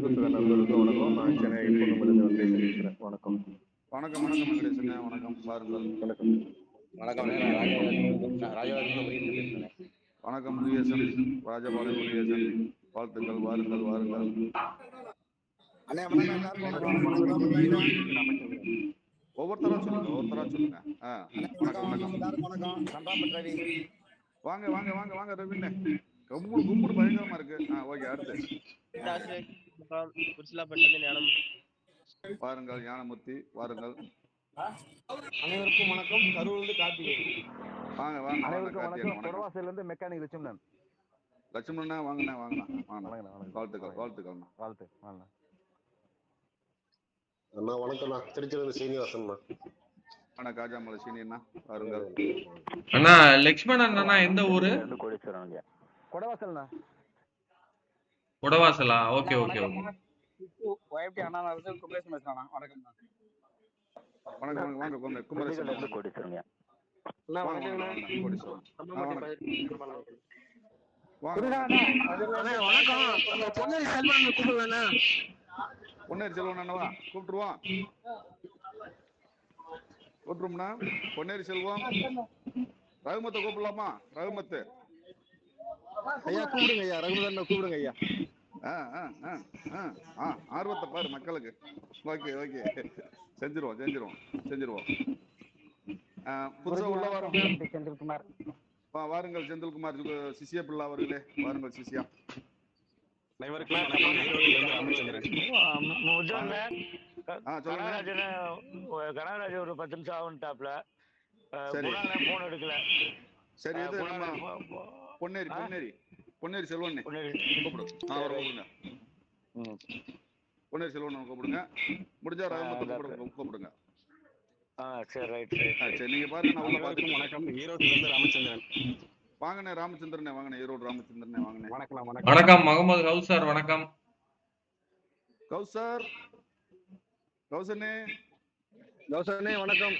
சக நண்பர்களுக்கு வணக்கம். நான் சென்னை பொன்னமலிருந்து வெங்கடேசன் பேசுறேன். வணக்கம். வணக்கம் வணக்கம் வெங்கடேசன் வணக்கம். பாருங்கள். வணக்கம். வணக்கம் பேசுறேன். வணக்கம் முருகேசன், ராஜபாளையம் முருகேசன். வாழ்த்துக்கள், வாருங்கள் வாருங்கள். ஒவ்வொருத்தரா சொல்லுங்க. வணக்கம் வணக்கம். வாங்க வாங்க வாங்க வாங்க ரவிண்ணே. கும்புடு பயங்கரமா இருக்கு. ஓகே, அடுத்து பாருங்கள். ஞானமூர்த்தி வாருங்கள். அனைவருக்கும் வணக்கம். கரூர்ல கார்த்திகேயன். வாங்க வாங்க. அனைவருக்கும் வணக்கம். கொடவாசல்ல இருந்து மெக்கானிக் லட்சுமணன். லட்சுமணனா வாங்கண்ணா. வாழ்த்துக்கள் வாழ்த்துக்கள். வாழ்த்து. அண்ணா வணக்கம்ண்ணா. திருச்சியிலிருந்து சீனிவாசன். காஜாமலை சீனியண்ணா வாருங்கள். அண்ணா லட்சுமணன் அண்ணா எந்த ஊரு? கொடவாசல்ண்ணா. கொடவாசலா? Okay okay okay. வணக்கம் வாங்க குமரேசன். பொன்னேரி செல்வம் கூப்பிட்டுருவோம்னா. பொன்னேரி செல்வம் ரகுமத்தை கூப்பிடலாமா? ரகுமத்து ஐயா கூப்பிடுங்க ஐயா. ரகுமதன் கூப்பிடுங்க ஐயா. ஆர்வத்தை பாரு மக்களுக்கு. ஓகே ஓகே, செஞ்சிருவோம். புதுசா உள்ள வாருங்கள். செந்தில்குமார் வாருங்கள். செந்தில்குமார் சிசியா பிள்ளை அவர்களே வாருங்கள். சிசியா கனகராஜ் ஒரு 10 நிமிஷம் ஆகுன்ட்டாப்ல. போன் எடுக்கல. சரி, இது நம்ம பொன்னேரி செல்வன் கூப்பிடுங்க. பொன்னேரி செல்வன் கூப்பிடுங்க. முடிஞ்சா ரகமத்தை கூப்பிடுங்க. சரி, ரைட். சரி, நீங்க பாருங்க. நான் உள்ள பாத்துட்டு. வணக்கம். ஈரோட்ல இருந்து ராமச்சந்திரன். வாங்கண்ணே ராமச்சந்திரனே வாங்கண்ணே. ஈரோடு ராமச்சந்திரனே வாங்கண்ணே. வணக்கம். முகமது கௌசர் வணக்கம். கௌசர்னே வணக்கம்.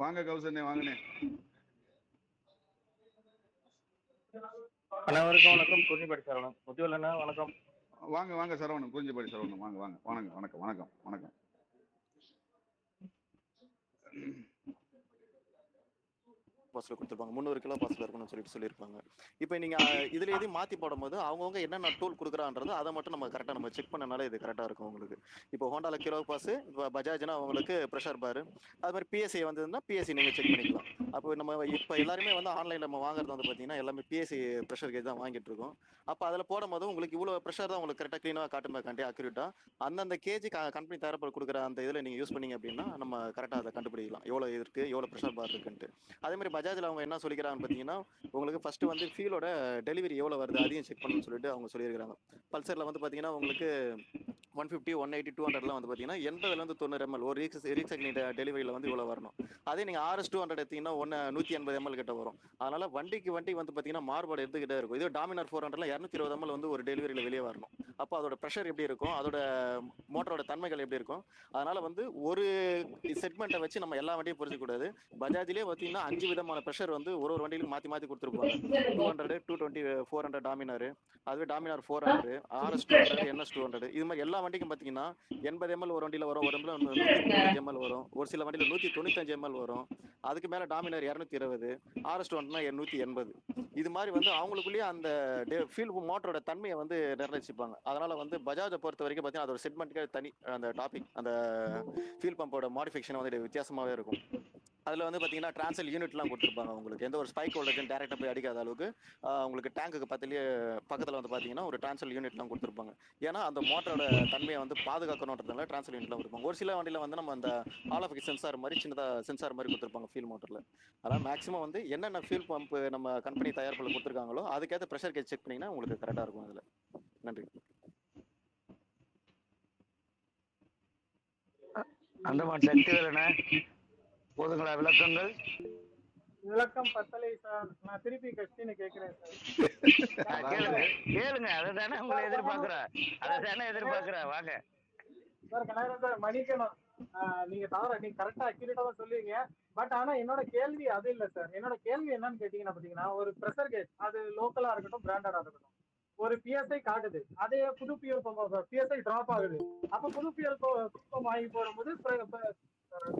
வாங்க கௌசர்னே வாங்கண்ணே. அனைவருக்கும் வணக்கம். குறிஞ்சிப்பாடி சரவணன். முத்துவேலண்ணா வணக்கம். வாங்க சரவணன். குறிஞ்சிப்பாடி சரவணன் வாங்க. வணக்கம். பாஸ்ல கொடுத்துருப்பாங்க. 300 கிலோ பாஸ்ல இருக்கணும்னு சொல்லியிருப்பாங்க. இப்போ நீங்க இதுல எதையும் மாத்தி போடும்போது அவங்கவுங்க என்னென்ன டூல் கொடுக்குறான்றது அதை மட்டும் நம்ம கரெக்டாக நம்ம செக் பண்ணனால இது கரெக்டாக இருக்கும் உங்களுக்கு. இப்போ ஹோண்டால கிலோ பாஸ், இப்போ பஜாஜ்னா அவங்களுக்கு ப்ரெஷர் பார், அது மாதிரி பிஎஸ்சி வந்ததுன்னா பிஎஸ்சி நீங்க செக் பண்ணிக்கலாம். அப்போ நம்ம இப்போ எல்லாருமே ஆன்லைன்ல நம்ம வாங்குறது பார்த்தீங்கன்னா எல்லாமே பிஎஸ்சி ப்ரெஷர் கேஜ் தான் வாங்கிட்டு இருக்கோம். அப்போ அதில் போடும்போது உங்களுக்கு இவ்வளோ ப்ரெஷர் தான் உங்களுக்கு கரெக்டாக க்ளீனாக காட்டுமே அக்யூரேட்டா அந்தந்த கேஜி கம்பெனி தரப்பட கொடுக்குற அந்த இதில் நீங்கள் யூஸ் பண்ணீங்க அப்படின்னா நம்ம கரெக்டாக அதை கண்டுபிடிக்கலாம் எவ்வளோ இருக்கு, எவ்வளோ ப்ரெஷர் பார் இருக்குன்ட்டு. அதே மாதிரி பஜாஜ்ல அவங்க என்ன சொல்லிக்கிறாங்கன்னு பார்த்தீங்கன்னா உங்களுக்கு ஃபர்ஸ்ட் ஃபீலோட டெலிவரி எவ்வளோ வருது அதையும் செக் பண்ணணும்னு சொல்லிட்டு அவங்க சொல்லியிருக்காங்க. பல்சர்ல பார்த்தீங்கன்னா உங்களுக்கு 150, 180, 200 பார்த்தீங்கன்னா 80 to 90 ml ஒரு ரீசெக்னி டெலிவரியில் இவ்வளோ வரணும். அதே நீங்கள் RS 200 எடுத்தீங்கன்னா 150 ml கிட்ட வரும். அதனால வண்டிக்கு பார்த்தீங்கன்னா மாறுபாடு எடுத்துக்கிட்டே இருக்கும். இது டாமினார் 400 220 ml ஒரு டெலிவரியில் வெளியே வரணும். அப்போ அதோட ப்ரெஷர் எப்படி இருக்கும், அதோட மோட்டரோட தன்மைகள் எப்படி இருக்கும். அதனால ஒரு செக்மெண்ட்டை வச்சு நம்ம எல்லா வண்டியும் புரிஞ்சிக்கூடாது. பஜாஜ்லேயே பார்த்தீங்கன்னா 5 விதமான ப்ரெஷர் ஒரு வண்டியிலும் மாற்றி கொடுத்துருப்பாங்க. 200, 220, 400 டாமினார், அதுவே டாமினார் 400, RS 200, NS 200. இது மாதிரி எல்லா வண்டிக்கும் பார்த்தீங்கன்னா 80 ml ஒரு வண்டியில் வரும், ஒரு வண்டியில் 135 ml வரும், ஒரு சில வண்டியில் 195 ml வரும். அதுக்கு மேலே டாமினார் 220, RS 200 280. இது மாதிரி அவங்களுக்குள்ளேயே அந்த ஃபீல் மோட்டரோட தன்மையை நிர்ணயிச்சுப்பாங்க. அதனால பஜாஜை பொறுத்த வரைக்கும் பார்த்தீங்கன்னா அதோட செக்மெண்ட்டுக்கு தனி அந்த டாபிக் அந்த ஃபீல் பம்போட மாடிஃபிகேஷன் வித்தியாசமாகவே இருக்கும். அதில் பார்த்தீங்கன்னா டிரான்சல் யூனிட்லாம் கொடுத்துருப்பாங்க. உங்களுக்கு எந்த ஒரு ஸ்பைக் வோல்டேஜ் டேரெக்டாக போய் அடிக்காத அளவுக்கு உங்களுக்கு டேங்குக்கு பக்கத்தில் பார்த்தீங்கன்னா ஒரு டிரான்சல் யூனிட்லாம் கொடுத்துருப்பாங்க. ஏன்னா அந்த மோட்டரோட தன்மையை பாதுகாக்கணுன்றதுனால டிரான்சல் யூனிட்லாம் கொடுப்பாங்க. ஒரு சில வண்டியில் நம்ம அந்த ஆல் ஆஃப் சென்சார் மாதிரி சின்னதாக சென்சார் மாதிரி கொடுத்துருப்பாங்க ஃபீல் மோட்டரில். அதனால் மேக்ஸிமம் என்னென்ன ஃபீல் பம்ப் நம்ம கம்பெனி தயாரிப்பில் கொடுத்துருக்காங்களோ அதுக்கேற்ற ப்ரெஷர் கேஜ் செக் பண்ணிங்கன்னா உங்களுக்கு கரெக்டாக இருக்கும். அதில் நன்றி. அந்தமான் சக்தி வேலண்ணா போதுங்களா விளக்கங்கள்? விளக்கம் பத்தலை சார். நான் திருப்பி கஷ்டின்னு கேட்கிறேன் சார். கேளுங்க. அதைதானே உங்களை எதிர்பார்க்கிறேன். வாங்க சார். கனகராஜ் சார் மன்னிக்கணும், நீங்க கரெக்டா அக்யூரேட்டா தான் சொல்லுவீங்க. பட் ஆனா என்னோட கேள்வி அது இல்ல சார். என்னோட கேள்வி என்னன்னு கேட்டீங்கன்னா பாத்தீங்கன்னா ஒரு ப்ரெஷர் கேஜ் அது லோக்கலா இருக்கட்டும் பிராண்டடா இருக்கட்டும் ஒரு பிஎஸ்ஐ காட்டுது, அதே புது பிஎல் பிஎஸ்ஐ டிராப் ஆகுது. அப்ப புது பிஎல் வாங்கி போடும்போது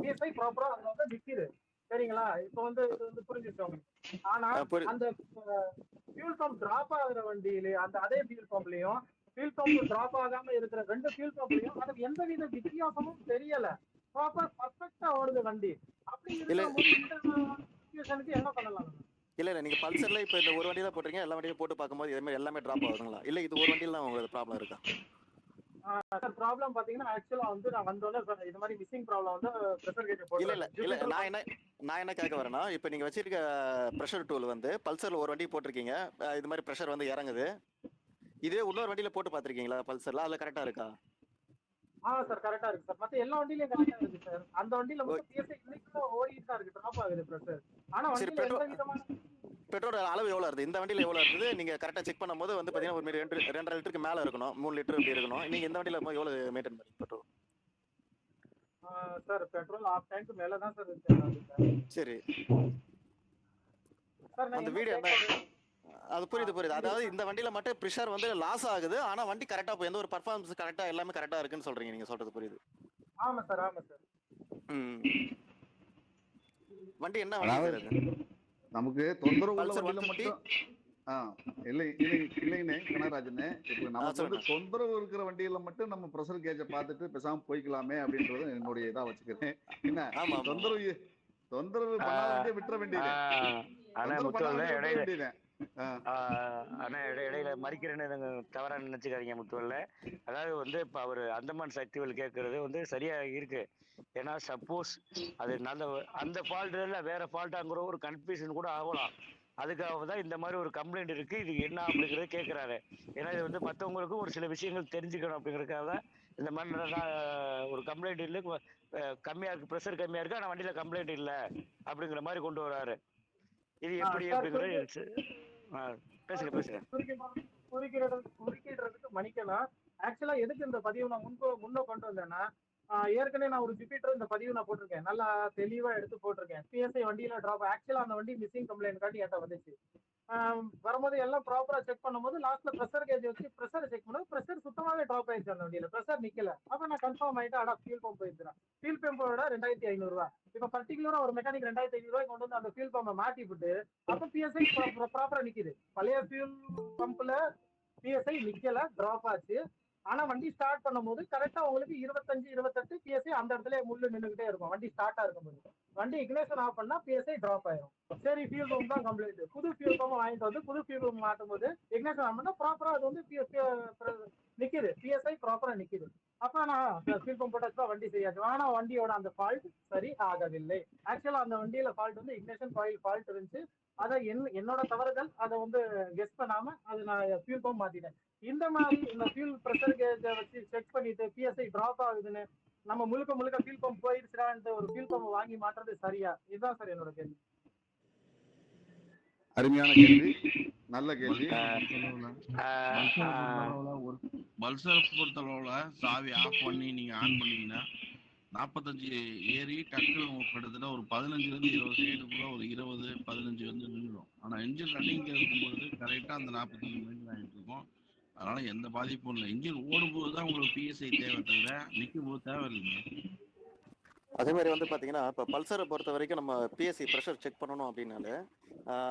பிஎஸ்ஐ ப்ராப்பரா அங்க வந்து நிக்குது. சரிங்களா? இப்ப வந்து இது வந்து புரிஞ்சுக்கோங்க. ஆனா அந்த ஃபியூல் பம்ப் டிராப் ஆகுற வண்டியில அந்த அதே ஃபியூல் பம்ப்லயும் ஃபியூல் பம்ப் டிராப் ஆகாம இருக்கிற 2 ஃபியூல் பம்ப்லயும் அதுக்கு எந்தவித வித்தியாசமும் தெரியல. ப்ராப்பர் பர்ஃபெக்ட்டா ஓடுது வண்டி. அப்படி இருக்கும்போது இந்த சிச்சுவேஷனுக்கு என்ன பண்ணலாம்? இல்ல நீங்க பல்சர்ல இப்ப இந்த ஒரு வண்டியில போட்டுறீங்க, எல்லா வண்டியும் போட்டு பார்க்கும்போது இதே மாதிரி எல்லாமே டிராப் ஆகுதுங்களா, இல்ல இது ஒரு வண்டியில தான் உங்களுக்கு ப்ராப்ளம் இருக்கா? சார் ப்ராப்ளம் பாத்தீங்கன்னா ஆக்சுவலா வந்து நான் வந்தோடனே சார் இது மாதிரி மிஸ்ஸிங் ப்ராப்ளம் வந்து ப்ரெஷர் கேஜ் இல்ல நான் என்ன கேட்க வரேன்னா, இப்ப நீங்க வச்சிருக்க ப்ரெஷர் டூல் வந்து பல்சர்ல ஒரு வண்டி போட்டிருக்கீங்க, இது மாதிரி ப்ரெஷர் வந்து இறங்குது. இதே இன்னொரு வண்டியில போட்டு பாத்திருக்கீங்களா பல்சர்ல, அதுல கரெக்டா இருக்கா? சார் கரெக்டா இருக்கு சார். மத்த எல்லா வண்டியிலயும் கரெக்டா இருக்கு சார். அந்த வண்டியில மட்டும் பிஎஸ்ஐ இன்னைக்கு ஓடிட்டு தான் இருக்கு, டிராப் ஆகுது ப்ரெஷர். ஆனா வண்டியில எந்த விதமான பெட்ரோல் அளவு எவ்வளவு இருக்குது, இந்த வண்டியில எவ்வளவு இருக்குது நீங்க கரெக்டா செக் பண்ணும்போது வந்து பாத்தீங்கன்னா ஒரு 2.5 லிட்டருக்கு மேல இருக்கணும், 3 லிட்டர் இப்படி இருக்கணும். நீங்க இந்த வண்டியில எவ்வளவு மெயின்டைன் பண்ணி petrol? Sir petrol of tank மேல தான் சார் இருக்கு. சரி சார் அந்த வீடியோ அது புரியுது. அதாவது இந்த வண்டியில மட்டும் ப்ரெஷர் வந்து லாஸ் ஆகுது, ஆனா வண்டி கரெக்டா போய் எந்த ஒரு பர்ஃபார்மன்ஸ் கரெக்டா எல்லாமே கரெக்டா இருக்குன்னு சொல்றீங்க, நீங்க சொல்றது புரியுது. ஆமா சார். வண்டி என்ன வண்டி சார் அது? நமக்கு தொந்தரவு உள்ள வண்டியில மட்டும் இல்லைன்னு கனகராஜனே, இப்ப நமக்கு வந்து தொந்தரவு இருக்கிற வண்டியில மட்டும் நம்ம ப்ரெஷர் கேஜை பார்த்துட்டு பேசாம போய்க்கலாமே அப்படின்றது என்னுடைய இதா வச்சுக்கிறேன். என்ன தொந்தரவு பண்ணாத வண்டியை விட்டுற வேண்டியது. இடையில மறிக்கிறேன்னு தவறா நினைச்சுக்காதீங்க முத்துவல்ல. அதாவது வந்து இப்ப அவரு அந்தமான் சக்திகள் கேட்கறது வந்து சரியா இருக்கு. ஏன்னா சப்போஸ் அது நல்ல அந்த ஃபால்ட்ல வேற ஃபால்ட்டாங்கிற ஒரு கன்ஃபியூஷன் கூட ஆகலாம். அதுக்காக தான் இந்த மாதிரி ஒரு கம்ப்ளைண்ட் இருக்கு, இது என்ன அப்படிங்கறத கேட்கிறாரு. ஏன்னா இது வந்து மற்றவங்களுக்கும் ஒரு சில விஷயங்கள் தெரிஞ்சுக்கணும் அப்படிங்கறதுக்காக தான் இந்த மாதிரி ஒரு கம்ப்ளைண்ட் இல்லை, கம்மியா இருக்கு, ப்ரெஷர் கம்மியா இருக்கு, ஆனா வண்டியில கம்ப்ளைண்ட் இல்லை அப்படிங்கிற மாதிரி கொண்டு வராரு. இது எப்படி அப்படிங்கிறது பேசுங்க. குறுக்கிடுறதுக்கு மன்னிக்கலாம். ஆக்சுவலா எதுக்கு இந்த பதிவு நான் முன்ன கொண்டு வந்தேன்னா, ஏற்கனவே நான் ஒரு ஜூபிட்டர் இந்த பதிவு நான் போட்டிருக்கேன், நல்லா தெளிவா எடுத்து போட்டிருக்கேன். பிஎஸ்ஐ வண்டியில டிராப், ஆக்சுவலா அந்த வண்டி மிஸ்ஸிங் கம்ப்ளைண்ட் காட்டி என்கிட்ட வந்துச்சு. வரும்போது எல்லாம் ப்ராப்பரா செக் பண்ணும்போது லாஸ்ட்ல ப்ரெஷர் கேஜ் வச்சு ப்ரெஷர் செக் பண்ணும்போது ப்ரெஷர் சுத்தமாவே டிராப் ஆயிடுச்சு அந்த வண்டியில, ப்ரெஷர் நிக்கல. அப்ப நான் கன்ஃபார்ம் ஆயிட்டு ஃபியூல் பம்ப் போயிருக்கிறேன். ஃபியூல் பம்போட 2500 ரூபாய். இப்ப பர்டிகுலரா ஒரு மெக்கானிக் 2500 ரூபாய் கொண்டு வந்து அந்த ஃபியூல் பம்பை மாட்டி விட்டு அப்ப பிஎஸ்ஐ ப்ராப்பரா நிக்குது. பழைய ஃபியூல் பம்ப்ல பிஎஸ்ஐ நிக்கல, டிராப் ஆச்சு. ஆனா வண்டி ஸ்டார்ட் பண்ணும்போது கரெக்டா உங்களுக்கு 25-28 பிஎஸ்ஐ அந்த இடத்துல முள்ளு நின்றுகிட்டே இருக்கும் வண்டி ஸ்டார்டா இருக்கும்போது. வண்டி இக்னேஷன் ஆஃப் பண்ணா பிஎஸ்ஐ டிராப் ஆயிரும். சரி ஃபியூல் பம்ப் தான் கம்ப்ளைண்ட், புது ஃபியூல் பம்ப் வாங்கிட்டு வந்து புது ஃபியூல் பம்ப் மாட்டும் போது இக்னேஷன் ஆஃப் பண்ணா ப்ராப்பரா அது வந்து நிக்குது, பிஎஸ்ஐ ப்ராப்பரா நிக்குது. அப்ப நான் ஃபியூல் பம்ப் போட்டா வண்டி சரியாச்சு. ஆனா வண்டியோட அந்த ஃபால்ட் சரி ஆகவில்லை. ஆக்சுவலா அந்த வண்டியில ஃபால்ட் வந்து இக்னேஷன் காயில் ஃபால்ட் இருந்துச்சு. அதை என்னோட தவறுதல், அதை வந்து கெஸ் பண்ணாம அது நான் ஃபியூல் பம்ப் மாத்திட்டேன். இந்த மாதிரி இந்த ஃபியூல் ப்ரெஷர் கேஜ வச்சு செக் பண்ணிட்டு பிஎஸ்ஐ டிராப் ஆகுதுன்னு நம்ம முழுக்க ஃபியூல் பம்ப் போயிடுச்சுடான்ட்டு ஒரு ஃபியூல் பம்ப் வாங்கி மாட்டுறது சரியா? இதுதான் சார் என்னோட கேள்வி. அருமையான கேள்வி, நல்ல கேள்வி. பல்சரை பொறுத்தளவுல சாவி ஆஃப் பண்ணி நீங்க ஆன் பண்ணீங்கன்னா 45 ஏறி டக்குனு கிட்டத்தட்ட ஒரு 15 இருந்து 20 செகண்டுக்குள்ள ஒரு 20-15 வந்து நின்றுடும். ஆனா என்ஜின் ரன்னிங் இருக்கும்போது கரெக்டா அந்த 45 மினிட் ஆகிட்டு இருக்கும். அதனால எந்த பாதிப்பும் இல்லை. இன்ஜின் ஓடும்போது தான் உங்களுக்கு பிஎஸ்ஐ தேவை, தவிர நிற்கும் போது தேவையில்லைங்க. அதே மாதிரி வந்து பாத்தீங்கன்னா இப்போ பல்சரை பொறுத்த வரைக்கும் நம்ம பிஎஸ்சி ப்ரெஷர் செக் பண்ணணும் அப்படின்னாலே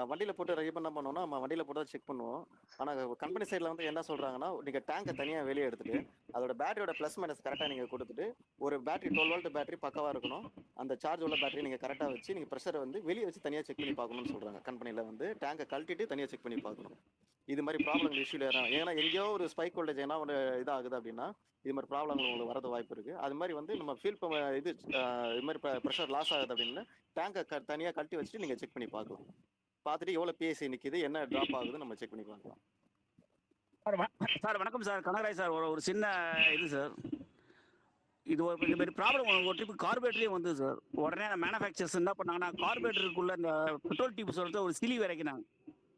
வண்டியில போட்டு ரெடி பண்ண பண்ணோம்னா நம்ம வண்டியில போட்டு செக் பண்ணுவோம். ஆனா கம்பெனி சைட்ல வந்து என்ன சொல்றாங்கன்னா, நீங்க டேங்கை தனியா வெளியே எடுத்துட்டு அதோட பேட்டரியோட பிளஸ் மைனஸ் கரெக்டா நீங்க கொடுத்துட்டு ஒரு பேட்டரி 12 வோல்ட் பேட்டரி பக்கவா இருக்கணும், அந்த சார்ஜ் உள்ள பேட்டரி நீங்க கரெக்டா வச்சு நீங்க ப்ரெஷரை வந்து வெளியே வச்சு தனியா செக் பண்ணி பார்க்கணும்னு சொல்றாங்க. கம்பெனில வந்து டேங்கை கழட்டிட்டு தனியா செக் பண்ணி பார்க்கணும். இது மாதிரி ப்ராப்ளம் இஷ்யூல ஏன்னா எங்கேயோ ஒரு ஸ்பைக் வோல்டேஜ் ஏன்னா ஒரு இதாகுது அப்படின்னா இது மாதிரி ப்ராப்ளங்கள் உங்களுக்கு வரது வாய்ப்பு இருக்கு. அது மாதிரி வந்து நம்ம ஃபீல் இது மாதிரி ப்ரெஷர் லாஸ் ஆகுது அப்படின்னு டேங்கை தனியாக கழட்டி வச்சுட்டு நீங்கள் செக் பண்ணி பார்க்கலாம். பார்த்துட்டு எவ்வளோ பிஎஸ்சி நிற்கிது, என்ன ட்ராப் ஆகுது நம்ம செக் பண்ணி பார்க்கலாம். சார் வணக்கம் சார், கனகராஜ் சார். ஒரு சின்ன இது சார், இது ஒரு இந்த மாதிரி ப்ராப்ளம் ஒரு ட்ரிப்பு கார்பரேட்டரே வந்து சார். உடனே மேனுஃபேக்சர்ஸ் என்ன பண்ணாங்கன்னா கார்பரேட்டருக்குள்ள இந்த பெட்ரோல் டியூப் சொல்லிட்டு ஒரு சிலி வரைக்கினாங்க,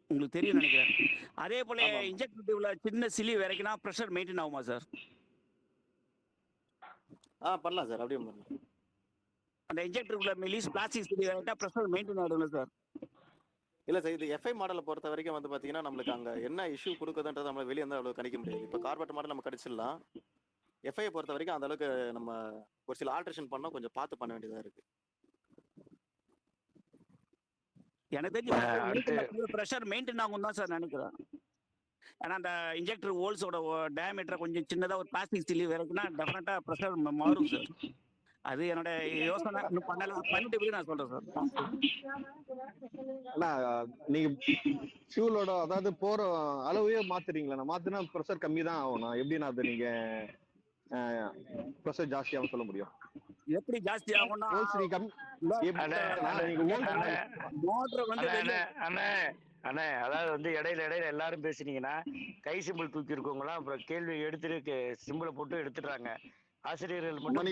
உங்களுக்கு தெரியும் நினைக்கிறேன். அதே போல இன்ஜெக்டர் டியூப்ல சின்ன சிலி வரைக்கினா ப்ரெஷர் மெயின்டைன் ஆகுமா சார்? பண்ணலாம் சார், அப்படியே பண்ணலாம். அந்த இன்ஜெக்டருக்குள்ள மெலிஸ் பிளாஸ்டிக் சிலி வரைக்கிட்டா ப்ரெஷர் மெயின்டைன் ஆகிடும்ல சார்? இல்ல சார், இது எஃப்ஐ மாடலை பொறுத்த வரைக்கும் வந்து பாத்தீங்கன்னா நம்மளுக்கு அங்க என்ன இஷ்யூ கொடுக்குதுன்றது நம்ம வெளியே இருந்தால் அவ்வளவு கணிக்க முடியாது. இப்போ கார்பரேட் மாடல் நம்ம கடிச்சிடலாம். எஃப்ஐ பொறுத்த வரைக்கும் அந்த அளவுக்கு நம்ம ஒரு சில ஆல்ட்ரேஷன் பண்ணா கொஞ்சம் பார்த்து பண்ண வேண்டியதா இருக்கு. எனக்கு தெரிஞ்சு ப்ரெஷர் மெயின்டைன் ஆகும் தான் சார் நினைக்கிறேன். ஏன்னா அந்த இன்ஜெக்டர் ஹோல்ஸோட டயமீட்டர் கொஞ்சம் சின்னதாக ஒரு பிளாஸ்டிக் ஸ்டீல் இருக்குன்னா டெஃபினட்டாக ப்ரெஷர் மாறும் சார். அது என்னோட யோசனை. இன்னும் பண்ணிட்டு நான் சொல்றேன் சார். அண்ணா நீங்க ஃபியூலோட அதாவது போற அளவையே மாத்துறீங்களா? மாத்துனா ப்ரெஷர் கம்மி தான் ஆகும். எப்படின்னா அது நீங்க ப்ரெஷர் ஜாஸ்தியாகவும் சொல்ல முடியும். எப்படி ஜாஸ்தி ஆகும்னா அண்ணே, அதாவது வந்து இடையில எல்லாரும் பேசுனீங்கன்னா கை சிம்பிள் தூக்கி இருக்கவங்களாம் அப்புறம் கேள்வி எடுத்துட்டு சிம்பிளை போட்டு எடுத்துடுறாங்க. ஆசிரியர்கள் மட்டும்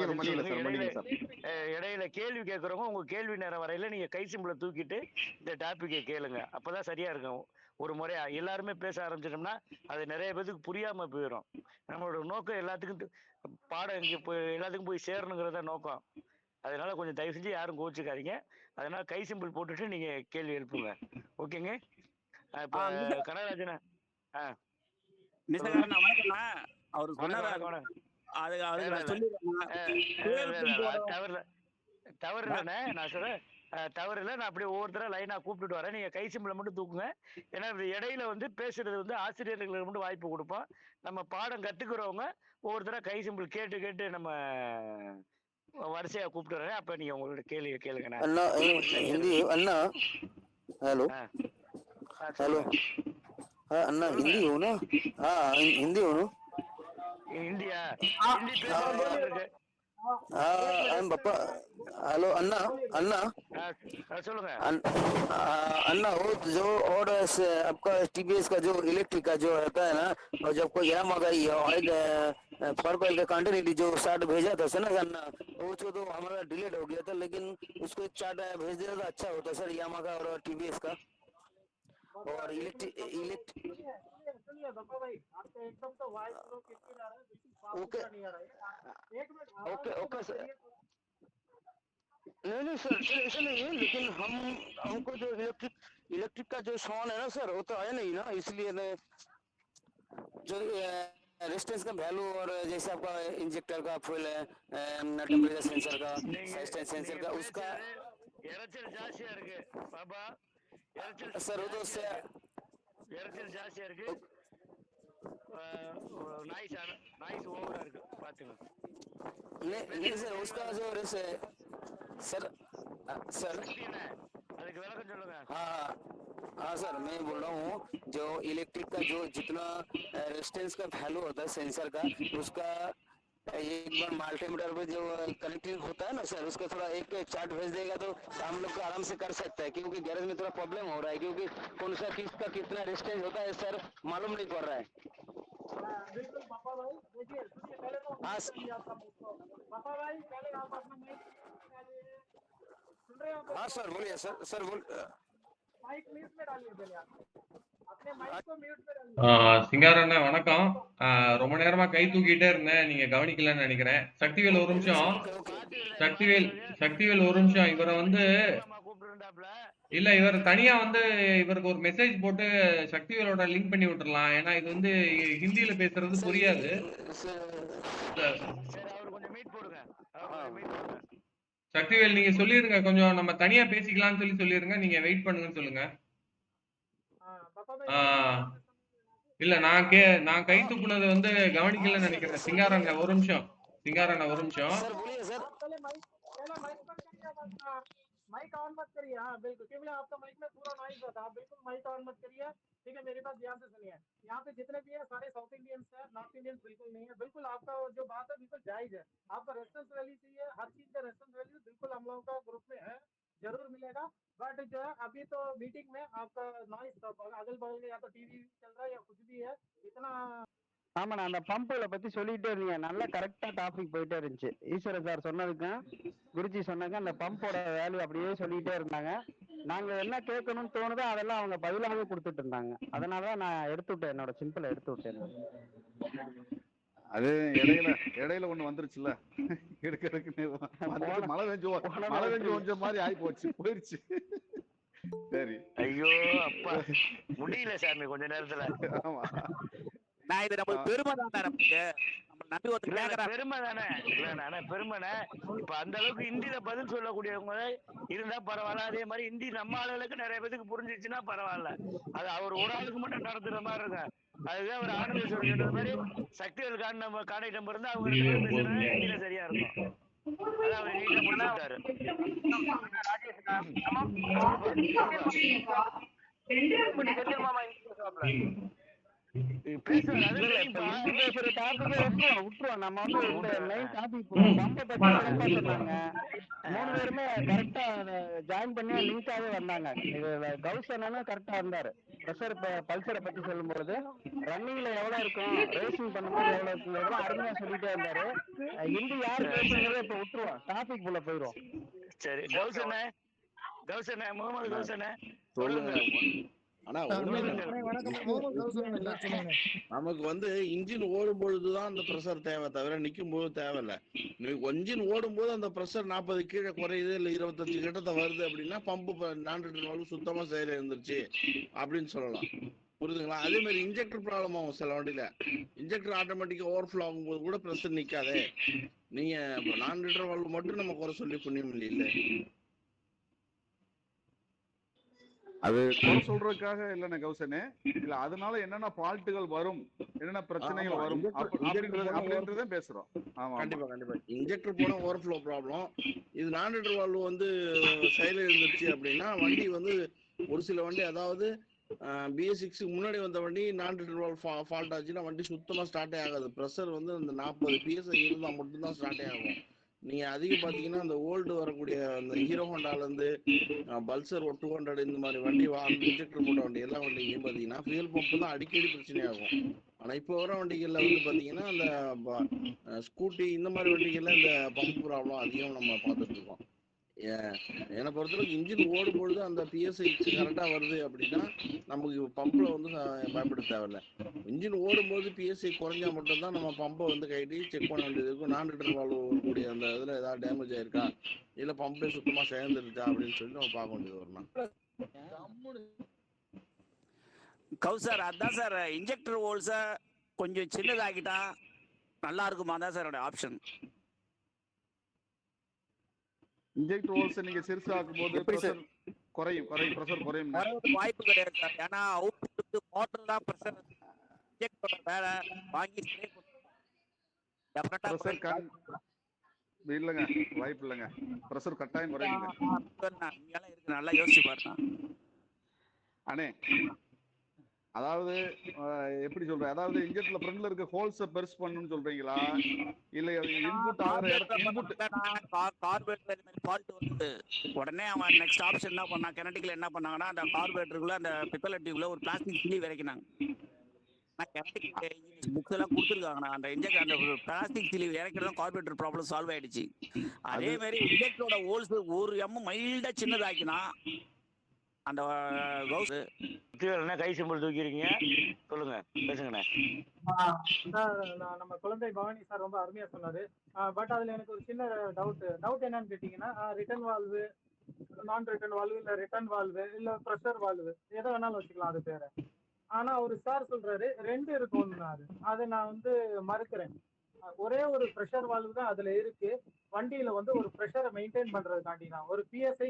இடையில கேள்வி கேட்கறவங்க உங்க கேள்வி நேரம் வரையில நீங்க கை சிம்பிளை தூக்கிட்டு இந்த டாபிக்கை கேளுங்க. அப்பதான் சரியா இருக்கும். ஒரு முறையா எல்லாருமே பேச ஆரம்பிச்சிட்டோம்னா அது நிறைய பேருக்கு புரியாம போயிடும். நம்மளோட நோக்கம் எல்லாத்துக்கும் பாடம் இங்க எல்லாத்துக்கும் போய் சேரணுங்கிறத நோக்கம். அதனால கொஞ்சம் தயவு செஞ்சு யாரும் கோச்சுக்காதீங்க. அதனால கை சிம்பிள் போட்டுட்டு நீங்க கேள்வி எழுப்புங்க. ஓகேங்க. இப்ப கனகராஜனா அவரு சொன்னாரு. தவறு இல்லைண்ணே, நான் சொல்றேன் தவறு இல்லை. நான் அப்படியே ஒவ்வொருத்தர லைனா கூப்பிட்டுட்டு வரேன். நீங்க கை சிம்பிளை மட்டும் தூக்குங்க. ஏன்னா இடையில வந்து பேசுறது வந்து ஆசிரியர்களுக்கு மட்டும் வாய்ப்பு கொடுப்போம். நம்ம பாடம் கத்துக்கிறவங்க ஒவ்வொருத்தர கை சிம்பிள் கேட்டு கேட்டு நம்ம வரிசையா கூப்பிட்டு வரேன். அப்ப நீங்க உங்களோட கேள்வி கேளுங்க. अन्ना हेलो हेलो हाँ अन्ना हिंदी हो ना? हाँ हिंदी हो ना? இந்தியா ஹிந்தி பேசுறது हाँ पापा हेलो अन्ना अन्ना சொல்லுங்க अन्ना वो जो और आपका टीवीएस का जो इलेक्ट्रिक का जो रहता है ना, और जब कोई यामा का ऑयल फर्क ऑयल का कंटिन्यूटी जो चार्ट भेजा था सर ना अन्ना, वो तो हमारा डिलीट हो गया था, लेकिन उसको एक चार्ट भेज दिया तो अच्छा होता सर यामा का और टीवीएस का और सुनिए बाबा भाई, आपका एकदम तो वॉइस लो कितनी आ रहा है, बिल्कुल साफ नहीं आ रहा है। एक मिनट ओके ओके सर। नहीं सर ऐसा नहीं है, लेकिन हमको जो इलेक्ट्रिक का जो साउंड है ना सर, वो तो है नहीं ना, इसलिए जो रेजिस्टेंस का वैल्यू और जैसे आपका इंजेक्टर का फ्यूल है, टेम्परेचर सेंसर का, रेजिस्टेंस सेंसर का, उसका இரைச்சல் ஜாஸ்தியா இருக்கு பாபா. सर वो तो இரைச்சல் ஜாஸ்தியா இருக்கு. நாய்ஸ் ஓவரா இருக்கு பாத்துங்க. नहीं सर उसका जो सर அதுக்கு விளக்கம் சொல்லுங்க. हाँ सर मैं बोल रहा हूँ जो इलेक्ट्रिक का जो जितना रेजिस्टेंस का वैल्यू होता है सेंसर का, उसका एक बार मल्टीमीटर पे जो कनेक्टिंग होता है ना सर, उसका थोड़ा एक चार्ट भेज देगा तो हम लोग को आराम से कर सकता है, क्योंकि गैरेज में थोड़ा प्रॉब्लम हो रहा है, क्योंकि कौन सा किसका कितना रेजिस्टेंस होता है सर मालूम नहीं पड़ रहा है। बिल्कुल पापा भाई, देखिए सुनिए पहले तो पापा भाई पहले आप अपना माइक सुन रहे हो? हाँ सर बोलिए सर बोल माइक म्यूट में डालिए पहले आप अपने माइक को म्यूट में डालिए। சிங்காரண்ணா வணக்கம். ரொம்ப நேரமா கை தூக்கிட்டே இருந்தேன், நீங்க கவனிக்கலன்னு நினைக்கிறேன். சக்திவேல் ஒரு நிமிஷம். சக்திவேல் ஒரு நிமிஷம். இவரை வந்து இல்ல இவர் தனியா வந்து இவருக்கு ஒரு மெசேஜ் போட்டு சக்திவேலோட லிங்க் பண்ணி விட்டுறலாம். ஏன்னா இது வந்து ஹிந்தியில பேசுறது புரியாது. சக்திவேல் நீங்க சொல்லிருங்க, கொஞ்சம் நம்ம தனியா பேசிக்கலாம்னு சொல்லிருங்க. நீங்க வெயிட் பண்ணுங்கன்னு சொல்லுங்க. இல்ல நான் கை தூக்குனது வந்து கவனிக்கலன்னு நினைக்கிறேன். சிங்காரண்ணா ஒரு நிமிஷம். माइक ऑन मत करिए। हाँ बिल्कुल, क्योंकि आपका माइक में पूरा नॉइज होता है, आप बिल्कुल माइक ऑन मत करिए। ठीक है, मेरी बात ध्यान से सुनिए। यहाँ पे जितने भी है सारे साउथ इंडियंस है, नॉर्थ इंडियंस बिल्कुल नहीं है। बिल्कुल आपका जो बात है बिल्कुल जायज है। आपका रेफरेंस वैल्यू चाहिए, हर चीज का रेफरेंस वैल्यू बिल्कुल हम लोगों का ग्रुप में है, जरूर मिलेगा। बट जो है अभी तो मीटिंग में आपका नॉइस अगल बगल या तो टीवी चल रहा है या कुछ भी है, इतना ஆமாண்ணா அந்த பம்புல பத்தி சொல்லிட்டே இருந்தீங்க, நல்லா கரெக்டா டாபிக் போயிட்டே இருந்துச்சு. ஈஸ்வரன் சார் சொன்னதுக்கும் குருஜி சொன்னாங்க, அந்த பம்போட வேல்யூ அப்படியே சொல்லிட்டே இருந்தாங்க. நாங்க என்ன கேட்கணும்னு தோணுதோ அதெல்லாம் அவங்க பதிலாகவே கொடுத்துட்டு இருந்தாங்க. அதனாலதான் நான் எடுத்து விட்டேன், என்னோட சிம்பிளை எடுத்து விட்டேன். அது இடையில ஒண்ணு வந்துருச்சுல்ல, மழை பெஞ்சு கொஞ்சம் மாதிரி ஆகி போயிடுச்சு. சரி. ஐயோ அப்பா முடியல சாமி கொஞ்ச நேரத்துல. ஆமா. நான் இது நம்மளுக்கு பெருமை தான் நமக்கு. நம்ம நம்பி ஒருத்தர் கேக்குறாங்க. பெருமை தானே இல்ல பெருமைனே. இப்ப அந்த அளவுக்கு ஹிந்தியில பதில் சொல்லக்கூடியவங்க இருந்தா பரவாயில்ல. அதே மாதிரி ஹிந்தி நம்ம ஆளுகளுக்கு நிறைய பேருக்கு புரிஞ்சிச்சுன்னா பரவாயில்ல. அது அவர் ஒரு ஆளுக்கு மட்டும் நடத்துற மாதிரி இருக்கு. அதுதான் ஒரு ஆனந்தேஸ்வரர் சொன்ன மாதிரி சக்திவேல் கான்டாக்ட் நம்பர் இருந்தா அவங்க 2 பேரும் பேசுறது ஹிந்தியில சரியா இருக்கும். அதான் அவர் நீட்டா முடிச்சுட்டாரு. பேசுற டாபிக் விட்டுருவோம். நம்ம வந்து இந்த மெயின் டாபிக் பம்பை பத்தி சொன்னாங்க. 3 பேருமே கரெக்டா ஜாயின் பண்ணி லிங்காவே வந்தாங்க. இது கௌசனும் கரெக்டா இருந்தாரு. ப்ரெஷர் பல்சரை பத்தி சொல்லும்போது ரன்னிங்ல எவ்வளவு இருக்கும், ரேசிங் பண்ணும்போது எவ்வளவு இருக்குங்கிறதெல்லாம் அருமையா சொல்லிட்டே இருந்தாரு. ஹிந்தி யாரு பேசுங்கிறத இப்ப விட்டுருவோம், டாபிக் குள்ள போயிரும். சரி கௌசனே முகமது கௌசனே சொல்லுங்க. ஆனா நமக்கு வந்து இன்ஜின் ஓடும் பொழுதுதான் அந்த ப்ரெஷர் தேவை, தவிர நிக்கும் போது தேவையில்ல. இன்ஜின் ஓடும் போது அந்த ப்ரெஷர் 40 கீழே குறையுது இல்ல 25 கிட்ட வருது அப்படின்னா பம்பு நான் சுத்தமா செயல் இருந்துருச்சு அப்படின்னு சொல்லலாம். புரியுதுங்களா? அதே மாதிரி இன்ஜெக்டர் ப்ராப்ளம் ஆகும் சில வண்டியில. இன்ஜெக்டர் ஆட்டோமேட்டிக்கா ஓவர்ஃப்ளோ ஆகும்போது கூட ப்ரெஷர் நிக்காதே. நீங்க நான் லிட்டர் வால்வு மட்டும் நம்ம குறை சொல்லி புண்ணியம் இல்ல. அது குறை சொல்றதுக்காக இல்லைண்ணே கௌசனே, இல்ல அதனால என்னென்ன ஃபால்ட்டுகள் வரும், என்னென்ன பிரச்சனைகள் வரும் அப்படின்றத பேசுறோம். ஆமா கண்டிப்பா இன்ஜெக்டர் போனா ஓவர்ஃப்ளோ ப்ராப்ளம். இது நான் லிட்டர் வால்வு வந்து செயல் இருந்துச்சு அப்படின்னா வண்டி வந்து ஒரு சில வண்டி, அதாவது BS6 முன்னாடி வந்த வண்டி நான் லிட்டர் வால்வு ஃபால்ட் ஆச்சுன்னா வண்டி சுத்தமா ஸ்டார்டே ஆகாது. ப்ரெஷர் வந்து அந்த 40 PSI இருந்தா மட்டும்தான் ஸ்டார்டே ஆகும். நீங்க அதிகம் பாத்தீங்கன்னா அந்த ஓல்டு வரக்கூடிய அந்த ஹீரோ ஹோண்டால இருந்து பல்சர் 200 இந்த மாதிரி வண்டி இன்ஜெக்டர் போட்ட வண்டி எல்லா வண்டியும் பாத்தீங்கன்னா ஃபியூல் பம்ப் தான் அடிக்கடி பிரச்சனையாகும். ஆனா இப்போ வர வண்டிகள்ல வந்து பாத்தீங்கன்னா அந்த ஸ்கூட்டி இந்த மாதிரி வண்டிகள்ல இந்த பம்ப் ப்ராப்ளம் அதிகம் நம்ம பார்த்துட்டு இருக்கோம். என்னை பொறுத்தளவுக்கு இன்ஜின் ஓடும் பொழுது அந்த PSI கரெக்டா வருது அப்படின்னா நமக்கு பம்ப்ல வந்து பயப்பட தேவையில்லை. இன்ஜின் ஓடும்போது PSI குறைஞ்சா மட்டும்தான் நம்ம பம்பை வந்து கைட்டி செக் பண்ண வேண்டியது இருக்கும். நான் லிட்டர் வால்வு கூடிய அந்த இதுல ஏதாவது டேமேஜ் ஆயிருக்கா இல்ல பம்பே சுத்தமா சேர்ந்துருச்சா அப்படின்னு சொல்லி நம்ம பார்க்க வேண்டியது வரணும். கௌசர் அதான் சார், இன்ஜெக்டர் ஹோல்ஸ கொஞ்சம் சின்னதாக்கிட்டா நல்லா இருக்குமா தான் சார் என்னோட ஆப்ஷன். இன்ஜெக்டர் ஹோல்ஸ் நீங்க சிறுசா ஆக்கும்போது பிரஷர் குறையும் வாய்ப்பு கிடையாது சார். ஏன்னா அவுட்புட் மோட்டர் தான் பிரஷர் இன்ஜெக்டரோட வேலை வாங்கி இல்லங்க, வாய்ப்பு இல்லைங்க. பிரஷர் கட்டாயம் குறையுங்க. நல்லா யோசிச்சு பாருங்க அண்ணே. அதாவது எப்படி சொல்றேன், அதாவது இன்ஜெக்டர்ல ஃப்ரண்ட்ல இருக்க ஹோல்ஸ பெருசு பண்ணனும்னு சொல்றீங்களா, இல்ல இன்புட் ஆகற இடத்துல இன்புட் கார்பரேட்டர் மாதிரி ஃபால்ட் வந்து உடனே அவன் நெக்ஸ்ட் ஆப்ஷன் என்ன பண்ணா, கெனடிக்ல என்ன பண்ணாங்கன்னா அந்த கார்பரேட்டருக்குள்ள அந்த பிப்பலட் டியூப்ல ஒரு பிளாஸ்டிக் சிலி விரைக்கினாங்க. புக்ஸ் எல்லாம் கொடுத்துருக்காங்க. அந்த இன்ஜெக்ட் அந்த பிளாஸ்டிக் சிலி இறக்கிறதும் கார்பரேட்டர் ப்ராப்ளம் சால்வ் ஆயிடுச்சு. அதே மாதிரி இன்ஜெக்டரோட ஹோல்ஸ் ஒரு எம் மைல்டா சின்னதாக்கினா அந்த கை சிம்பிள் தூக்கிருக்கீங்க, சொல்லுங்க பேசுங்கண்ணே. நம்ம குழந்தை பவானி சார் ரொம்ப அருமையா சொன்னாரு. பட் அதுல எனக்கு ஒரு சின்ன டவுட் என்னன்னு கேட்டீங்கன்னா, ரிட்டர்ன் வால்வு, நான் ரிட்டர்ன் வால்வு, இல்ல ரிட்டர்ன் வால்வு, இல்ல ப்ரெஷர் வால்வு, எதை வேணாலும் வச்சுக்கலாம் அது பேரு. ஆனா ஒரு சார் சொல்றாரு 2 இருக்கும்னாரு. அதை நான் வந்து மறுக்கிறேன். ஒரே ஒரு ப்ரெஷர் வால்வு தான் அதுல இருக்கு. வண்டியில வந்து ஒரு ப்ரெஷரை மெயின்டைன் பண்றதுக்காண்டி தான். ஒரு PSI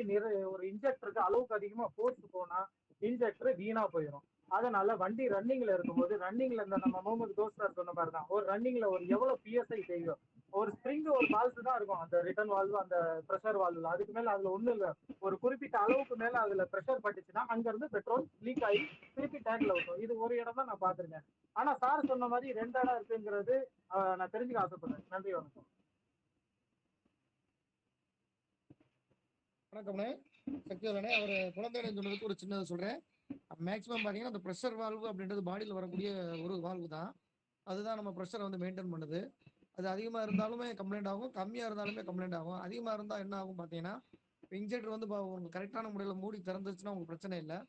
ஒரு இன்ஜெக்டருக்கு அளவுக்கு அதிகமா ஃபோர்ஸ் போனா இன்ஜெக்டர் வீணா போயிடும். அதனால வண்டி ரன்னிங்ல இருக்கும்போது, ரன்னிங்ல இந்த நம்ம முகமது தோஸ்தார் சொன்ன மாதிரி தான், ஒரு ரன்னிங்ல ஒரு எவ்வளவு PSI தெரியும், ஒரு ஸ்ப்ரிங் ஒரு பால்ஸ் தான் இருக்கும் அந்த ரிட்டர்ன் வால்வு அந்த ப்ரெஷர் வால்வுல. அதுக்கு மேல அதுல ஒண்ணும் இல்ல. ஒரு குறிப்பிட்ட அளவுக்கு மேல அதுல ப்ரெஷர் பட்டுச்சுன்னா அங்க இருந்து பெட்ரோல் லீக் ஆகி திருப்பி டேங்க்ல ஊற்றும். இது ஒரு இடம் தான் நான் பாத்திருக்கேன். ஆனா சார் சொன்ன மாதிரி 2 இடம் இருக்குங்கிறது நான் தெரிஞ்சுக்க ஆசைப்படுறேன். நன்றி, வணக்கம். வணக்கம்ண்ணே, சக்திவேலண்ணே. அவர் குழந்தைன்னு சொன்னதுக்கு ஒரு சின்னதை சொல்றேன். மேக்ஸிமம் பாத்தீங்கன்னா அந்த ப்ரெஷர் வால்வு அப்படின்றது பாடியில் வரக்கூடிய ஒரு வால்வு தான். அதுதான் நம்ம ப்ரெஷரை வந்து மெயின்டைன் பண்ணுது. அது அதிகமாக இருந்தாலுமே கம்ப்ளைண்ட் ஆகும், கம்மியாக இருந்தாலுமே கம்ப்ளைண்ட் ஆகும். அதிகமாக இருந்தால் என்ன ஆகும் பார்த்தீங்கன்னா, இன்ஜெக்டர் வந்து உங்களுக்கு கரெக்டான முறையில் மூடி திறந்துச்சுன்னா உங்களுக்கு பிரச்சனை இல்லை.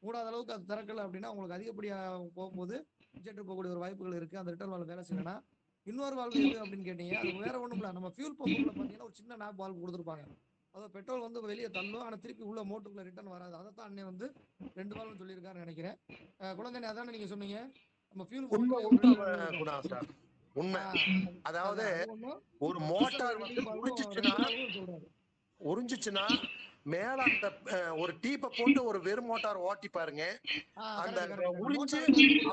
மூடாத அளவுக்கு அது திறக்கல அப்படின்னா உங்களுக்கு அதிகப்படியாக போகும்போது இன்ஜெக்டர் போகக்கூடிய ஒரு வாய்ப்புகள் இருக்குது. அந்த ரிட்டர்ன் வால்வு வேலை செய்யலைன்னா இன்னொரு வால்வு எது அப்படின்னு கேட்டீங்க, அது வேற ஒன்றும் இல்லை. நம்ம ஃபியூல் பம்புல பார்த்தீங்கன்னா ஒரு சின்ன நாப் வால்வு கொடுத்துருப்பாங்க. அதாவது பெட்ரோல் வந்து வெளியே தள்ளும், ஆனா திருப்பி உள்ள மோட்டருக்குள்ள ரிட்டர்ன் வராது. அதைத்தான் அண்ணன் வந்து 2 வால்வு சொல்லியிருக்காருன்னு நினைக்கிறேன். குழந்தை அதானே நீங்க சொன்னீங்க, நம்ம ஃபியூல் உண்மை குணா சார், உண்மை. அதாவது ஒரு மோட்டார் வந்து உறிஞ்சிச்சுன்னா மேல அந்த ஒரு டீப்பை போட்டு ஒரு வெறும் மோட்டார் ஓட்டி பாருங்க, அந்த உறிஞ்சு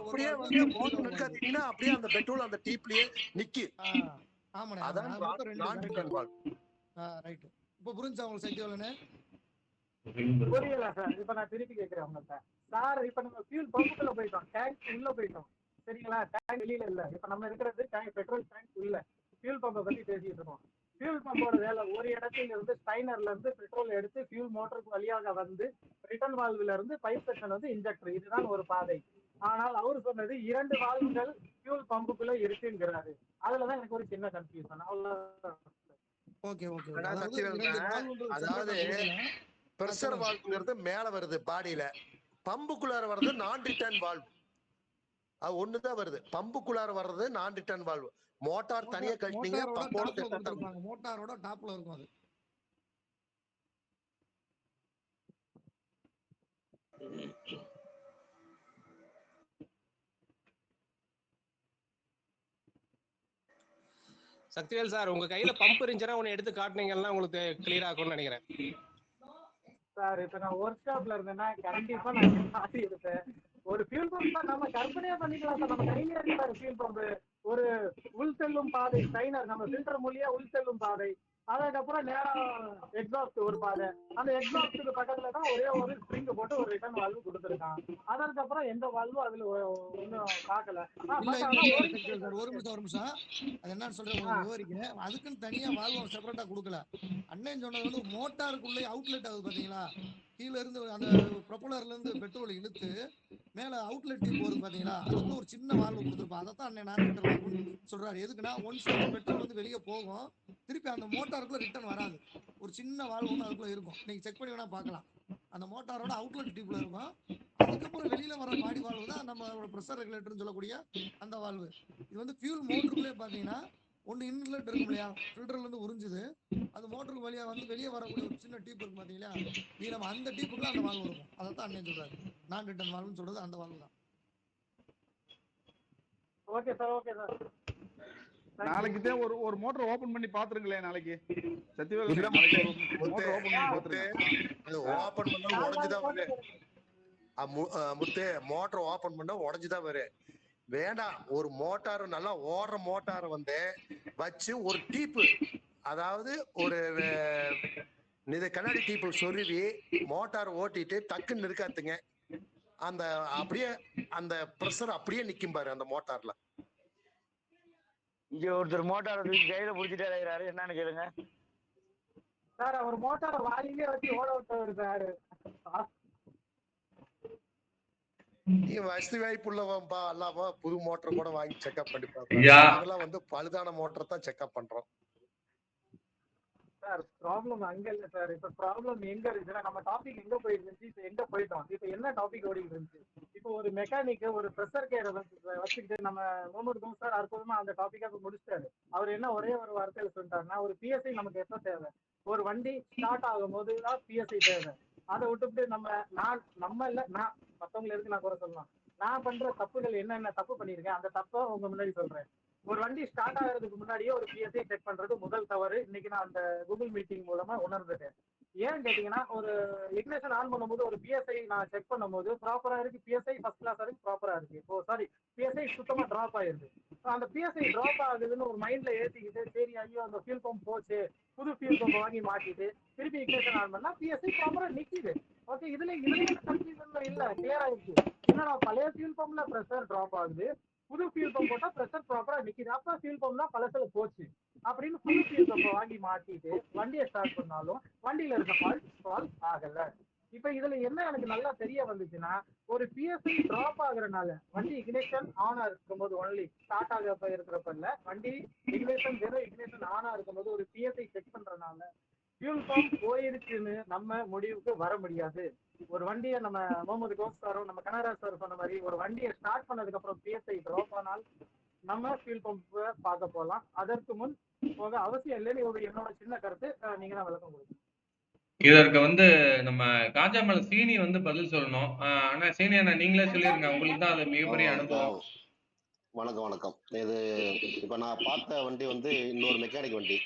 அப்படியே வந்து மோட்டர் நிற்காதீங்கன்னா அப்படியே அந்த பெட்ரோல் அந்த டீப்லயே நிக்கு. அதான் நான் ரிட்டர்ன் வால்வ். ரைட். இப்போ புரிஞ்சா உங்களுக்கு சைக்கிள்னே? புரியல சார். இப்ப நான் திருப்பி கேக்குறேன் உங்கள்ட்ட. சார் இப்ப நம்ம ஃபியூல் பம்புக்குள்ள போயிட்டோம், டேங்க் உள்ள போயிட்டோம், சரிங்களா? டேங்க் வெளியில இல்ல. இப்ப நம்ம இருக்கிறது டேங்க், பெட்ரோல் டேங்க் உள்ள. ஃபியூல் பம்பை பத்தி பேசிட்டு இருக்கோம். ஃபியூல் பம்போட வேலை ஒரு இடத்துல இருந்து ஸ்டைனர்ல இருந்து பெட்ரோல் எடுத்து ஃபியூல் மோட்டருக்கு வழியாக வந்து ரிட்டர்ன் வால்வுல இருந்து பைப் செக்ஷன் வந்து இன்ஜெக்டர், இதுதான் ஒரு பாதை. ஆனால் அவர் சொன்னது 2 வால்வுகள் ஃபியூல் பம்புக்குள்ள இருக்குங்கிறாரு. அதுலதான் எனக்கு ஒரு சின்ன கன்ஃபியூஷன். அவ்வளவுதான். Okay okay. அதாவது பிரஷர் வால்வுங்கிறது மேல வருது பாடியில, பம்புக்குள்ளார வர்றது நான் ரிட்டர்ன் வால்வ். அது ஒண்ணுதான் வருது. பம்புக்குள்ளார வர்றது நான் ரிட்டர்ன் வால்வ். மோட்டார் தனியா கட்டினீங்க, மோட்டாரோட டாப்ல இருக்கும் அது. சக்திவேல் சார், உங்க கையில பம்ப் இருந்துச்சுன்னா ஒன்னு எடுத்து காட்டுனீங்கன்னா உங்களுக்கு கிளியர் ஆகும்னு நினைக்கிறேன் சார். இப்ப நான் ஒர்க் ஷாப்ல இருந்தேன்னா கண்டிப்பா நான் காட்டி இருப்பேன். ஒரு ஃபியூல் பம்ப் நம்ம கற்பனையா பண்ணிக்கலாம் சார். நம்ம கையில இருக்கிற ஃபியூல் பம்ப் ஒரு உள் செல்லும் பாதை ஸ்டைனர், நம்ம ஃபில்டர் மூலியா உள் செல்லும் பாதை, அதுக்கப்புறம் நேரம் எக்ஸாஸ்ட் ஒரு பாதை. அந்த எக்ஸாஸ்டுக்கு பக்கத்துல தான் ஒரே ஒரு ஸ்ப்ரிங் போட்டு ஒரு ரிட்டர்ன் வால்வு கொடுத்துருக்கான். அதற்கப்புறம் எந்த வால்வும் அதுல ஒன்றும் பார்க்கல. ஒரு நிமிஷம் அது என்னன்னு சொல்றேன் விவரிக்கிறேன். அதுக்குன்னு தனியா வால்வு செப்பரேட்டா கொடுக்கல. அண்ணன் சொன்னது வந்து மோட்டாருக்குள்ளே அவுட்லெட் ஆகுது பாத்தீங்களா, கீழே இருந்து அந்த ப்ரொப்பலர்ல இருந்து பெட்ரோல் இழுத்து மேல அவுட்லெட் டியூப் வருது பாத்தீங்களா, அதுக்குள்ள ஒரு சின்ன வால்வு கொடுத்துருப்பான். அதைத்தான் அண்ணன் நான் ரிட்டர்ன் வால்வுன்னு சொல்றாரு. எதுக்குன்னா ஒன்ஸ் பெட்ரோல் வந்து வெளியே போகும், திருப்பி அந்த மோட்டாருக்குள்ள ரிட்டர்ன் வராது. ஒரு சின்ன வால்வு ஒன்று அதுக்குள்ள இருக்கும். நீங்க செக் பண்ணி வேணா பார்க்கலாம். அந்த மோட்டாரோட அவுட்லெட் டியூப்ல இருக்கும். அதுக்கப்புறம் வெளியில வர பாடி வால்வு தான் நம்ம ப்ரெஷர் ரெகுலேட்டர்னு சொல்லக்கூடிய அந்த வால்வு. இது வந்து ஃபியூல் மோட்டருக்குள்ளே பாத்தீங்கன்னா ஒன்று இன்லெட் இருக்கும் இல்லையா, ஃபில்டர்ல இருந்து உறிஞ்சுது, அது மோட்டருக்கு வழியா வந்து வெளியே வரக்கூடிய ஒரு சின்ன டீப் இருக்கு பாத்தீங்களா, இது நம்ம அந்த டீப்புக்குள்ள அந்த வால்வு இருக்கும். அதைத்தான் அண்ணன் சொல்றாரு நான் ரிட்டர்ன் வால்வுன்னு சொல்றது அந்த வால்வு தான். Okay sir, okay sir. நாளைக்கு தான் ஒரு மோட்டர் ஓபன் பண்ணி பாத்துருங்களேன். நாளைக்கு சத்தியவேல் மோட்டர் ஓபன் பண்ணி பாத்துருங்க. அது ஓபன் பண்ணா உடைஞ்சுதான் வரும். முத்து மோட்டர் ஓபன் பண்ணா உடைஞ்சுதான் வரும். வேண்டாம், ஒரு மோட்டார் நல்லா ஓடுற மோட்டார் வந்து வச்சு ஒரு டீப்பு, அதாவது ஒரு கண்ணாடி டீப்பு சொருவி மோட்டார் ஓட்டிட்டு டக்குன்னு இருக்காத்துங்க, அந்த அப்படியே அந்த பிரஷர் அப்படியே நிக்கும் பாரு அந்த மோட்டார்ல. இங்க ஒருத்தர் மோட்டார் கையில புடிச்சிட்டே இருக்கிறாரு, என்னன்னு கேளுங்க சார். அவர் மோட்டாரை வாயிலே வச்சு ஓட விட்டவர் சார். நீ வசதி வாய்ப்பு உள்ளவன்பா, அல்லாம புது மோட்டர் கூட வாங்கி செக்அப் பண்ணி பாருங்க. அதெல்லாம் வந்து பழுதான மோட்டர் தான் செக்அப் பண்றோம் சார். ப்ராப்ளம் அங்க இல்ல சார். இப்ப ப்ராப்ளம் எங்க இருக்குன்னா, நம்ம டாபிக் எங்க போயிட்டு இருந்துச்சு, இப்ப எங்க போயிட்டோம். இப்ப என்ன டாபிக் ஓடிட்டு இருந்துச்சு, இப்போ ஒரு மெக்கானிக் ஒரு ப்ரெஷர் கேரை வச்சுக்கிட்டு நம்ம முகமது கௌஸ் சார் அற்புதமா அந்த டாபிக்கா முடிச்சிட்டாரு. அவர் என்ன ஒரே ஒரு வார்த்தையில சொல்லிட்டாருன்னா, ஒரு பிஎஸ்ஐ நமக்கு எப்ப தேவை, ஒரு வண்டி ஸ்டார்ட் ஆகும் போது தான் பிஎஸ்ஐ தேவை. அதை விட்டுவிட்டு நம்ம இல்ல நான் மத்தவங்களை இருக்கு நான் குறை சொல்லலாம். நான் பண்ற தப்புகள் என்னென்ன தப்பு பண்ணிருக்கேன், அந்த தப்பை உங்க முன்னாடி சொல்றேன். ஒரு வண்டி ஸ்டார்ட் ஆகிறதுக்கு முன்னாடியே ஒரு பிஎஸ்ஐ செக் பண்றது முதல் தவறு. இன்னைக்கு நான் அந்த கூகுள் மீட்டிங் மூலமா உணர்ந்துட்டேன். ஏன்னு கேட்டீங்கன்னா, ஒரு இக்னிஷன் ஆன் பண்ணும்போது ஒரு பிஎஸ்ஐ நான் செக் பண்ணும்போது ப்ராப்பரா இருக்கு, பிஎஸ்ஐ ஃபர்ஸ்ட் கிளாஸ் இருக்கு, ப்ராப்பரா இருக்கு. இப்போ சாரி, பிஎஸ்ஐ சுத்தமா டிராப் ஆயிருது. அந்த பிஎஸ்ஐ டிராப் ஆகுதுன்னு ஒரு மைண்ட்ல ஏற்றிக்கிட்டு, சரி ஐயோ அந்த ஃபியூல் பம்ப் போச்சு, புது ஃபியூல் பம்ப் வாங்கி மாட்டிட்டு திருப்பி இக்னிஷன் ஆன் பண்ணா பிஎஸ்ஐ ப்ராப்பரா நிக்குது. ஓகே, இதுல கன்ஃபியூஷன் இல்ல, கிளியர் ஆயிடுச்சு. ஏன்னா பழைய ஃபியூல் பம்ப்ல ப்ரெஷர் டிராப் ஆகுது, புது ஃபியூல் பம்ப் போட்டா ப்ரெஷர் ப்ராப்பரா நிக்குது. அப்ப ஃபியூல் பம்ப் தான் பழசுல போச்சு அப்படின்னு புது ஃபியூல் பம்ப் வாங்கி மாட்டிட்டு வண்டியை ஸ்டார்ட் பண்ணாலும் வண்டியில இருக்க ஃபால்ட் சால்வ் ஆகல. இப்ப இதுல என்ன எனக்கு நல்லா தெரிய வந்துச்சுன்னா, ஒரு பிஎஸ்ஐ டிராப் ஆகுறதுனால வண்டி இக்னிஷன் ஆனா இருக்கும்போது ஒன்லி ஸ்டார்ட் ஆக இருக்கிறப்ப இல்ல, வண்டி இக்னிஷன் வெறும் இக்னிஷன் ஆனா இருக்கும்போது ஒரு பிஎஸ்ஐ செக் பண்றதுனால ஃபியூல் பம்ப் போயிருச்சுன்னு நம்ம முடிவுக்கு வர முடியாது. ஒரு வண்டியை நம்ம முகமது கௌஸ் சாரும் நம்ம கனகராஜ் சார் சொன்ன மாதிரி ஒரு வண்டியை ஸ்டார்ட் பண்ணதுக்கு அப்புறம் பிஎஸ்ஐ டிராப் ஆனால் நம்ம ஃபியூல் பம்ப் பார்க்க போகலாம். அதற்கு முன் போக அவசியம் இல்லைன்னு என்னோட சின்ன கருத்து. நீங்க தான் விளக்கம் கொடுங்க. இதற்கு வந்து நம்ம காஜாமல சீனி வந்து பதில் சொல்லணும். ஆனா சீனி அண்ணா நீங்களே சொல்லிருங்க. உங்களுக்கு தான் அது மிகப்பெரிய அனுபவம். வணக்கம் வணக்கம். இது இப்ப நான் பார்த்த வண்டி வந்து இன்னொரு மெக்கானிக் வண்டி.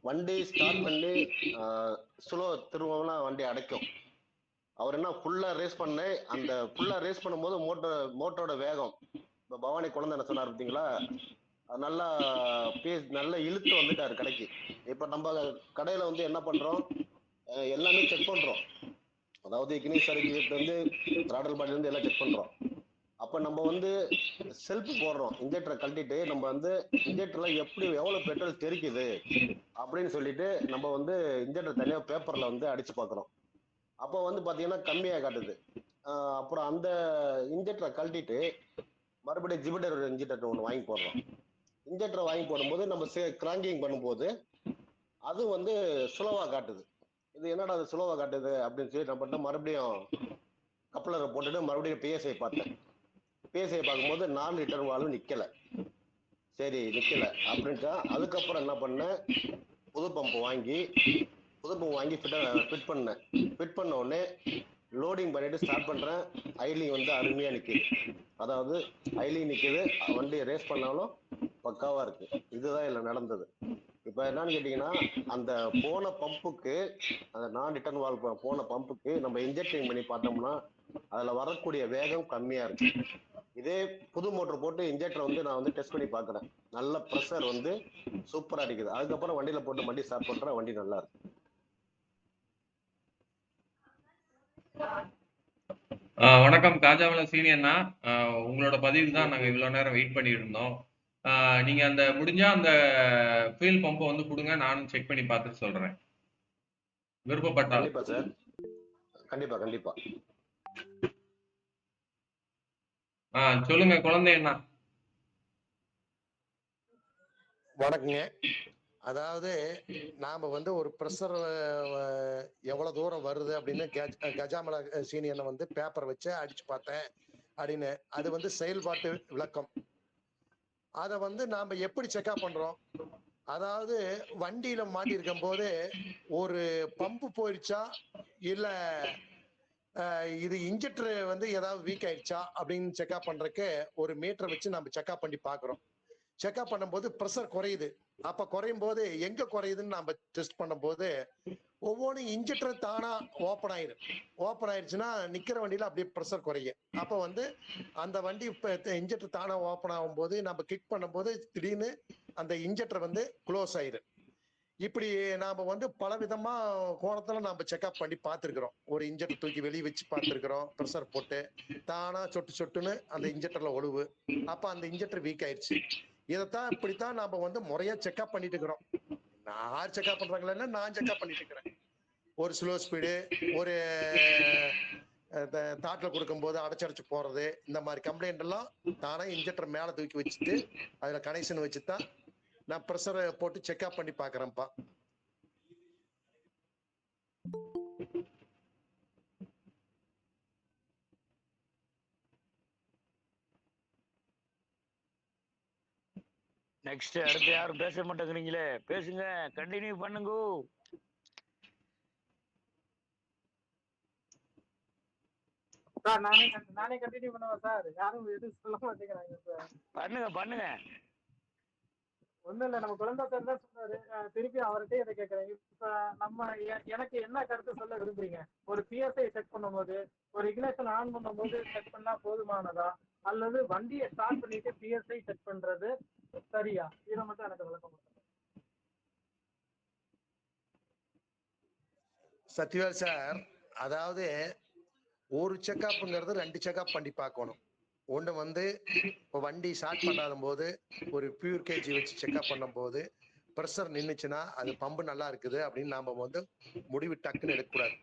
வண்டி ஸ்டார்ட் பண்ணி ஸ்லோ திரும்பவும்னா வண்டி அடைக்கும். அவர் என்ன ஃபுல்லா ரேஸ் பண்ண அந்த ஃபுல்லா ரேஸ் பண்ணும்போது மோட்டரோட வேகம் இப்போ பவானி குழந்தை என்ன சொன்னார் பார்த்தீங்களா, நல்லா நல்லா இழுத்து வந்துட்டாரு கடைக்கு. இப்ப நம்ம கடையில வந்து என்ன பண்றோம், எல்லாமே செக் பண்றோம். அதாவது இக்னிஸ் சர்க்கியூட் வந்து த்ராடல் பாடி இருந்து எல்லாம் செக் பண்றோம். அப்ப நம்ம வந்து செல்ஃப் போடுறோம், இன்ஜெக்டரை கழட்டிட்டு நம்ம வந்து இன்ஜெக்டர்ல எப்படி எவ்வளவு பெட்ரோல் தெரிக்குது அப்படின்னு சொல்லிட்டு நம்ம வந்து இன்ஜெக்டர் தனியா பேப்பர்ல வந்து அடிச்சு பார்க்குறோம். அப்போ வந்து பாத்தீங்கன்னா கம்மியா காட்டுது. அப்புறம் அந்த இன்ஜெக்டரை கழட்டிட்டு மறுபடியும் ஜிபிடர் இன்ஜெக்டர் ஒன்று வாங்கி போடுறோம். இன்ஜெக்டரை வாங்கி போடும்போது நம்ம கிராங்கிங் பண்ணும்போது அது வந்து ஸ்லோவா காட்டுது. இது என்னடா அது ஸ்லோவா காட்டுது அப்படின்னு சொல்லி நம்ம மறுபடியும் கப்ளரை போட்டுட்டு மறுபடியும் பிஎஸ்ஐ பார்த்தேன். பிஎஸ்ஐ பார்க்கும்போது 4 லிட்டர் வால்வு நிக்கல. சரி நிக்கல அப்படின்ட்டா அதுக்கப்புறம் என்ன பண்ணேன், புது பம்பு வாங்கி ஃபிட் பண்ணேன். ஃபிட் பண்ண உடனே லோடிங் பண்ணிட்டு ஸ்டார்ட் பண்றேன். ஐலிங் வந்து அருமையா நிக்குது. அதாவது ஐலிங் நிக்குது, வண்டி ரேஸ் பண்ணாலும் பக்காவா இருக்கு. இதுதான் இதுல நடந்தது. இப்ப என்னன்னு கேட்டீங்கன்னா, அந்த போன பம்புக்கு அந்த 4 லிட்டர் வால்வ் போன பம்புக்கு நம்ம இன்ஜெக்டிங் பண்ணி பார்த்தோம்னா அதுல வரக்கூடிய வேகம் கம்மியா இருக்கு. இதே புது மோட்டர் போட்டு இன்ஜெக்டர் வந்து நான் வந்து டெஸ்ட் பண்ணி பாக்குறேன், நல்ல ப்ரெஷர் வந்து சூப்பரா அடிக்குது. அதுக்கப்புறம் வண்டியில போட்டு வண்டி ஸ்டார்ட் பண்றேன், வண்டி நல்லா இருக்கு. வணக்கம் காஜாமல சீனியர்னா, உங்களோட பதிவுக்கு தான் நாங்க இவ்வளவு நேரம் வெயிட் பண்ணிட்டு இருந்தோம். நீங்க அந்த முடிஞ்சா அந்த ஃபியூல் பம்பை வந்து கொடுங்க, நானும் செக் பண்ணி பார்த்துட்டு சொல்றேன் விருப்பப்பட்டா. கண்டிப்பா சார், கண்டிப்பா கண்டிப்பா. சொல்லுங்க குழந்தை அண்ணா. வணக்கங்க. அதாவது நாம வந்து ஒரு ப்ரெஷர் எவ்வளவு தூரம் வருது அப்படின்னு கஜாமல சீனியனை வந்து பேப்பர் வச்சு அடிச்சு பார்த்தேன் அப்படின்னு. அது வந்து செயல்பாட்டு விளக்கம். அதை வந்து நாம எப்படி செக்அப் பண்றோம், அதாவது வண்டியில மாட்டி இருக்கும் போது ஒரு பம்பு போயிடுச்சா இல்ல இது இன்ஜெக்டர் வந்து ஏதாவது வீக் ஆயிடுச்சா அப்படின்னு செக்அப் பண்றதுக்கு ஒரு மீட்டர் வச்சு நம்ம செக்அப் பண்ணி பாக்குறோம். செக்அப் பண்ணும்போது ப்ரெஷர் குறையுது. அப்ப குறையும் போது எங்க குறையுதுன்னு நம்ம டெஸ்ட் பண்ணும்போது ஒவ்வொன்றும் இன்ஜெக்டர் தானா ஓப்பன் ஆயிரும். ஓப்பன் ஆயிடுச்சுன்னா நிக்கிற வண்டியில அப்படியே ப்ரெஷர் குறையும். அப்ப வந்து அந்த வண்டி இன்ஜெக்டர் தானா ஓப்பன் ஆகும் போது நம்ம கிக் பண்ணும்போது திடீர்னு அந்த இன்ஜெக்டர் வந்து க்ளோஸ் ஆயிரும். இப்படி நாம வந்து பல விதமா கோணத்துல நம்ம செக்அப் பண்ணி பார்த்துருக்கிறோம். ஒரு இன்ஜெக்டர் தூக்கி வெளியே வச்சு பார்த்துருக்கிறோம், ப்ரெஷர் போட்டு தானா சொட்டு சொட்டுன்னு அந்த இன்ஜெக்டர்ல ஒழுவு. அப்ப அந்த இன்ஜெக்டர் வீக் ஆயிடுச்சு. இதைத்தான் இப்படித்தான் நாம வந்து முறையா செக்அப் பண்ணிட்டு இருக்கிறோம். நான் செக்அப் பண்றாங்களா, நான் செக்அப் பண்ணிட்டு இருக்கிறேன். ஒரு ஸ்லோ ஸ்பீடு, ஒரு தாட்ல கொடுக்கும் போது அடைச்சடைச்சு போறது, இந்த மாதிரி கம்ப்ளைண்ட் எல்லாம் தானே இன்ஜெக்டர் மேல தூக்கி வச்சுட்டு அதுல கனெக்ஷன் வச்சுதான் நான் ப்ரெஷரை போட்டு செக்அப் பண்ணி பாக்குறேன்ப்பா. நெக்ஸ்ட் அடுத்து யாரும் பேச மாட்டேங்கிறீங்களே, பேசுங்க, கண்டினியூ பண்ணுங்க. சார் நானே கண்டினியூ பண்ணுவேன் சார். யாரும் எதுவும் சொல்ல மாட்டேங்கிறாங்க சார். பண்ணுங்க. ஒண்ணும் இல்ல, நம்ம குழந்தை சார் தான் சொன்னாரு. திருப்பி அவர்கிட்டயே இதை கேட்கறேன். இப்ப நம்ம எனக்கு என்ன கருத்து சொல்ல விரும்புறீங்க? ஒரு பிஎஸ்ஐ செக் பண்ணும்போது, ஒரு இக்னிஷன் ஆன் பண்ணும்போது செக் பண்ணா போதுமானதா, அல்லது வண்டியை ஸ்டார்ட் பண்ணிட்டு பிஎஸ்ஐ செக் பண்றது சரியா? இதை மட்டும் எனக்கு விளக்கம் கொடுங்க. சத்யவேல் சார், அதாவது ஒரு செக்அப்ங்கிறது 2 செக்அப் பண்ணி பார்க்கணும். ஒன்று வந்து இப்போ வண்டி ஸ்டார்ட் பண்ணாத போது ஒரு பியூர் கேஜி வச்சு செக்அப் பண்ணும் போது ப்ரெஷர் நின்றுச்சுன்னா அது பம்பு நல்லா இருக்குது அப்படின்னு நாம வந்து முடிவு டக்குன்னு எடுக்கக்கூடாது.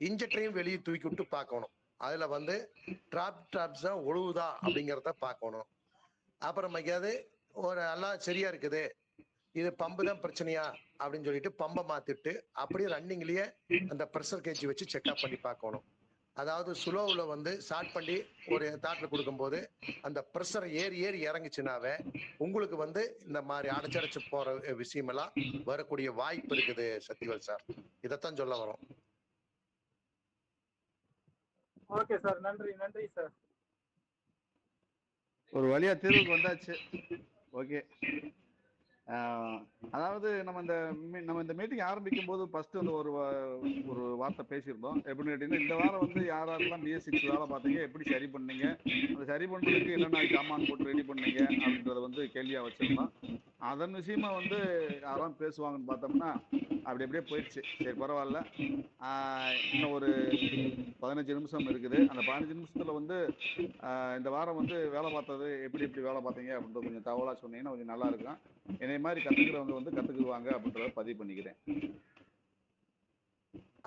இன்ஜெக்டரையும் வெளியே தூக்கி விட்டு பார்க்கணும். அதுல வந்து டிராப்ஸ் தான் ஒழுகுதா அப்படிங்கிறத பார்க்கணும். அப்புறமேக்காவது ஒரு எல்லாம் சரியா இருக்குது, இது பம்பு தான் பிரச்சனையா அப்படின்னு சொல்லிட்டு பம்பை மாத்திட்டு அப்படியே ரன்னிங்லயே அந்த ப்ரெஷர் கேஜி வச்சு செக்அப் பண்ணி பார்க்கணும். அதாவது ஸ்லோவில் வந்து ஸ்டார்ட் பண்ணி ஒரு தாட்டில் கொடுக்கும்போது அந்த ப்ரெஷர் ஏறி ஏறி இறங்குச்சுனாவே உங்களுக்கு வந்து இந்த மாதிரி அடைச்சடைச்சு போற விஷயமெல்லாம் வரக்கூடிய வாய்ப்பு இருக்குது சக்திவேல் சார். இதைத்தான் சொல்ல வரோம். ஓகே சார், நன்றி நன்றி சார். ஒரு வழியா தீர்வுக்கு வந்தாச்சு. ஓகே, அதாவது நம்ம இந்த மீட்டிங் ஆரம்பிக்கும் போது ஃபர்ஸ்ட் வந்து ஒரு வார்த்தை பேசியிருந்தோம். எப்படின்னு கேட்டீங்கன்னா, இந்த வாரம் வந்து யாரெல்லாம் BS6 வேலை பார்த்தீங்க, எப்படி சரி பண்ணீங்க, அந்த சரி பண்றதுக்கு என்னென்ன சாமான் போட்டு ரெடி பண்ணீங்க அப்படின்றத வந்து கேள்வியா வச்சிருந்தோம். அதன் விஷயமா வந்து யாரும் பேசுவாங்கன்னு பார்த்தோம்னா அப்படி அப்படியே போயிடுச்சு. சரி பரவாயில்ல, இன்னும் ஒரு 15 நிமிஷம் இருக்குது. அந்த 15 நிமிஷத்துல வந்து இந்த வாரம் வந்து வேலை பார்த்தது எப்படி வேலை பார்த்தீங்க அப்படின்றது கொஞ்சம் தகவலா சொன்னீங்கன்னா கொஞ்சம் நல்லா இருக்கும். என்னை மாதிரி கத்துக்கிறவங்க வந்து கத்துக்குவாங்க அப்படின்றத பதிவு பண்ணிக்கிறேன்.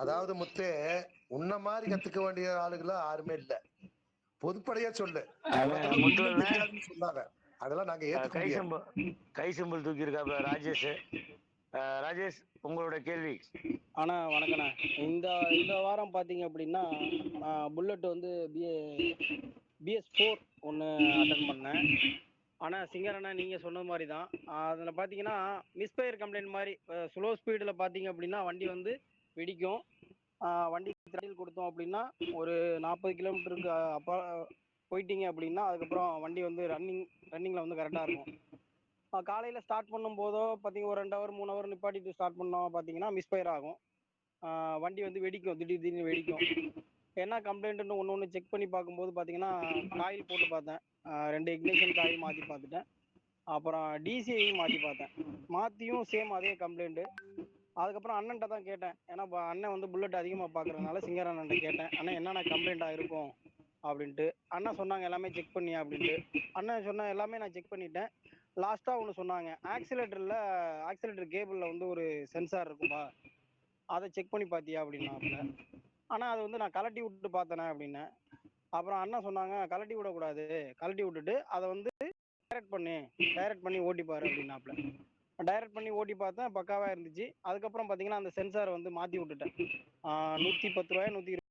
அதாவது முத்து, உன்ன மாதிரி கத்துக்க வேண்டிய ஆளுகளா யாருமே இல்ல. பொதுப்படையா சொல்லு, சொல்லாத. அதெல்லாம் நாங்க கை சிம்பிள் தூக்கி இருக்கா ராஜேஷ். ராஜேஷ், உங்களோட கேள்வி. ஆனா வணக்கண்ணா. இந்த வாரம் பாத்தீங்க அப்படின்னா புல்லட் வந்து BS4 ஒன்று அட்டன் பண்ணேன். ஆனால் சிங்கரண்ணா நீங்கள் சொன்ன மாதிரி தான் அதில் பார்த்தீங்கன்னா மிஸ்ஃபயர் கம்ப்ளைண்ட் மாதிரி ஸ்லோ ஸ்பீடில் பார்த்தீங்க அப்படின்னா வண்டி வந்து வெடிக்கும். வண்டி த்ராட்டில் கொடுத்தோம் அப்படின்னா ஒரு 40 கிலோமீட்டருக்கு அப்போ போயிட்டீங்க அப்படின்னா அதுக்கப்புறம் வண்டி வந்து ரன்னிங்கில் வந்து கரெக்டாக இருக்கும். காலையில் ஸ்டார்ட் பண்ணும் போதோ பார்த்தீங்கன்னா ஒரு 2 ஹவர் 3 ஹவர் நிப்பாட்டிட்டு ஸ்டார்ட் பண்ணோம் பார்த்தீங்கன்னா மிஸ்ஃபயர் ஆகும். வண்டி வந்து வெடிக்கும், திடீர்னு வெடிக்கும். என்ன கம்ப்ளைண்ட்னு ஒன்று செக் பண்ணி பார்க்கும்போது பார்த்தீங்கன்னா காயில் போட்டு பார்த்தேன். 2 இக்னிஷன் காயில் மாற்றி பார்த்துட்டேன். அப்புறம் DCI மாற்றி பார்த்தேன். மாற்றியும் சேம் அதே கம்ப்ளைண்ட்டு. அதுக்கப்புறம் அண்ணன்ட்ட தான் கேட்டேன். ஏன்னா அண்ணன் வந்து புல்லட் அதிகமாக பார்க்குறதுனால சிங்கர் அண்ணன்ட்ட கேட்டேன், அண்ணன் என்னென்ன கம்ப்ளைண்ட்டாக இருக்கும் அப்படின்ட்டு. அண்ணன் சொன்னாங்க எல்லாமே செக் பண்ணியா அப்படின்ட்டு. அண்ணன் சொன்ன எல்லாமே நான் செக் பண்ணிட்டேன். லாஸ்ட்டாக ஒன்று சொன்னாங்க, ஆக்சிலேட்டர் கேபிளில் வந்து ஒரு சென்சார் இருக்கும்பா, அதை செக் பண்ணி பார்த்தியா அப்படின்னாப்புல. ஆனால் அது வந்து நான் கலட்டி விட்டு பார்த்தேனே அப்படின்னேன். அப்புறம் அண்ணன் சொன்னாங்க கலட்டி விடக்கூடாது, கலட்டி விட்டுட்டு அதை வந்து டைரக்ட் பண்ணி ஓட்டிப்பாரு அப்படின்னாப்புல. டைரக்ட் பண்ணி ஓட்டி பார்த்தேன், பக்காவாக இருந்துச்சு. அதுக்கப்புறம் பார்த்தீங்கன்னா அந்த சென்சாரை வந்து மாற்றி விட்டுட்டேன். 110 ரூபாய் 120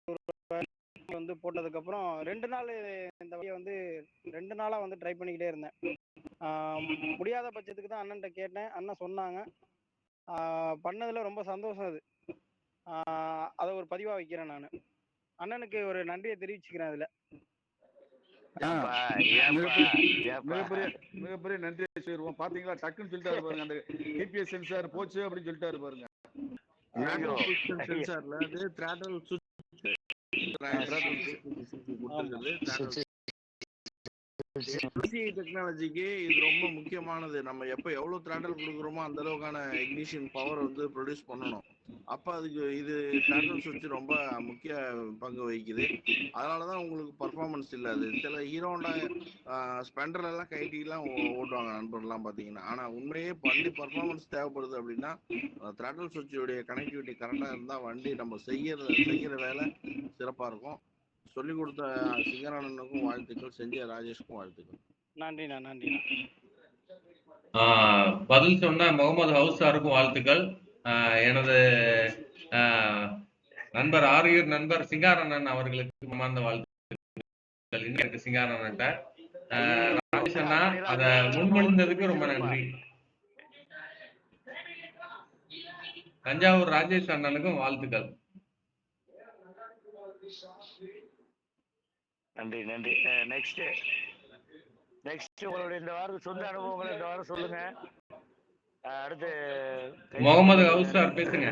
ரூபாய் வந்து போட்டதுக்கப்புறம் 2 நாள் இந்த வழியை வந்து 2 நாளாக வந்து ட்ரை பண்ணிக்கிட்டே இருந்தேன். முடியாத பட்சத்துக்கு தான் அண்ணன்ட்ட கேட்டேன். அண்ணன் சொன்னாங்க. பண்ணதில் ரொம்ப சந்தோஷம். அது அதை ஒரு பதிவாக வைக்கிறேன். நான் அண்ணனுக்கு ஒரு நன்றியை தெரிவிச்சுக்கிறேன். அதுல மிகப்பெரிய நன்றி சொல்லிடுவோம். பாத்தீங்களா, டக்குன்னு சொல்லிட்டாரு பாருங்க, அந்த GPS சென்சார் போச்சு அப்படின்னு சொல்லிட்டாரு பாருங்க. சென்சார்ல அது த்ராட்டல் டெக்னாலஜிக்கு இது ரொம்ப முக்கியமானது. நம்ம எப்ப எவ்வளவு த்ராட்டல் கொடுக்குறோமோ அந்த அளவுக்கான இக்னிஷன் பவர் வந்து ப்ரொடியூஸ் பண்ணணும். அப்ப அதுக்கு இது த்ராட்டல் சுவிட்ச் ரொம்ப முக்கிய பங்கு வகிக்குது. அதனாலதான் உங்களுக்கு பர்ஃபார்மன்ஸ் இல்லை. அது சில ஹீரோண்டா ஸ்பெண்டர்ல எல்லாம் கைட்டிலாம் ஓட்டுவாங்க நண்பர்லாம் பாத்தீங்கன்னா. ஆனா உண்மையே வண்டி பர்ஃபார்மன்ஸ் தேவைப்படுது அப்படின்னா த்ராட்டல் சுவிட்சுடைய கனெக்டிவிட்டி கரெக்டா இருந்தா வண்டி நம்ம செய்யற வேலை சிறப்பா இருக்கும். சொல்லி கொடுத்த சிங்கரானனுக்கும் வாழ்த்துக்கள், செஞ்ச ராஜேஷ்க்கும் வாழ்த்துக்கள். நன்றிண்ணா. நன்றிண்ணா. பதில் சொன்ன முகமது ஹவுஸ் சாருக்கும் வாழ்த்துக்கள். எனது நண்பர் ஆரியூர் நண்பர் சிங்காரண்ணன் அவர்களுக்கு மனமார்ந்த வாழ்த்துக்கள். இன்னும் சிங்காரண்ணன்ட்ட ராஜேஷ் அண்ணா அதை முன்மொழிந்ததுக்கு ரொம்ப நன்றி. தஞ்சாவூர் ராஜேஷ் அண்ணனுக்கும் வாழ்த்துக்கள். நன்றி நன்றி. நெக்ஸ்ட் உங்களுடைய இந்த வாரம் சொந்த அனுபவங்களை இந்த வாரம் சொல்லுங்க. அடுத்து முகமது ஹவுஸ் சார் பேசுங்க.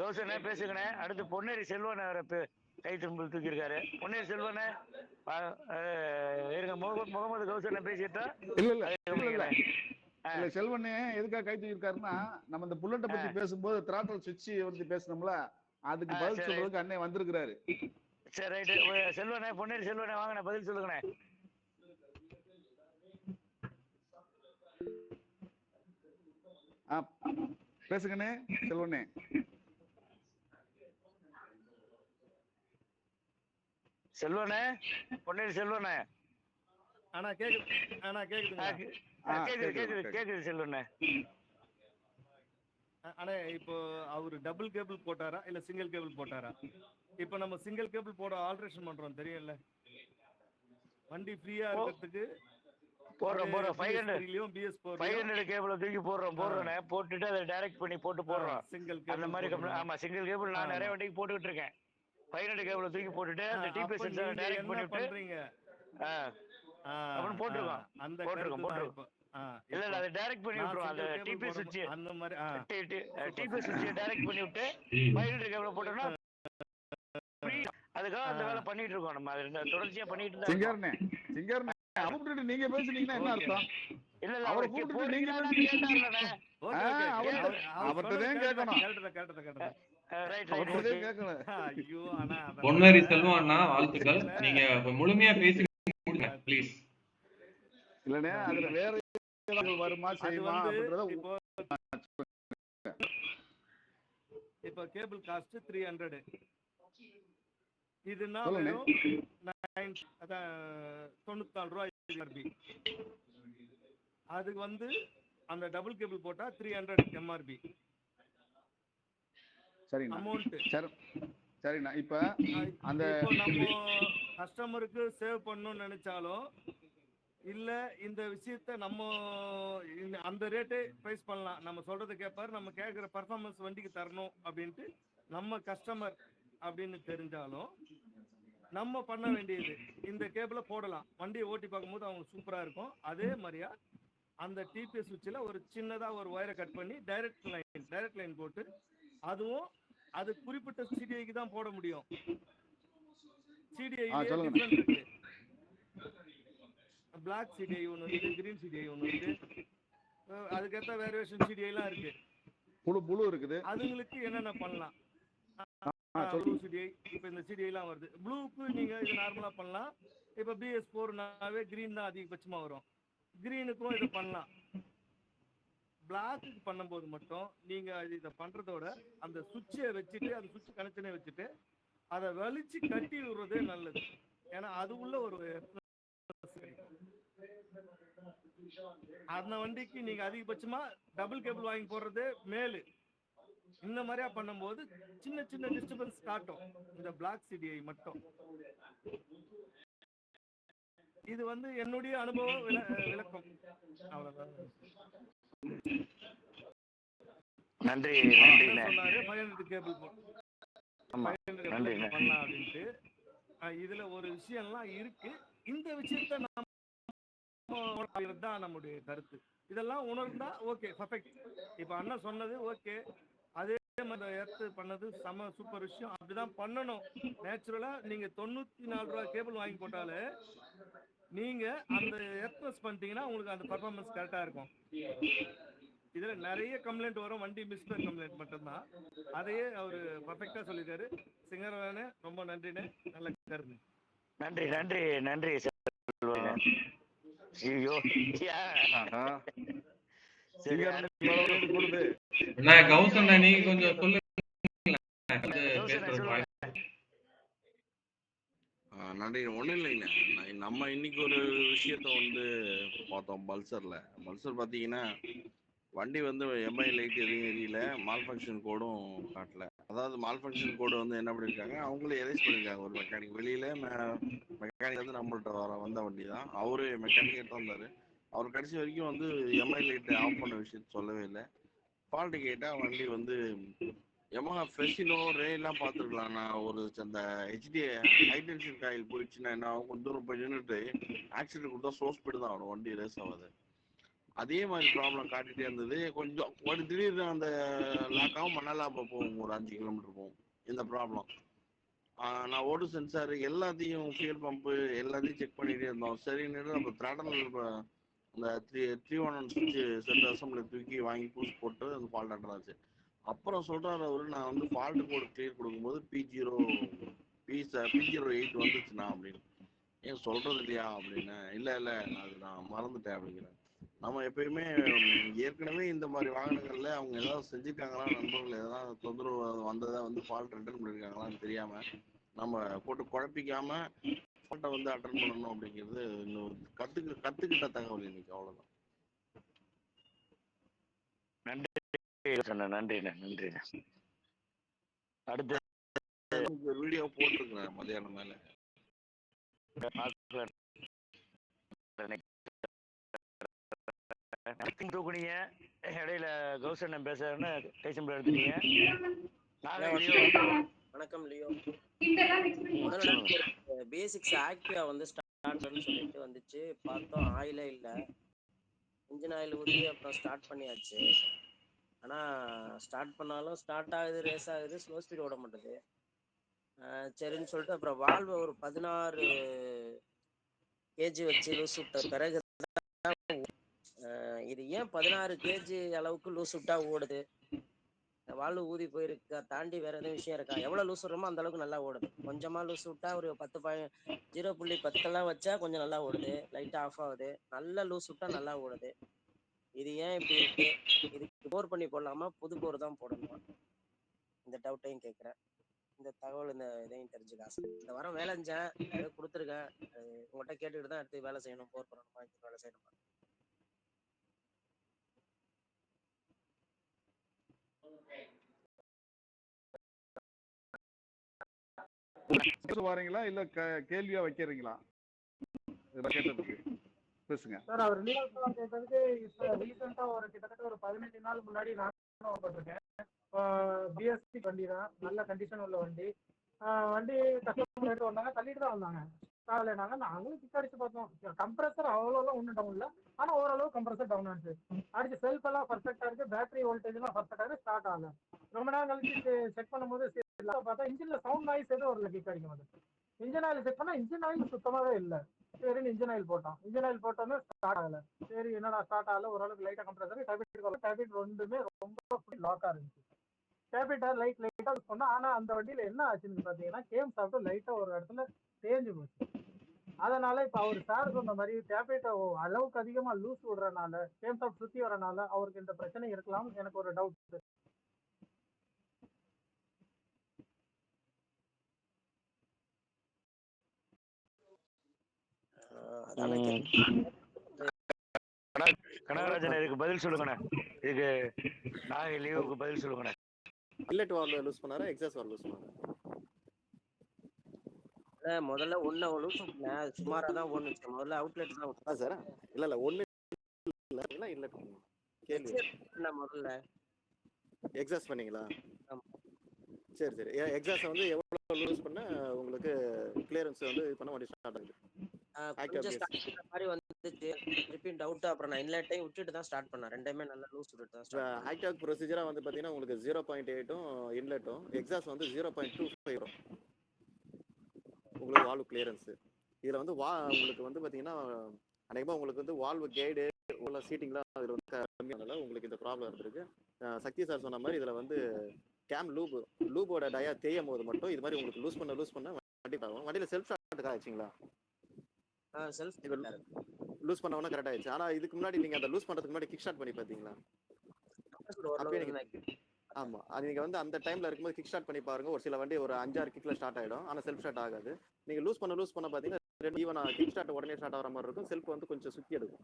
கௌசனே பேசுங்கண்ணே. அடுத்து பொன்னேரி செல்வன் கை திரும்பல் தூக்கி இருக்காரு. பொன்னேரி செல்வனே இருங்க. முகமது கௌசனே பேசிட்டா இல்ல செல்வனே எதுக்காக கை தூக்கி இருக்காருன்னா, நம்ம இந்த புல்லட்டை பத்தி பேசும்போது த்ராட்டல் சுவிட்ச் பத்தி பேசணும்ல, அதுக்கு பதில் சொல்றதுக்கு அண்ணே வந்திருக்கிறாரு. சரி ரைட்டு. செல்வனே, பொன்னேரி செல்வனே வாங்கண்ணே, பதில் சொல்லுங்கண்ணே. பேசுங்கண்ணே செல்வனே. செல்வனே, பொன்னேரி செல்வனே. கேக்குது செல்வனே. ஆனா இப்போ அவரு டபுள் கேபிள் போட்டாரா இல்ல சிங்கிள் கேபிள் போட்டாரா? இப்போ நம்ம சிங்கிள் கேபிள் போட ஆல்ட்ரேஷன் பண்றோம் தெரியும்ல, வண்டி ஃப்ரீயா இருக்கிறதுக்கு. போடுறோம் 500 BS 500 கேபிள தூக்கி போடுறோம் போட்டுட்டு அதை டைரக்ட் பண்ணி போடுறோம். சிங்கிள் அந்த கேபிள் மாதிரி ஆமா சிங்கிள் கேபிள் நான் நிறைய வண்டிக்கு போட்டுக்கிட்டு இருக்கேன். 500 கேபிள தூக்கி போட்டுட்டு அந்த டிபிஎஸ் சென்சாரை டைரக்ட் பண்ணி விட்டு அப்புறம் போட்டுருக்கோம். அந்த போட்டுருக்கோம். இல்ல அதை டைரக்ட் பண்ணி விட்டுருவோம். அந்த டிபிஎஸ் சுவிட்ச் அந்த மாதிரி டிபிஎஸ் சுவிட்ச் டைரக்ட் பண்ணி விட்டு 500 கேபிள போட்டோம்னா அதுக்காக அந்த வேலை பண்ணிட்டு இருக்கோம். நம்ம அதை தொடர்ச்சியா பண்ணிட்டு தான் சிங்கர்னே அவர்கிட்ட நீங்க பேசுனீங்கன்னா என்ன அர்த்தம்? இல்ல அவரை கூப்பிட்டு நீங்க அவர்கிட்ட கேட்கணும். பொன்னேரி செல்வம் அண்ணா வாழ்த்துக்கள். நீங்க முழுமையா பேசி முடிங்க ப்ளீஸ். இல்லனே அதுல வேற வருமா செய்யுமா அப்படிங்கறத இப்போ கேபிள் காஸ்ட் 300. இதுனா வெறும் 94 ரூபாய் எம்ஆர்பி. அதுக்கு வந்து அந்த டபுள் கேபிள் போட்டா 300 எம்ஆர்பி. சரிண்ணா அமௌண்ட் சரிண்ணா. இப்ப அந்த நம்ம கஸ்டமருக்கு சேவ் பண்ணணும்னு நினைச்சாலும் இல்ல இந்த விஷயத்த நம்ம அந்த ரேட்டே பிரைஸ் பண்ணலாம். நம்ம சொல்றது கேட்பாரு, நம்ம கேட்குற பர்ஃபார்மன்ஸ் வண்டிக்கு தரணும் அப்படின்ட்டு நம்ம கஸ்டமர் அப்படின்னு தெரிஞ்சாலும் நம்ம பண்ண வேண்டியது இந்த கேபிள போடலாம். வண்டியை ஓட்டி பார்க்கும்போது அவங்க சூப்பரா இருக்கும். அதே மாதிரியா அந்த டிபிஎஸ் சுவிட்சில் ஒரு சின்னதா ஒரு ஒயரை கட் பண்ணி டைரக்ட் லைன் போட்டு, அதுவும் அது குறிப்பிட்ட சிடிஐக்கு தான் போட முடியும். சிடிஐ டிஃபரெண்ட் இருக்கு. பிளாக் சிடிஐ ஒன்று இருக்கு, கிரீன் சிடிஐ ஒன்று இருக்கு, அதுக்கேற்ற வேரியேஷன் சிடிஐ எல்லாம் இருக்கு. புழு இருக்குது. அதுங்களுக்கு என்னென்ன பண்ணலாம்? ப்ளூ சிடிஐ இப்போ இந்த சிடிஐ எல்லாம் வருது. ப்ளூக்கு நீங்க இது நார்மலா பண்ணலாம். இப்போ BS4னாவே கிரீன் தான் அதிகபட்சமா வரும். கிரீனுக்கும் இதை பண்ணலாம். பிளாக்கு பண்ணும்போது மட்டும் நீங்க இதை பண்றதோட அந்த சுவிட்சை வச்சுட்டு அந்த சுவிட்ச் கனெக்ஷனே வச்சுட்டு அதை வலிச்சு கட்டி விடுறதே நல்லது. ஏன்னா அது உள்ள ஒரு அந்த வண்டிக்கு நீங்க அதிகபட்சமா டபுள் கேபிள் வாங்கி போடுறது மேலு. இந்த மாதிரியா பண்ணும்போது சின்ன சின்ன டிஸ்டர்பன்ஸ் காட்டும் இந்த பிளாக் சிடிஐ மட்டும். இது வந்து என்னுடைய அனுபவ விளக்கம். அவ்வளவுதான். நன்றி. சொன்னாரு 500 கேபிள் பண்ணலாம் அப்படின்ட்டு. இதுல ஒரு விஷயம்லாம் இருக்கு. இந்த விஷயத்த தான் நம்முடைய கருத்து. இதெல்லாம் உணர்ந்தா ஓகே பர்ஃபெக்ட். இப்ப அண்ணன் சொன்னது ஓகே, அதே மாதிரி எடுத்து பண்ணது செம சூப்பர் விஷயம். அப்படிதான் பண்ணணும். நேச்சுரலா நீங்க 94 ரூபாய் கேபிள் வாங்கி போட்டாலே நீங்க அந்த எர்த்னஸ் பண்ணிட்டீங்கன்னா உங்களுக்கு அந்த பர்ஃபார்மன்ஸ் கரெக்டா இருக்கும். இதுல நிறைய கம்ப்ளைண்ட் வரும், வண்டி மிஸ்பேர் கம்ப்ளைண்ட் மட்டும்தான். அதையே அவரு பர்ஃபெக்டா சொல்லிட்டாரு. சிங்கரவானே ரொம்ப நன்றினே, நல்ல கருத்து. நன்றி நன்றி நன்றி. ஐயோ கௌசன் நீங்க கொஞ்சம் சொல்லுங்க. நன்றி. ஒன்றும் இல்லைங்க, நம்ம இன்னைக்கு ஒரு விஷயத்த வந்து பார்த்தோம். பல்சர் பார்த்தீங்கன்னா வண்டி வந்து எம்ஐ லைட் எதுவும் எரியல, மால் ஃபங்க்ஷன் கோடும் காட்டல. அதாவது மால் ஃபங்க்ஷன் கோடு வந்து என்ன பண்ணியிருக்காங்க, அவங்களே எரேஸ் பண்ணியிருக்காங்க. ஒரு மெக்கானிக் வெளியில மெக்கானிக் வந்து நம்மள்ட்ட வந்த வண்டி தான், அவரு மெக்கானிக் எடுத்து வந்தாரு. அவர் கடைசி வரைக்கும் வந்து எம்ஐ லைட் ஆஃப் பண்ண விஷயத்த சொல்லவே இல்லை. ஃபால்ட்டு கேட்டால் வண்டி வந்து எமஹா ஃபெசினோ ரேலாம் பார்த்துருக்கலாம். நான் ஒரு அந்த ஹெச்டி ஹைடென்ஷன் காயில் போயிடுச்சுன்னா என்ன ஆகும், கொஞ்சம் தூரம் போய் நின்றுட்டு ஆக்சிடென்ட் கொடுத்தா ஸ்லோ ஸ்பீடு தான் ஆகணும், வண்டி ரேஸ் ஆகாது. அதே மாதிரி ப்ராப்ளம் காட்டிகிட்டே இருந்தது. கொஞ்சம் ஒரு திடீர்னு அந்த லாக்காகவும் மண்ணெல்லாம் அப்போ போகும், ஒரு 5 கிலோமீட்டர் போகும் இந்த ப்ராப்ளம். நான் ஓடு சென்சார் எல்லாத்தையும் ஃபியூல் பம்பு எல்லாத்தையும் செக் பண்ணிகிட்டே இருந்தோம். சரின்னு நம்ம த்ராடல் அந்த 311 சுவிட்ச் சென்டர் அசம்பிளி தூக்கி வாங்கி பூஸ் போட்டு அந்த ஃபால்ட் ஆச்சு. அப்புறம் சொல்கிறாரு அவரு, நான் வந்து ஃபால்ட்டு கோடு கிளியர் கொடுக்கும்போது P08 வந்துச்சுண்ணா அப்படின்னு. ஏன் சொல்கிறது இல்லையா அப்படின்னு. இல்லை அது நான் மறந்துட்டேன் அப்படிங்கிறேன். நம்ம எப்பயுமே ஏற்கனவே இந்த மாதிரி வாகனங்கள்ல அவங்க ஏதாவது செஞ்சுருக்காங்களா, நண்பர்கள் எதாவது தொந்தரவு வந்ததை வந்து ஃபால்ட் ரிட்டர்ன் பண்ணியிருக்காங்களான்னு தெரியாம நம்ம போட்டு குழப்பிக்காம ஃபால்ட்டை வந்து அட்டன் பண்ணணும் அப்படிங்கிறது இன்னும் கத்துக்கிட்ட தகவல் இன்னைக்கு. அவ்வளோதான். நன்றி. நன்றிண்ணே நன்றிண்ணே. அடுத்து ஒரு வீடியோ போட்டிருக்கிறேன் மதியானம் மேல. தூக்குனீங்க இடையில கௌசன் பேசுறேன்னு கைசம்பளம் எடுத்துட்டீங்க. வணக்கம் லியோ. பேசிக்ஸ் ஆக்டிவா வந்து ஸ்டார்ட்னு சொல்லிட்டு வந்துச்சு, பார்த்தோம் ஆயிலே இல்லை. இன்ஜின் ஆயில் ஊற்றி அப்புறம் ஸ்டார்ட் பண்ணியாச்சு. ஆனால் ஸ்டார்ட் பண்ணாலும் ஸ்டார்ட் ஆகுது, ரேஸ் ஆகுது, ஸ்லோ ஸ்பீட் ஓட மாட்டேது. சரின்னு சொல்லிட்டு அப்புறம் வால்வு ஒரு 16 கேஜி வச்சு லூஸ் விட்ட பிறகு இது ஏன் 16 கேஜி அளவுக்கு லூஸ் விட்டா ஓடுது? வால்வு ஊதி போயிருக்கா தாண்டி வேற எதுவும் விஷயம் இருக்கா? எவ்வளவு லூஸ் விடுறோமோ அந்த அளவுக்கு நல்லா ஓடுது. கொஞ்சமா லூஸ் விட்டா ஒரு 0.10 வச்சா கொஞ்சம் நல்லா ஓடுது, லைட்டா ஆஃப் ஆகுது. நல்ல லூஸ் விட்டா நல்லா ஓடுது. இது ஏன் இப்படி இருக்கு? இதுக்கு போர் பண்ணி போடலாமா, புது போர் தான் போடணுமா? இந்த டவுட்டையும் கேட்குறேன். இந்த தகவல் இந்த இதையும் தெரிஞ்சுக்க ஆசை. இந்த வாரம் வேலை செஞ்சேன், ஏதோ கொடுத்துருக்கேன். உங்கள்கிட்ட கேட்டுக்கிட்டு தான் அடுத்து வேலை செய்யணும். போர் பண்ணணுமா, இந்த வேலை செய்யணுமா? வாரீங்களா இல்ல கேள்வியா வைக்கிறீங்களா? கேட்டதுக்கு பேசுங்க சார். அவர் லீகல் சார் கேட்டதுக்கு ரீசெண்டா ஒரு கிட்டத்தட்ட ஒரு 15 நாள் முன்னாடி நான் போட்டிருக்கேன். பிஎஸ்சி வண்டி தான், நல்ல கண்டிஷன் உள்ள வண்டி. வண்டி கஸ்டமர் எடுத்து வந்தாங்க, தள்ளிட்டு தான் வந்தாங்க. நாங்க நாங்களும் கிக் அடிச்சு பார்த்தோம். கம்ப்ரஸர் அவ்வளோலாம் ஒன்றும் டவுன் இல்லை, ஆனால் ஓரளவு கம்ப்ரஸர் டவுன் ஆச்சு. அடிச்சு செல்ஃப் எல்லாம் பர்ஃபெக்டா இருக்கு, பேட்டரி வோல்டேஜ் எல்லாம் பர்ஃபெக்டா இருக்கு, ஸ்டார்ட் ஆகல. ரொம்ப நேரம் கழிச்சு செக் பண்ணும்போது பார்த்தா இன்ஜின்ல சவுண்ட் நாய்ஸ் எதுவும் ஒரு கிக் அடிக்கும் போது. இன்ஜின் ஆயில் செக் பண்ணா இன்ஜின் ஆயில் சுத்தமாவே இல்லை. சரின்னு இன்ஜின் ஆயில் போட்டோம். இன்ஜின் ஆயில் போட்டோன்னே ஸ்டார்ட் ஆகல. சரி என்னடா ஸ்டார்ட் ஆகல, ஓரளவுக்கு லைட்டா கம்ப்ரஸர் டேபிட் ரெண்டுமே ரொம்ப லாக்கா இருந்துச்சு. கேபிட்டல் லைட்டா சொன்னா, ஆனா அந்த வண்டியில என்ன ஆச்சுன்னு பாத்தீங்கன்னா கேம் சாப்பிட்டு லைட்டா ஒரு இடத்துல தேஞ்சு போச்சு. அதனால இப்ப அவர் சார் சொன்ன மாதிரி கேபிட்ட அளவுக்கு அதிகமா லூஸ் விடுறதுனால கேம் சாப்பிட்டு சுத்தி வரனால அவருக்கு இந்த பிரச்சனை இருக்கலாம். எனக்கு ஒரு டவுட். கனகராஜன் இதுக்கு பதில் சொல்லுங்கண்ணே. இதுக்கு நாகை லீவுக்கு பதில் சொல்லுங்கண்ணே. இன்லெட் வால்வ் லூஸ் பண்ணாரா, எக்ஸாஸ்ட் வால்வ் லூஸ் பண்ணாரா? முதல்ல ஒண்ணு லூஸ் விட்டேன், சுமாரா தான் ஓடுச்சு. முதல்ல அவுட்லெட் தான் சார். இல்ல ஒண்ணு இல்ல இன்லெட் கேள்வி முதல்ல எக்ஸாஸ்ட் பண்ணீங்களா? சரி சரி. எக்ஸாஸ்ட் வந்து எவ்வளவு லூஸ் பண்ண உங்களுக்கு கிளியரன்ஸ் வந்து பண்ண வண்டி ஸ்டார்ட் ஆகுது? கொஞ்சம் ஸ்டார்ட் பண்ண மாதிரி வந்துச்சு, திருப்பி டவுட். அப்புறம் நான் இன்லெட்டையும் விட்டுட்டு தான் ஸ்டார்ட் பண்ணேன். ரெண்டுமே நல்லா லூஸ் விட்டுட்டு தான் ஸ்டார்ட். ஆக்டிவ் ப்ரொசீஜரா வந்து பாத்தீங்கன்னா உங்களுக்கு 0.8 இன்லெட்டும் எக்ஸாஸ்ட் வந்து 0.25 வரும் உங்களுக்கு வால்வ் கிளியரன்ஸ். இதுல வந்து உங்களுக்கு வந்து பாத்தீங்கன்னா அநேகமா உங்களுக்கு வந்து வால்வ் கைடு உள்ள சீட்டிங்லாம் அதுல வந்து கம்மியானதால உங்களுக்கு இந்த ப்ராப்ளம் இருந்திருக்கு. சக்தி சார் சொன்ன மாதிரி இதுல வந்து கேம் லூபோட டயா தேயும் போது மட்டும் இது மாதிரி உங்களுக்கு லூஸ் பண்ண வண்டி ஆகும். வண்டியில செல்ஃப் ஸ்டார்ட் ஆயிடுச்சுங்களா? செல்ஃப் லூஸ் பண்ணவொன்னே கரெக்ட் ஆயிடுச்சு. ஆனா இதுக்கு முன்னாடி நீங்க அந்த லூஸ் பண்றதுக்கு முன்னாடி கிக் ஸ்டார்ட் பண்ணி பாத்தீங்களா? ஆமா, நீங்க வந்து அந்த டைம்ல இருக்கும்போது கிக் ஸ்டார்ட் பண்ணி பாருங்க. ஒரு சில வண்டி ஒரு 5-6 கிக்ல ஸ்டார்ட் ஆயிடும், ஆனா செல்ஃப் ஸ்டார்ட் ஆகாது. நீங்க லூஸ் பண்ண பாத்தீங்கன்னா ஈவன் கிக் ஸ்டார்ட் உடனே ஸ்டார்ட் ஆகிற மாதிரி இருக்கும், செல்ஃப் வந்து கொஞ்சம் சுத்தி எடுக்கும்.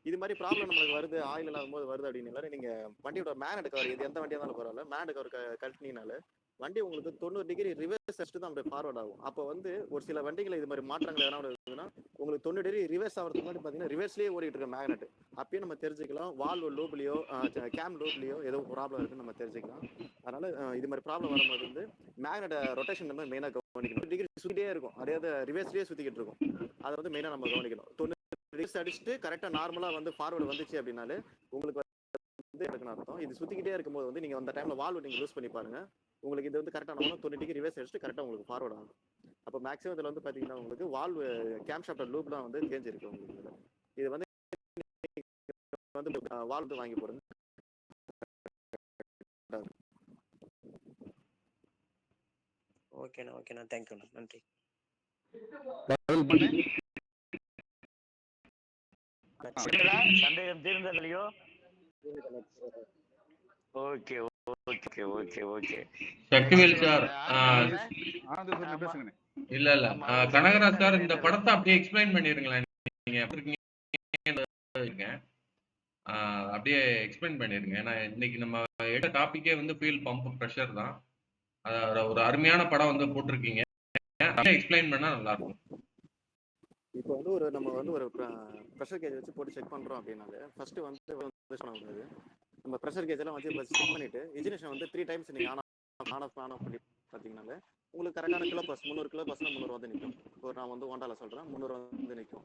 இது மாதிரி ப்ராப்ளம் நம்மளுக்கு வருது, ஆயில் இல்லாத போது வருது அப்படின்னு நீங்க வண்டியோட மேக்னெட் கவர், இது எந்த வண்டியா இருந்தாலும் பரவாயில்ல, மேக்னெட் கவர் கழட்டினால வண்டி உங்களுக்கு 90 டிகிரி ரிவர்ஸ் அடிச்சுட்டு தான் அப்படியே ஃபார்வர்ட் ஆகும். அப்போ வந்து ஒரு சில வண்டிகள் இது மாதிரி மாற்றங்கள் எதனா இருக்குதுன்னா உங்களுக்கு 90 டிகிரி ரிவர்ஸ் ஆகிறதுக்கு முன்னாடி பார்த்தீங்கன்னா ரிவர்ஸ்லேயே ஓடிட்டு இருக்க மேக்னெட். அப்பயும் நம்ம தெரிஞ்சுக்கலாம் வால்வ் லூப்லையோ கேம் லூப்லையோ ஏதோ ப்ராப்ளம் இருக்குன்னு நம்ம தெரிஞ்சுக்கலாம். அதனால இது மாதிரி ப்ராப்ளம் வரும்போது வந்து மேக்னெட் ரொட்டேஷன் நம்ம மெயினாக கவனிக்கணும். டிகிரி சுத்திட்டே இருக்கும், அதாவது ரிவர்ஸ்லேயே சுற்றிக்கிட்டு இருக்கும். அதை வந்து மெயினாக நம்ம கவனிக்கணும். 90 டிகிரி அடிச்சுட்டு கரெக்டாக நார்மலாக வந்து ஃபார்வர்டு வந்துச்சு அப்படின்னாலே உங்களுக்கு வந்து இருக்குன்னு அர்த்தம். இது சுற்றிக்கிட்டே இருக்கும்போது வந்து நீங்கள் அந்த டைமில் வால்வ் நீங்கள் யூஸ் பண்ணி பாருங்க, உங்களுக்கு இது வந்து கரெக்டாக 90 டிகிரி ரிவர்ஸ் அடிச்சுட்டு கரெக்டாக உங்களுக்கு ஃபார்வர்ட் ஆகும். அப்போ மேக்ஸிமம் இதில் வந்து பார்த்தீங்கன்னா உங்களுக்கு வால்வ் கேம் ஷாஃப்ட் லூப் தான் வந்து தேஞ்சிருக்கு உங்களுக்கு. இது வந்து வால்வ் வாங்கி போடுங்க. ஓகேண்ணா தேங்க்யூண்ணா, நன்றி. சந்தேகம் தீர்ந்ததுலையோ? Okay okay okay okay. Sakthivel sir, இல்ல கனகராஜ் சார், இந்த படத்தை அப்படியே எக்ஸ்பிளைன் பண்ணிருங்களேன். நீங்க அப்படியே எக்ஸ்பிளைன் பண்ணிருங்க. ஏன்னா இன்னைக்கு நம்ம எடுத்த டாபிக்கே வந்து ஃபியூல் பம்ப் ப்ரெஷர் தான். ஒரு அருமையான படம் வந்து போட்டிருக்கீங்க. எக்ஸ்பிளைன் பண்ணா நல்லா இருக்கும். இப்போ வந்து நம்ம வந்து ஒரு ப்ரெஷர் கேஜ் வச்சு போட்டு செக் பண்றோம் அப்படின்னாலே ஃபர்ஸ்ட் வந்து நம்ம ப்ரெஷர் கேஜ் எல்லாம் வச்சு செக் பண்ணிட்டு இன்ஜினேஷன் வந்து 3 டைம்ஸ் நீங்க ஆன் ஆஃப் பண்ணி பார்த்தீங்கன்னாலே உங்களுக்கு கரெக்டான கிலோ பஸ் 300 கிலோ பஸ்னா 300 வந்து நிற்கும். இப்போ நான் வந்து ஹோண்டால சொல்றேன் 300 வந்து நிற்கும்.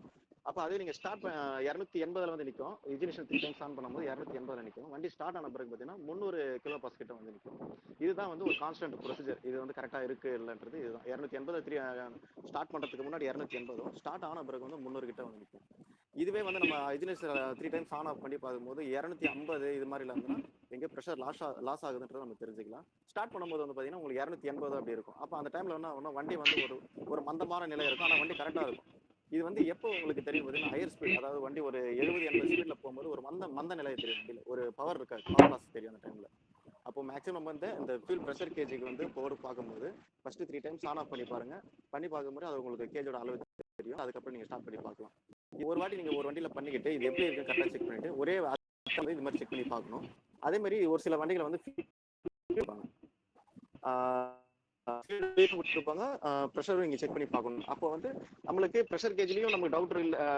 அப்போ அதே நீங்க ஸ்டார்ட் 280 வந்து நிற்கும். இன்ஜினேஷன் 3 டைம்ஸ் ஆன் பண்ணும்போது 280 நிற்கும். வண்டி ஸ்டார்ட் ஆன பிறகு பார்த்தீங்கன்னா 300 கிலோ பஸ் கிட்ட வந்து நிற்கும். இதுதான் வந்து ஒரு கான்ஸ்டன்ட் ப்ரொசீஜர். இது வந்து கரெக்டா இருக்கு இல்லைன்றது இதுதான். 280 ஸ்டார்ட் பண்றதுக்கு முன்னாடி 280 ஸ்டார்ட் ஆன பிறகு வந்து 300 கிட்ட வந்து நிற்கும். இதுவே வந்து நம்ம இன்ஜினேஷன் 3 டைம்ஸ் ஆன் ஆஃப் பண்ணி பார்க்கும்போது 250 இது மாதிரி இருந்ததுன்னா எங்கே ப்ரெஷர் லாஸ் ஆகுதுன்றதை நம்ம தெரிஞ்சுக்கலாம். ஸ்டார்ட் பண்ணும்போது வந்து பார்த்தீங்கன்னா உங்களுக்கு 280 அப்படி இருக்கும். அப்போ அந்த டைம்ல என்ன வண்டி வந்து ஒரு மந்தமான நிலை இருக்கும். ஆனால் வண்டி கரெக்டாக இருக்கும். இது வந்து எப்போ உங்களுக்கு தெரியும் பார்த்தீங்கன்னா ஹையர் ஸ்பீட், அதாவது வண்டி ஒரு 70-80 ஸ்பீட்ல போகும்போது ஒரு மந்த நிலையை தெரியும். வண்டியில் ஒரு பவர் இருக்காது, பவர் லாஸ் தெரியும் அந்த டைம்ல. அப்போ மேக்ஸிமம் வந்து இந்த ஃபியூல் ப்ரெஷர் கேஜுக்கு வந்து போர்டு பார்க்கும்போது ஃபர்ஸ்ட் 3 டைம்ஸ் ஆன் ஆஃப் பண்ணி பாருங்க. பண்ணி பார்க்கும்போது அது உங்களுக்கு கேஜோட அளவு தெரியும். அதுக்கப்புறம் நீங்க ஸ்டார்ட் பண்ணி பார்க்கலாம். ஒரு வாட்டி நீங்க ஒரு வண்டியில பண்ணிக்கிட்டு இது எப்படி இருக்கு கரெக்டாக செக் பண்ணிட்டு ஒரே இது மாதிரி செக் பண்ணி பார்க்கணும். அதே மாதிரி ஒரு சில வண்டிகளை வந்து கொடுத்துருப்பாங்க, ப்ரெஷரும் இங்கே செக் பண்ணி பார்க்கணும். அப்போ வந்து நம்மளுக்கு ப்ரெஷர் கேஜ்லயும் நமக்கு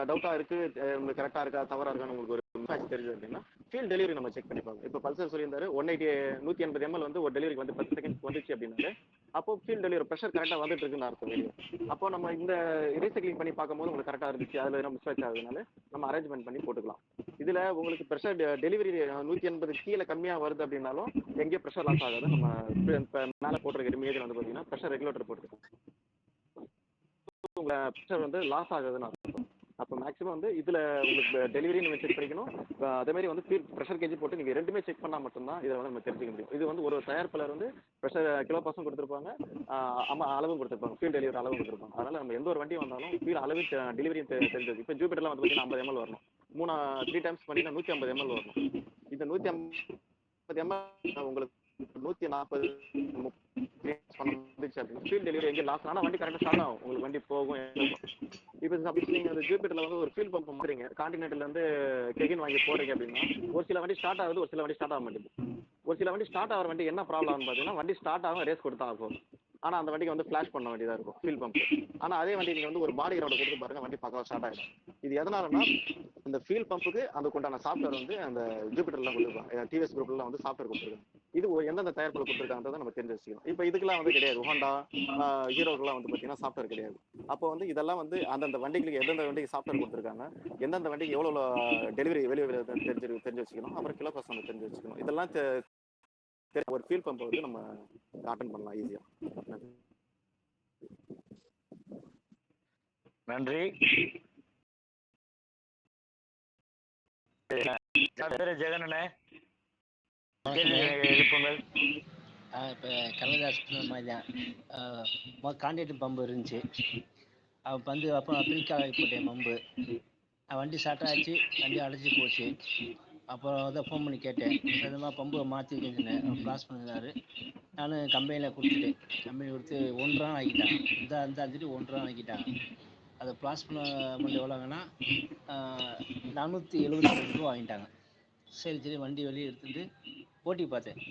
டவுட்டா இருக்கு, உங்களுக்கு கரெக்டா இருக்கா தவறா இருக்கான்னு உங்களுக்கு ஒரு மேட்ச் தெரியுது அப்படின்னா ஃபியூல் டெலிவரி நம்ம செக் பண்ணி பார்க்கணும். இப்போ பல்சர் சொல்லியிருந்தாரு 180 ml வந்து ஒரு டெலிவரிக்கு வந்து 10 செகண்ட் வந்துச்சு அப்படின்னாலே அப்போ ஃபியூல் டெலிவரி ப்ரெஷர் கரெக்டாக வந்துட்டு இருக்குன்னு அர்த்தம் வெளியே. அப்போ நம்ம இந்த ரீசைக்ளிங் பண்ணி பார்க்கும்போது உங்களுக்கு கரெக்டாக இருந்துச்சு, அதில் நம்ம மிஸ்மேட்ச் ஆகுதுனால நம்ம அரேஞ்ச்மெண்ட் பண்ணி போட்டுக்கலாம். இதுல உங்களுக்கு ப்ரெஷர் டெலிவரி 180 கீழே கம்மியா வருது அப்படின்னாலும் எங்கேயும் ப்ரெஷர் லாஸ் ஆகாது. நம்ம மேலே போட்டிருக்க இமேஜில் வந்து பார்த்தீங்கன்னா ப்ரெஷர் ரெகுலேட்டர் போட்டுருக்கோம். உங்க ப்ரெஷர் வந்து லாஸ் ஆகுதுன்னு அர்த்தம். அப்போ மேக்ஸிமம் வந்து இதுல உங்களுக்கு டெலிவரி நம்ம செக் பண்ணிக்கணும். அதே மாதிரி வந்து ப்ரெஷர் கேஜ் போட்டு நீங்க ரெண்டுமே செக் பண்ணா மட்டும்தான் இதை வந்து நம்ம தெரிஞ்சுக்க முடியும். இது வந்து ஒரு தயாரிப்பாளர் வந்து ப்ரெஷர் கிலோ பர்சன் கொடுத்துருப்பாங்க, அளவும் கொடுத்துருப்பாங்க, ஃபியூல் டெலிவரி அளவும் கொடுத்துருப்பாங்க. அதனால நம்ம எந்த ஒரு வண்டி வந்தாலும் ஃபியூல் அளவு டெலிவரி தெரிஞ்சது. இப்போ ஜூபிட்டர்லாம் வந்து பார்த்தீங்கன்னா 50 ml வரணும். 3 டைம்ஸ் பண்ணினா 150 ml வரணும். இந்த 150 ml உங்களுக்கு 140 வந்துச்சு அப்படின்னு ஃபியூல் டெலிவரி எங்கே லாஸ் ஆனால் வண்டி கரெக்டாக ஸ்டார்ட் ஆகும், உங்களுக்கு வண்டி போகும். இப்போ சப்போஸ் நீங்கள் அந்த ஜூபிட்டர்ல வந்து ஒரு ஃபியூல் பம்ப் மாறீங்க, கான்டினென்டல்ல இருந்து கெகின் வாங்கி போறீங்க அப்படின்னா ஒரு சில வண்டி ஸ்டார்ட் ஆகுது, ஒரு சில வண்டி ஸ்டார்ட் ஆக மாட்டேங்குது. ஒரு சில வண்டி ஸ்டார்ட் ஆகிற வண்டி என்ன ப்ராப்ளம் பார்த்தீங்கன்னா வண்டி ஸ்டார்ட் ஆகும் ரேஸ் கொடுத்தா ஆகும். ஆனால் அந்த வண்டிக்கு வந்து ஃபிளாஷ் பண்ண வேண்டியதாக இருக்கும் ஃபியூல் பம்ப். ஆனால் அதே வண்டி நீங்கள் வந்து ஒரு பாடி கிரவுண்ட் கொடுத்து பாருங்க, வண்டி பக்கம் ஸ்டார்ட் ஆகிடும். இது எதனாலன்னா இந்த ஃபியூல் பம்புக்கு அதுக்கு உண்டான சாஃப்ட்வேர் வந்து அந்த ஜூபிட்டர்லாம் கொடுத்துருக்காங்க, டிவிஎஸ் குரூப்லாம் வந்து சாஃப்ட்வேர் கொடுத்துருக்காங்க. இது எந்தெந்த தயாரிப்பில் கொடுத்துருக்காங்கன்றதை நம்ம தெரிஞ்சு வச்சுக்கணும். இப்போ இதுக்கெல்லாம் வந்து கிடையாது, ஹோண்டா ஹீரோக்கெல்லாம் வந்து பார்த்தீங்கன்னா சாஃப்ட்வேர் கிடையாது. அப்போ வந்து இதெல்லாம் வந்து அந்தந்த வண்டிகளுக்கு எந்தெந்த வண்டிக்கு சாஃப்ட்வேர் கொடுத்துருக்காங்க, எந்தெந்த வண்டிக்கு எவ்வளோ டெலிவரி வெளியே தெரிஞ்சு வச்சுக்கணும். அப்புறம் கிலோ பர்சன் நம்ம தெரிஞ்சு வச்சுக்கணும். இதெல்லாம் ஒரு ஃபியூல் பம்பை வந்து நம்ம அட்டெண்ட் பண்ணலாம் ஈஸியா. நன்றி. ஜெகனே எழுப்புங்கள். இப்போ கனகதாஸ் மாதிரி தான் கான்ட்ராக்ட் பம்பு இருந்துச்சு. அவன் வந்து அப்போ பிரிக்காக போட்டேன் பம்பு. வண்டி ஸ்டார்ட் ஆச்சு, வண்டி அடைச்சி போச்சு. அப்புறம் அதை ஃபோன் பண்ணி கேட்டேன், இந்த மாதிரி பம்பு மாற்றிருக்கேன்னு ஃப்ளாஷ் பண்ணினாரு. நானும் கம்பெனியில் கொடுத்துட்டேன். கம்பெனி கொடுத்து 1 ரூபா ஆக்கிட்டாங்க. இந்த அஞ்சுட்டு 1 ரூபா ஆக்கிட்டாங்க. அதை ஃப்ளாஷ் பண்ண மட்டும் எவ்வளோங்கன்னா 472 ரூபா வாங்கிட்டாங்க. சரி வண்டி வெளியே எடுத்துட்டு ஓட்டி பார்த்தேன்.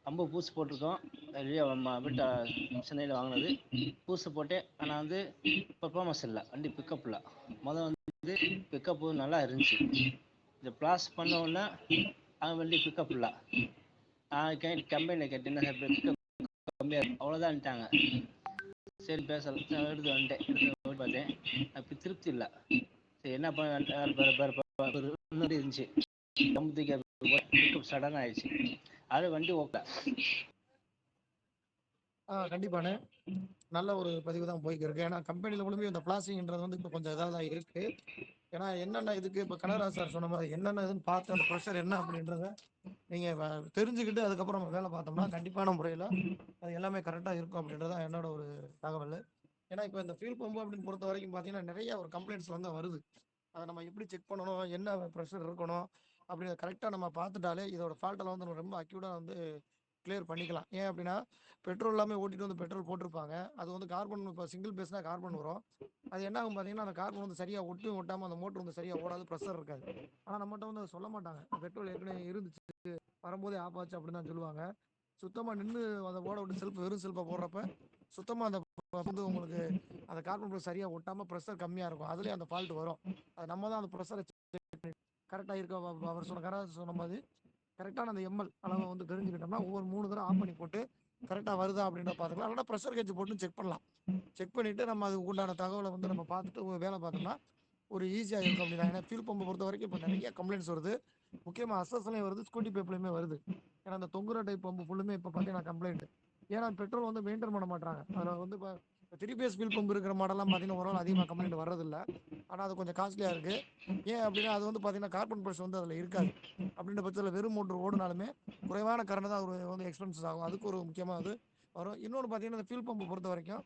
பம்பு பூசு போட்டிருக்கோம், வெளியே வீட்டை சென்னையில் வாங்கினது பூசு போட்டேன். ஆனால் வந்து பர்ஃபார்மன்ஸ் இல்லை, வண்டி பிக்கப் இல்லை. வந்து பிக்கப்பு நல்லா இருந்துச்சு. இந்த ப்ளாஸ் பண்ண உடனே அவன் வண்டி பிக்கப் இல்லை. கம்பெனியில் கேட்டேன், என்ன சார் பிக்கப் கம்மியாக அவ்வளோதான்ட்டாங்க. சரி பேசலாம் எடுத்து வந்துட்டேன். ஓட்டி பார்த்தேன், அப்படி திருப்தி இல்லை. சரி என்ன பண்ண இருந்துச்சு, பிக்கப் சடன் ஆயிடுச்சு. அது வண்டி ஓகே. கண்டிப்பானே நல்ல ஒரு பதிவு தான் போய்க்கு இருக்கு. ஏன்னா கம்பெனியில் முழுமையும் இந்த பிளாஸ்டிக்ன்றது வந்து இப்போ கொஞ்சம் இதாக தான் இருக்கு. ஏன்னா என்னென்ன இதுக்கு இப்போ கனகராஜ் சார் சொன்ன மாதிரி என்னென்ன இதுன்னு பார்த்து அந்த ப்ரெஷர் என்ன அப்படின்றத நீங்கள் தெரிஞ்சுக்கிட்டு அதுக்கப்புறம் நம்ம வேலை பார்த்தோம்னா கண்டிப்பான முறையில் அது எல்லாமே கரெக்டாக இருக்கும் அப்படின்றதான் என்னோட ஒரு தகவல். ஏன்னா இப்போ இந்த ஃபியூல் பம்பு அப்படின்னு பொறுத்த வரைக்கும் பார்த்தீங்கன்னா நிறைய ஒரு கம்ப்ளைண்ட்ஸ் வந்து வருது. அதை நம்ம எப்படி செக் பண்ணணும், என்ன ப்ரெஷர் இருக்கணும் அப்படின்னு கரெக்டாக நம்ம பார்த்துட்டாலே இதோட ஃபால்ட்டெல்லாம் வந்து நம்ம ரொம்ப அக்யூட்டாக வந்து கிளியர் பண்ணிக்கலாம். ஏன் அப்படின்னா பெட்ரோல் எல்லாமே ஓட்டிட்டு வந்து பெட்ரோல் போட்டிருப்பாங்க. அது வந்து கார்பன் இப்போ சிங்கிள் பேஸ்னா கார்பன் வரும். அது என்ன ஆகும் பார்த்தீங்கன்னா அந்த கார்பன் வந்து சரியா ஒட்டாம அந்த மோட்டர் வந்து சரியா ஓடாது, ப்ரெஷர் இருக்காது. ஆனால் நம்மகிட்ட வந்து அதை சொல்ல மாட்டாங்க. பெட்ரோல் ஏற்கனவே இருந்துச்சு வரும்போதே ஆஃப் ஆச்சு அப்படின்னு தான் சொல்லுவாங்க. சுத்தமா நின்று அதை ஓட விட்டு செல்ஃப் வெறும் செல்ஃபை போடுறப்ப சுத்தமா அந்த வந்து உங்களுக்கு அந்த கார்பன் ப்ரெஷர் சரியா ஒட்டாம ப்ரெஷர் கம்மியா இருக்கும். அதுலயே அந்த ஃபால்ட் வரும். அது நம்ம தான் அந்த ப்ரெஷரை கரெக்டா இருக்கா அவர் சொன்ன மாதிரி கரெக்டான அந்த எம்எல் அளவை வந்து தெரிஞ்சுக்கிட்டோம்னா ஒவ்வொரு 3 தடவை ஆஃப் பண்ணி போட்டு கரெக்டா வருதா அப்படின்ற பார்த்துக்கலாம். இல்லைன்னா ப்ரெஷர் கேஜ் போட்டு செக் பண்ணலாம். செக் பண்ணிட்டு நம்ம அதுக்கு உண்டான தகவலை வந்து நம்ம பார்த்துட்டு வேலை பார்த்தோம்னா ஒரு ஈஸியாக இருக்கும் அப்படின்னா. ஏன்னா ஃபியூல் பம்பை பொறுத்த வரைக்கும் இப்போ நிறைய கம்ப்ளைண்ட்ஸ் வருது. முக்கியமாக அசஸ்லையும் வருது, ஸ்கூட்டி பேப்லையுமே வருது. ஏன்னா அந்த தொங்குற டைப் பம்பு ஃபுல்லுமே இப்போ பார்த்தீங்கன்னா கம்ப்ளைண்ட். ஏன்னா பெட்ரோல் வந்து மெயின்டைன் பண்ண மாட்டாங்க. அதில் வந்து இப்போ 3PS ஃபியூல் பம்பு இருக்கிற மாடலாம் பார்த்தீங்கன்னா ஓரளவு அதிகமாக கம்ப்ளைண்ட் வர்றதில்லை. ஆனால் அது கொஞ்சம் காஸ்ட்லியாக இருக்குது. ஏன் அப்படின்னா அது வந்து பார்த்தீங்கன்னா கார்பன் ப்ரெஷர் வந்து அதில் இருக்காது. அப்படின்ற பட்சத்தில் வெறும் மோட்டர் ஓடுனாலுமே குறைவான கரண்ட் தான் ஒரு வந்து எக்ஸ்பென்சஸ் ஆகும். அதுக்கு ஒரு முக்கியமாக அது வரும். இன்னொன்று பார்த்தீங்கன்னா இந்த ஃபியூல் பம்பு பொறுத்த வரைக்கும்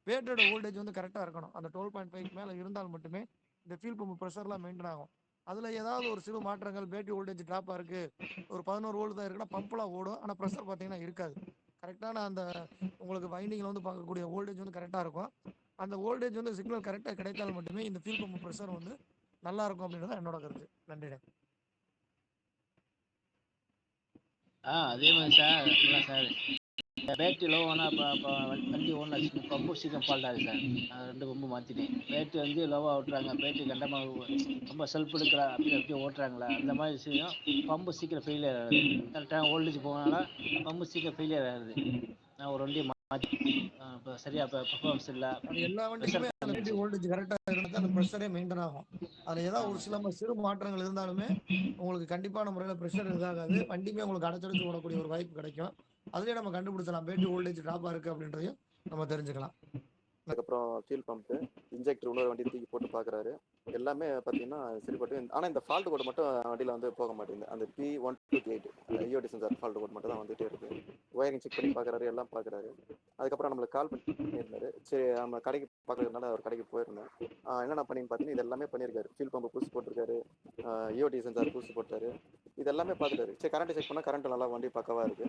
பேட்டரியோட வோல்டேஜ் வந்து கரெக்டாக இருக்கணும். அந்த 12.5 மேலே இருந்தால் மட்டுமே இந்த ஃபியூல் பம்பு ப்ரெஷர்லாம் மெயின்டைன் ஆகும். அதில் ஏதாவது ஒரு சிறு மாற்றங்கள் பேட்டரி வோல்டேஜ் ட்ராப்பாக இருக்குது, ஒரு 11 வோல்ட் தான் இருக்குன்னா பம்பெலாம் ஓடும். ஆனால் ப்ரெஷர் பார்த்தீங்கன்னா இருக்காது. கரெக்டான அந்த உங்களுக்கு வைண்டிங்கில் வந்து பார்க்கக்கூடிய வோல்டேஜ் வந்து கரெக்டாக இருக்கும். அந்த வோல்டேஜ் வந்து சிக்னல் கரெக்டாக கிடைத்தால் மட்டுமே இந்த ஃபியூல் பம்பு ப்ரெஷர் வந்து நல்லா இருக்கும் அப்படின்றது என்னோட கருத்து. நன்றிடே. அதே மாதிரி சார் இல்லை சார் பேட்டரி லோ ஆனால் இப்போ வண்டி ஓடணும் பம்பு சீக்கிரம் ஃபால்ட் ஆகுது சார். நான் 2 பம்பு மாற்றிட்டேன். பேட்டரி வந்து லோவாக ஓட்டுறாங்க, பேட்டரி கண்டமாக ரொம்ப செல்ஃப் எடுக்கிறா அப்படியே ஓட்டுறாங்களா, அந்த மாதிரி விஷயம் பம்பு சீக்கிரம் ஃபெயிலியர் ஆகுது. கரெக்டாக வோல்டேஜ் போகனால பம்பு சீக்கிரம் ஃபெயிலியர் ஆகுது. நான் ஒரு வண்டியை மாற்றி இப்போ சரியா இப்போ பர்ஃபார்மன்ஸ் இல்லை. அது எல்லா வண்டிக்குமே அந்த பேட்டரி வோல்டேஜ் கரெக்டாக இருந்தால் அந்த ப்ரெஷரே மெயின்டைன் ஆகும். அதில் ஏதாவது ஒரு சில சிறு மாற்றங்கள் இருந்தாலுமே உங்களுக்கு கண்டிப்பான முறையில் ப்ரெஷர் இதாகாது. வண்டியுமே உங்களுக்கு அடைச்சடிச்சு ஓடக்கூடிய ஒரு வாய்ப்பு கிடைக்கும். அதுலேயே நம்ம கண்டுபிடிச்சலாம் பேட்டரி வோல்டேஜ் ட்ராப்பாக இருக்குது அப்படின்றதையும் நம்ம தெரிஞ்சுக்கலாம். அதுக்கப்புறம் ஃபியூல் பம்பு இன்ஜெக்டர் இன்னொரு வண்டி தூக்கி போட்டு பார்க்குறாரு. எல்லாமே பார்த்தீங்கன்னா சரிப்பட்டு, ஆனால் இந்த ஃபால்ட் கோட் மட்டும் வண்டியில் வந்து போக மாட்டேங்குது. அந்த P128 IoT sensor fault code மட்டும் தான் வந்துகிட்டே இருக்கு. ஒயரிங் செக் பண்ணி பார்க்குறாரு, எல்லாம் பார்க்குறாரு. அதுக்கப்புறம் நம்மளுக்கு கால் பண்ணியிருந்தாரு. சரி நம்ம கடைக்கு பார்க்கறதுனால அவர் கடைக்கு போயிருந்தேன். என்னென்ன பண்ணின்னு பார்த்தீங்கன்னா இது எல்லாமே பண்ணியிருக்காரு. ஃபியூல் பம்பு புதுசு போட்டிருக்காரு, IoT சென்சார் புதுசு போட்டாரு. இது எல்லாமே பார்த்துட்டாரு. சரி கரண்ட் செக் பண்ணால் கரண்ட் நல்லா வண்டி பக்கவாக இருக்கு.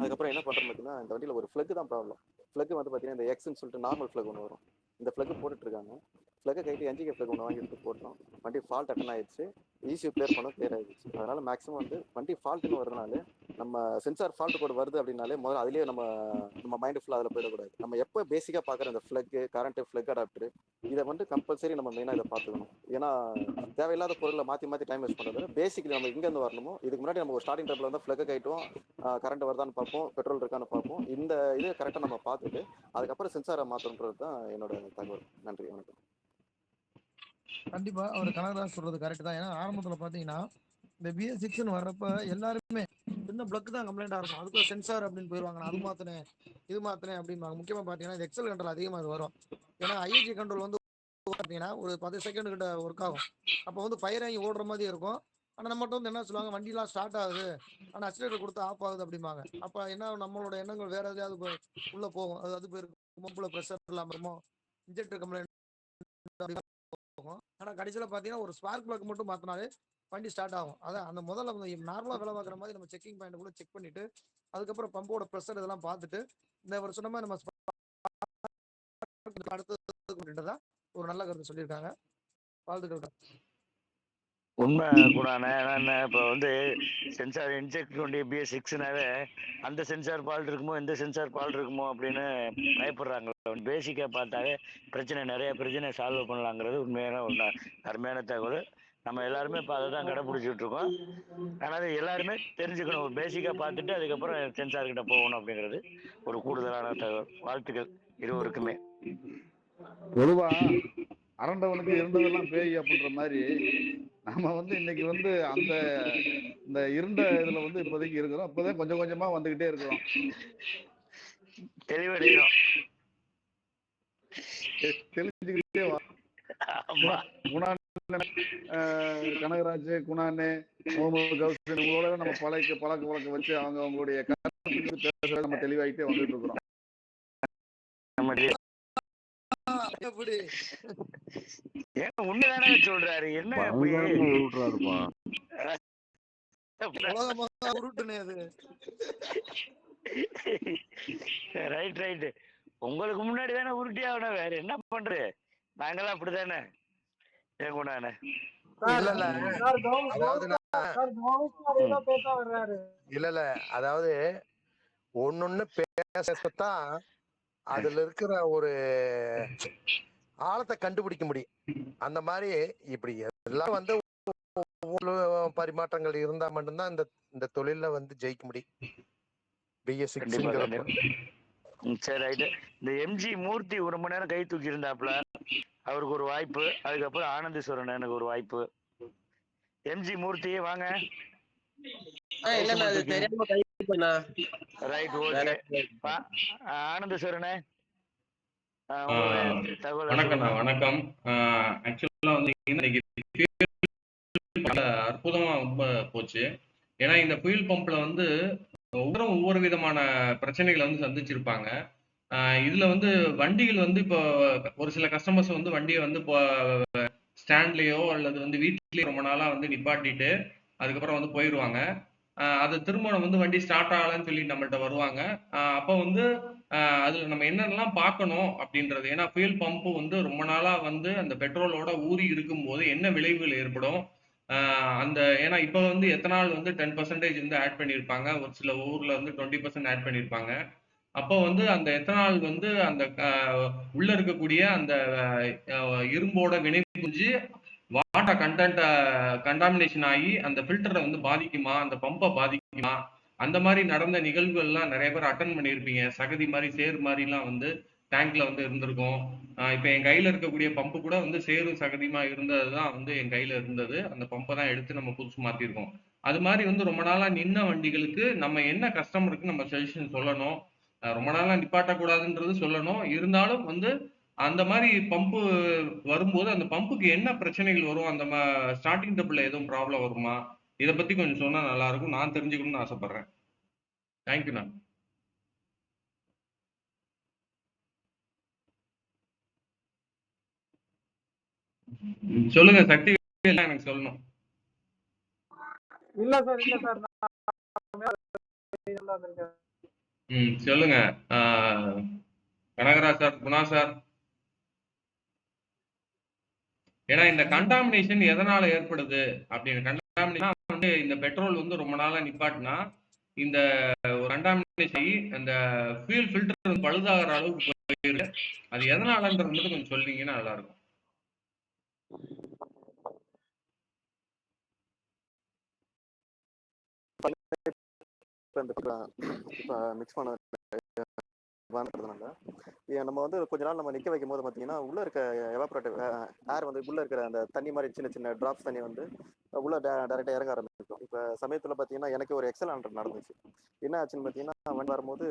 அதுக்கப்புறம் என்ன பண்ணுறோம் பார்த்தீங்கன்னா இந்த வண்டியில் ஒரு ஃப்ளக் தான் ப்ராப்ளம். ஃப்ளக் வந்து பார்த்தீங்கன்னா இந்த எக்ஸ்ன்னு சொல்லிட்டு நார்மல் ஃப்ளக் ஒன்று வரும். இந்த ஃப்ளக் போட்டுட்டு இருக்காங்க. ஃப்ளக்கை கைட்டு NGK ஃப்ளக் ஒன்று வாங்கி எடுத்து போட்டோம். வண்டி ஃபால்ட் அட்டன் ஆயிடுச்சு. ECU கிளியர் பண்ண கிளியர் ஆயிடுச்சு. அதனால மேக்ஸிமம் வந்து வண்டி ஃபால்ட்டுன்னு வருதுனாலே நம்ம சென்சார் ஃபால்ட் கோட் வருது அப்படின்னாலே முதல்ல அதுலேயே நம்ம மைண்டு ஃபுல்லாக அதில் போயிடக்கூடாது. நம்ம எப்போ பேசிக்காக பார்க்குற இந்த ஃப்ளக்கு கரண்ட்டு ஃப்ளக் அடாப்டர் இதை வந்து கம்பல்சரி நம்ம மெயினாக இதை பார்த்துக்கணும். ஏன்னா தேவையில்லாத பொருளை மாற்றி டைம் வேஸ்ட் பண்ணுறது பேசிக்கலி நம்ம இங்கேருந்து வரணுமோ இதுக்கு முன்னாடி நம்ம ஒரு ஸ்டார்டிங் டைப்பில் வந்து ஃப்ளக்கை கைட்டும் கரண்ட் வருதான்னு பார்ப்போம், பெட்ரோல் இருக்கான்னு பார்ப்போம். இந்த இது கரெக்டாக நம்ம பார்த்துட்டு அதுக்கப்புறம் சென்சாரை மாற்றணுன்றது தான் என்னோட தகவல். நன்றி, வணக்கம். கண்டிப்பா அவர் கனகராஜ் சொல்றது கரெக்ட் தான். ஏன்னா ஆரம்பத்துல பாத்தீங்கன்னா இந்த BS6 வர்றப்ப எல்லாருமே சின்ன பிளக் தான் கம்ப்ளைண்டா இருக்கும். அதுக்குள்ள சென்சார் அப்படின்னு போயிருவாங்க. நான் அது மாத்தினேன் இது மாத்தினேன் அப்படின்பாங்க. முக்கியமா பாத்தீங்கன்னா இந்த எக்ஸல் கண்ட்ரோல் அதிகமா இது வரும். ஏன்னா IEG கண்ட்ரோல் வந்து பாத்தீங்கன்னா ஒரு 10 செகண்ட் கிட்ட ஒர்க் ஆகும். அப்போ வந்து ஃபயர் ஆகி ஓடுற மாதிரி இருக்கும். ஆனா நம்மகிட்ட வந்து என்ன சொல்லுவாங்க, வண்டிலாம் ஸ்டார்ட் ஆகுது ஆனா அக்சிலேட்டர் கொடுத்து ஆஃப் ஆகுது அப்படிம்பாங்க. அப்ப என்ன நம்மளோட எண்ணங்கள் வேற எதாவது உள்ள போகும். அது போயிருக்கும், மொபைல ப்ரெஷர் இல்லாம இருக்கும், இன்ஜெக்டர் கம்ப்ளைண்ட் போகும். ஆனா கடைசியில பாத்தீங்கன்னா ஒரு ஸ்பார்க் பிளக் மட்டும் மாத்தினாலே வண்டி ஸ்டார்ட் ஆகும். அதான் அந்த முதல்ல நார்மலா வேலை பார்க்குற மாதிரி நம்ம செக்கிங் பாயிண்ட் கூட செக் பண்ணிட்டு அதுக்கப்புறம் பம்போட ப்ரெஷர் இதெல்லாம் பார்த்துட்டு இந்த ஒரு சொன்ன மாதிரி நம்ம அடுத்தது ஒரு நல்ல கருத்து சொல்லியிருக்காங்க. வாழ்த்துக்கள். உண்மை கூடாண்ணே. ஏன்னா இப்போ வந்து சென்சார் இன்ஜெக்ட் வண்டி BS6னாவே அந்த சென்சார் ஃபால்ட் இருக்குமோ இந்த சென்சார் ஃபால்ட் இருக்குமோ அப்படின்னு பயப்படுறாங்க. பேசிக்காக பார்த்தாவே நிறைய பிரச்சனை சால்வ் பண்ணலாங்கிறது உண்மையான ஒன்று அருமையான தகவல். நம்ம எல்லாருமே இப்போ அதை தான் கடைப்பிடிச்சிட்டு இருக்கோம். ஆனால் எல்லாருமே தெரிஞ்சுக்கணும், ஒரு பேசிக்காக பார்த்துட்டு அதுக்கப்புறம் சென்சார் கிட்ட போகணும் அப்படிங்கிறது ஒரு கூடுதலான தகவல். வாழ்த்துக்கள் இருவருக்குமே. பொதுவா அரண்டவனுக்கு இருந்ததெல்லாம் பேய் அப்படின்ற மாதிரி நம்ம வந்து இன்னைக்கு வந்து அந்த இந்த இருண்ட இதுல வந்து இப்போதைக்கு இருக்கிறோம். இப்போதான் கொஞ்சம் கொஞ்சமா வந்துகிட்டே இருக்கிறோம். தெளிவடைகிறோம், தெளிஞ்சுக்கிட்டே கனகராஜ், குணானு, முகமது கௌசன் இவங்களோட நம்ம பழக்க வழக்கம் வச்சு அவங்களுடைய கருத்துக்கு பேசுறத நம்ம தெளிவாயிட்டே வந்துட்டு இருக்கிறோம். உண்மைதானே சொல்றாரு. என்ன உருட்டுனே அது ரைட் ரைட்டு. உங்களுக்கு முன்னாடி தானே உருட்டி ஆகணும், வேற என்ன பண்றது? நாங்களாம் அப்படிதானே ஏன் கொண்டாண்ணே. இல்ல இல்ல அதாவது பேச வர்றாரு. இல்ல அதாவது ஒன்னொன்னு பேசத்தான் அதுல இருக்கிற ஒரு ஆழத்தை கண்டுபிடிக்க முடியும். அந்த மாதிரி இப்படி எல்லாம் வந்து பரிமாற்றங்கள் இருந்தா மட்டும்தான் இந்த தொழில வந்து ஜெயிக்க முடியும். சரி ரைட்டு. இந்த எம்ஜி மூர்த்தி ஒரு மணி நேரம் கை தூக்கி இருந்தாப்ல, அவருக்கு ஒரு வாய்ப்பு. அதுக்கப்புறம் ஆனந்தீஸ்வரன் எனக்கு ஒரு வாய்ப்பு. எம்ஜி மூர்த்தியே வாங்க. Right okay. ஆனந்தீஸ்வரனே வணக்கம்ண்ணா, வணக்கம். ஆக்சுவலா வந்து இன்னைக்கு அற்புதமா ரொம்ப போச்சு. ஏன்னா இந்த ஃபியூல் பம்ப்ல வந்து ஒவ்வொரு விதமான பிரச்சனைகளை வந்து சந்திச்சிருப்பாங்க. இதுல வந்து வண்டிகள் வந்து இப்போ ஒரு சில கஸ்டமர்ஸ் வந்து வண்டியை வந்து இப்போ ஸ்டாண்ட்லயோ அல்லது வந்து வீட்லயோ ரொம்ப நாளா வந்து நிப்பாட்டிட்டு அதுக்கப்புறம் வந்து போயிடுவாங்க. அது திரும்ப வந்து வண்டி ஸ்டார்ட் ஆகலன்னு சொல்லி நம்மள்ட்ட வருவாங்க. அப்போ வந்து அதுல நம்ம என்னென்னலாம் பார்க்கணும் அப்படின்றது. ஏன்னா ஃபியூல் பம்ப் வந்து ரொம்ப நாளா வந்து அந்த பெட்ரோலோட ஊறி இருக்கும்போது என்ன விளைவுகள் ஏற்படும், அந்த ஏன்னா இப்போ வந்து எத்தனால் வந்து 10% வந்து ஆட் பண்ணியிருப்பாங்க, ஒரு சில ஊர்ல வந்து 20% ஆட் பண்ணியிருப்பாங்க. அப்போ வந்து அந்த எத்தனால் வந்து அந்த உள்ள இருக்கக்கூடிய அந்த இரும்போட வினை புரிஞ்சு வாட்டர் கண்டென்ட் கண்டாமினேஷன் ஆகி அந்த ஃபில்டரை வந்து பாதிக்குமா, அந்த பம்பை பாதிக்குமா, அந்த மாதிரி நடந்த நிகழ்வுகள்லாம் நிறைய பேர் அட்டன் பண்ணியிருப்பீங்க. சகதி மாதிரி சேர் மாதிரிலாம் வந்து டேங்க்ல வந்து இருந்திருக்கும். இப்போ என் கையில இருக்கக்கூடிய பம்பு கூட வந்து சேரும் சகதியுமா இருந்தது தான் வந்து என் கையில இருந்தது. அந்த பம்பை தான் எடுத்து நம்ம புதுசு மாத்திருக்கோம். அது மாதிரி வந்து ரொம்ப நாளா நின்ன வண்டிகளுக்கு நம்ம என்ன கஸ்டமருக்கு நம்ம சஜஷன் சொல்லணும், ரொம்ப நாளா நிப்பாட்டக்கூடாதுன்றது சொல்லணும். இருந்தாலும் வந்து அந்த மாதிரி பம்பு வரும்போது அந்த பம்புக்கு என்ன பிரச்சனைகள் வரும், அந்த ஸ்டார்டிங் டபுள்ல எதுவும் ப்ராப்ளம் வருமா, இதை பத்தி கொஞ்சம் சொன்னா நல்லா இருக்கும். நான் தெரிஞ்சுக்கணும்னு ஆசைப்படுறேன். தேங்க்யூண்ணா. சொல்லுங்க சக்தி, எனக்கு சொல்லணும். இல்ல சார் சொல்லுங்க கனகராஜ் சார், குணா சார். ஏன்னா இந்த கண்டாமினேஷன் எதனால ஏற்படுது அப்படின்னு, கண்டாமினேஷன் வந்து இந்த பெட்ரோல் வந்து ரொம்ப நாளா நிப்பாட்டினா இந்த ஒரு கண்டாமினேஷன் ஆகி அந்த ஃபியூல் ஃபில்டர் பழுதாகிற அளவுக்கு போயிருக்கு. அது எதனாலன்றது மட்டும் கொஞ்சம் சொல்லிங்கன்னா நல்லா இருக்கும். இப்ப மிக்ஸ் பண்ண நம்ம வந்து கொஞ்ச நாள் நம்ம நிக்க வைக்கும் போது பாத்தீங்கன்னா உள்ள இருக்க எவாபரேட்டிவ் ஏர் வந்து உள்ள இருக்கிற அந்த தண்ணி மாதிரி சின்ன சின்ன டிராப்ஸ் தண்ணி வந்து உள்ள டைரக்டா இறங்க ஆரம்பிக்கும். இப்ப சமயத்துல பாத்தீங்கன்னா எனக்கு ஒரு எக்ஸல் ஹண்ட்ரட் நடந்துச்சு. என்ன ஆச்சுன்னு பாத்தீங்கன்னா வண்டி வரும்போது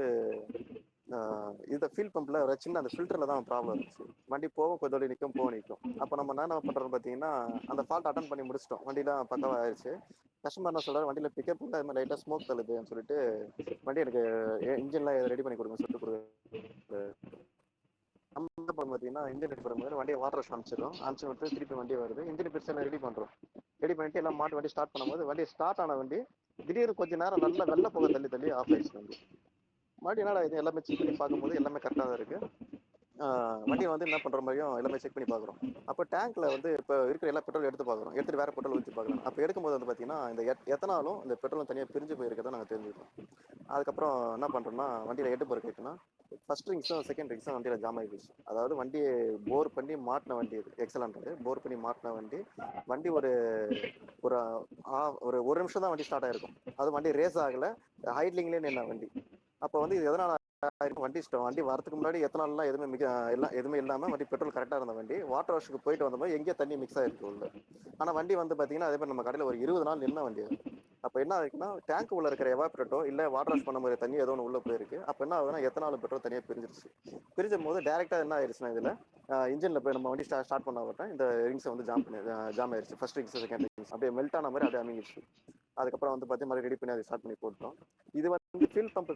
இந்த ஃபீல் பம்ப்ல ஒரு சின்ன அந்த ஃபில்டர்ல தான் ப்ராப்ளம் இருந்துச்சு. வண்டி போகும் கொஞ்சம் நிற்கும் போக நிற்கும். அப்போ நம்ம என்ன பண்றோம் பாத்தீங்கன்னா அந்த ஃபால்ட் அட்டன் பண்ணி முடிச்சிட்டோம். வண்டிலாம் பக்கவா ஆயிடுச்சு. கஸ்டமர் என்ன சொல்றாரு, வண்டியில பிக்கப் அது மாதிரி லைட்டா ஸ்மோக் தள்ளுதுன்னு சொல்லிட்டு வண்டி எனக்கு இன்ஜின்லாம் ரெடி பண்ணி கொடுங்க சொல்லிட்டு நம்ம என்ன பண்ண பார்த்தீங்கன்னா இன்ஜின் ரெடி பண்ணும்போது வண்டியை வாட்டர் வாஷ் அனுப்பிச்சு விட்டு திருப்பி வண்டி வருது. இன்ஜின் பிரச்சனை ரெடி பண்றோம். ரெடி பண்ணிட்டு எல்லாம் மாட்டு வண்டி ஸ்டார்ட் பண்ணும்போது வண்டி ஸ்டார்ட் ஆன வண்டி திடீர்னு கொஞ்ச நேரம் நல்ல வெள்ள போக தள்ளி ஆஃப் ஆயிடுச்சு. வண்டி மறுபடியும் என்னடா இது எல்லாமே செக் பண்ணி பார்க்கும்போது எல்லாமே கரெக்டாக தான் இருக்கு. வண்டியை வந்து என்ன பண்ற மாதிரியும் எல்லாமே செக் பண்ணி பார்க்குறோம். அப்போ டேங்க்ல வந்து இப்போ இருக்கிற எல்லா பெட்ரோல் எடுத்து பார்க்குறோம். எடுத்துட்டு வேற பெட்ரோல் ஊற்றி பார்க்குறோம். அப்போ எடுக்கும்போது வந்து பார்த்தீங்கன்னா இந்த எத்தனாலும் இந்த பெட்ரோலும் தனியாக பிரிஞ்சு போயிருக்கதான் நாங்கள் தெரிஞ்சுக்கிறோம். அதுக்கப்புறம் என்ன பண்றோம்னா வண்டியில எட்டு போற கேட்டுனா ஃபர்ஸ்ட் ரிங்ஸும் செகண்ட் ரிங்ஸும் வண்டியில ஜாம் ஆகி போச்சு. அதாவது வண்டியை போர் பண்ணி மாட்டின வண்டி, இது எக்ஸலண்ட் போர் பண்ணி மாட்டின வண்டி. வண்டி ஒரு ஒரு நிமிஷம் தான் வண்டி ஸ்டார்ட் ஆயிருக்கும். அது வண்டி ரேஸ் ஆகல, ஹைட்லிங்லேயே நின்ன வண்டி. அப்போ வந்து இது எதனால வண்டி வரதுக்கு முன்னாடி எத்தனாலாம் எதுவுமே இல்லாம வண்டி பெட்ரோல் கரெக்டா இருந்த வண்டி வாட்டர் வாஷுக்கு போயிட்டு வந்தபோது எங்கேயோ தண்ணி மிக்ஸ் ஆயிருக்கு உள்ள. ஆனா வண்டி வந்து பாத்தீங்கன்னா அதே மாதிரி நம்ம கடையில ஒரு 20 நாள் நின்ன வண்டி. அப்ப என்ன ஆகுதுன்னா டேங்க் உள்ள இருக்கிற எவாபரேட்டோ இல்ல வாட்டர் வாஷ் பண்ண மாதிரி தண்ணி ஏதோ ஒன்று உள்ள போயிருக்கு. அப்ப என்ன ஆகுதுன்னா எத்தனாலும் பெட்ரோல் தனியா பிரிஞ்சிருச்சு. பிரிஞ்சும் போது டேரக்டா என்ன ஆயிடுச்சுன்னா இதுல இன்ஜின்ல போய் நம்ம வண்டி ஸ்டார்ட் பண்ண விட்டேன். இந்த ரிங்ஸை வந்து ஜாம் ஆயிடுச்சு. ஃபர்ஸ்ட் ரிங்ஸ் செகண்ட் ரிங்ஸ் அப்படியே மெல்ட் ஆன மாதிரி அப்படியே அமைங்கிடுச்சு. அதுக்கப்புறம் வந்து பார்த்தீங்கன்னா ரெடி பண்ணி அதை ஸ்டார்ட் பண்ணி போட்டோம். இது வந்து ஃபில் பம்ப்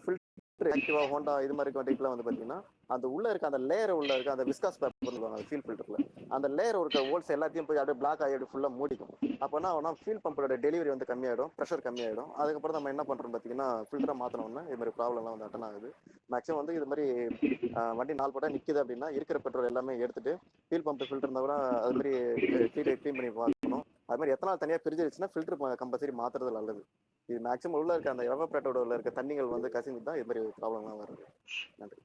ஆக்டிவா ஹோண்டா இது மாதிரி வண்டிக்குலாம் வந்து பாத்தீங்கன்னா அந்த உள்ள இருக்க அந்த லேயர் உள்ள இருக்க அந்த விஸ்காஸ் பேப்பர் சொல்லுவாங்க ஃபீல் ஃபில்டர்ல அந்த லேயர் இருக்க ஹோல்ஸ் எல்லாத்தையும் போய் அப்படியே பிளாக் ஆகி ஃபுல்லா மூடிக்கும். அப்போனா அவனா ஃபீல் பம்போட டெலிவரி வந்து கம்மியாயிடும், ப்ரெஷர் கம்மியாயிடும். அதுக்கப்புறம் நம்ம என்ன பண்றோம் பாத்தீங்கன்னா ஃபில்டரை மாத்தணும்னா இது மாதிரி ப்ராப்ளம்லாம் வந்து அட்டன் ஆகுது. மேக்ஸிமம் வந்து இது மாதிரி வண்டி 4 போட்டா நிக்குது அப்படின்னா இருக்கிற பெட்ரோல் எல்லாமே எடுத்துட்டு ஃபீல் பம்ப் ஃபில்டர் இருந்தா கூட அது மாதிரி க்ளீன் பண்ணி பார்க்கணும். அது மாதிரி எத்தனை தனியாக பிரிஞ்சிருச்சுன்னா ஃபில்டர் கம்பல்சரி மாத்துறது நல்லது. இது மேக்ஸிமம் உள்ள இருக்க அந்த எவப்பரேட்டரோட உள்ள இருக்க தண்ணிகள் வந்து கசிஞ்சு தான் இது மாதிரி ப்ராப்ளம்லாம் வருது. நன்றி.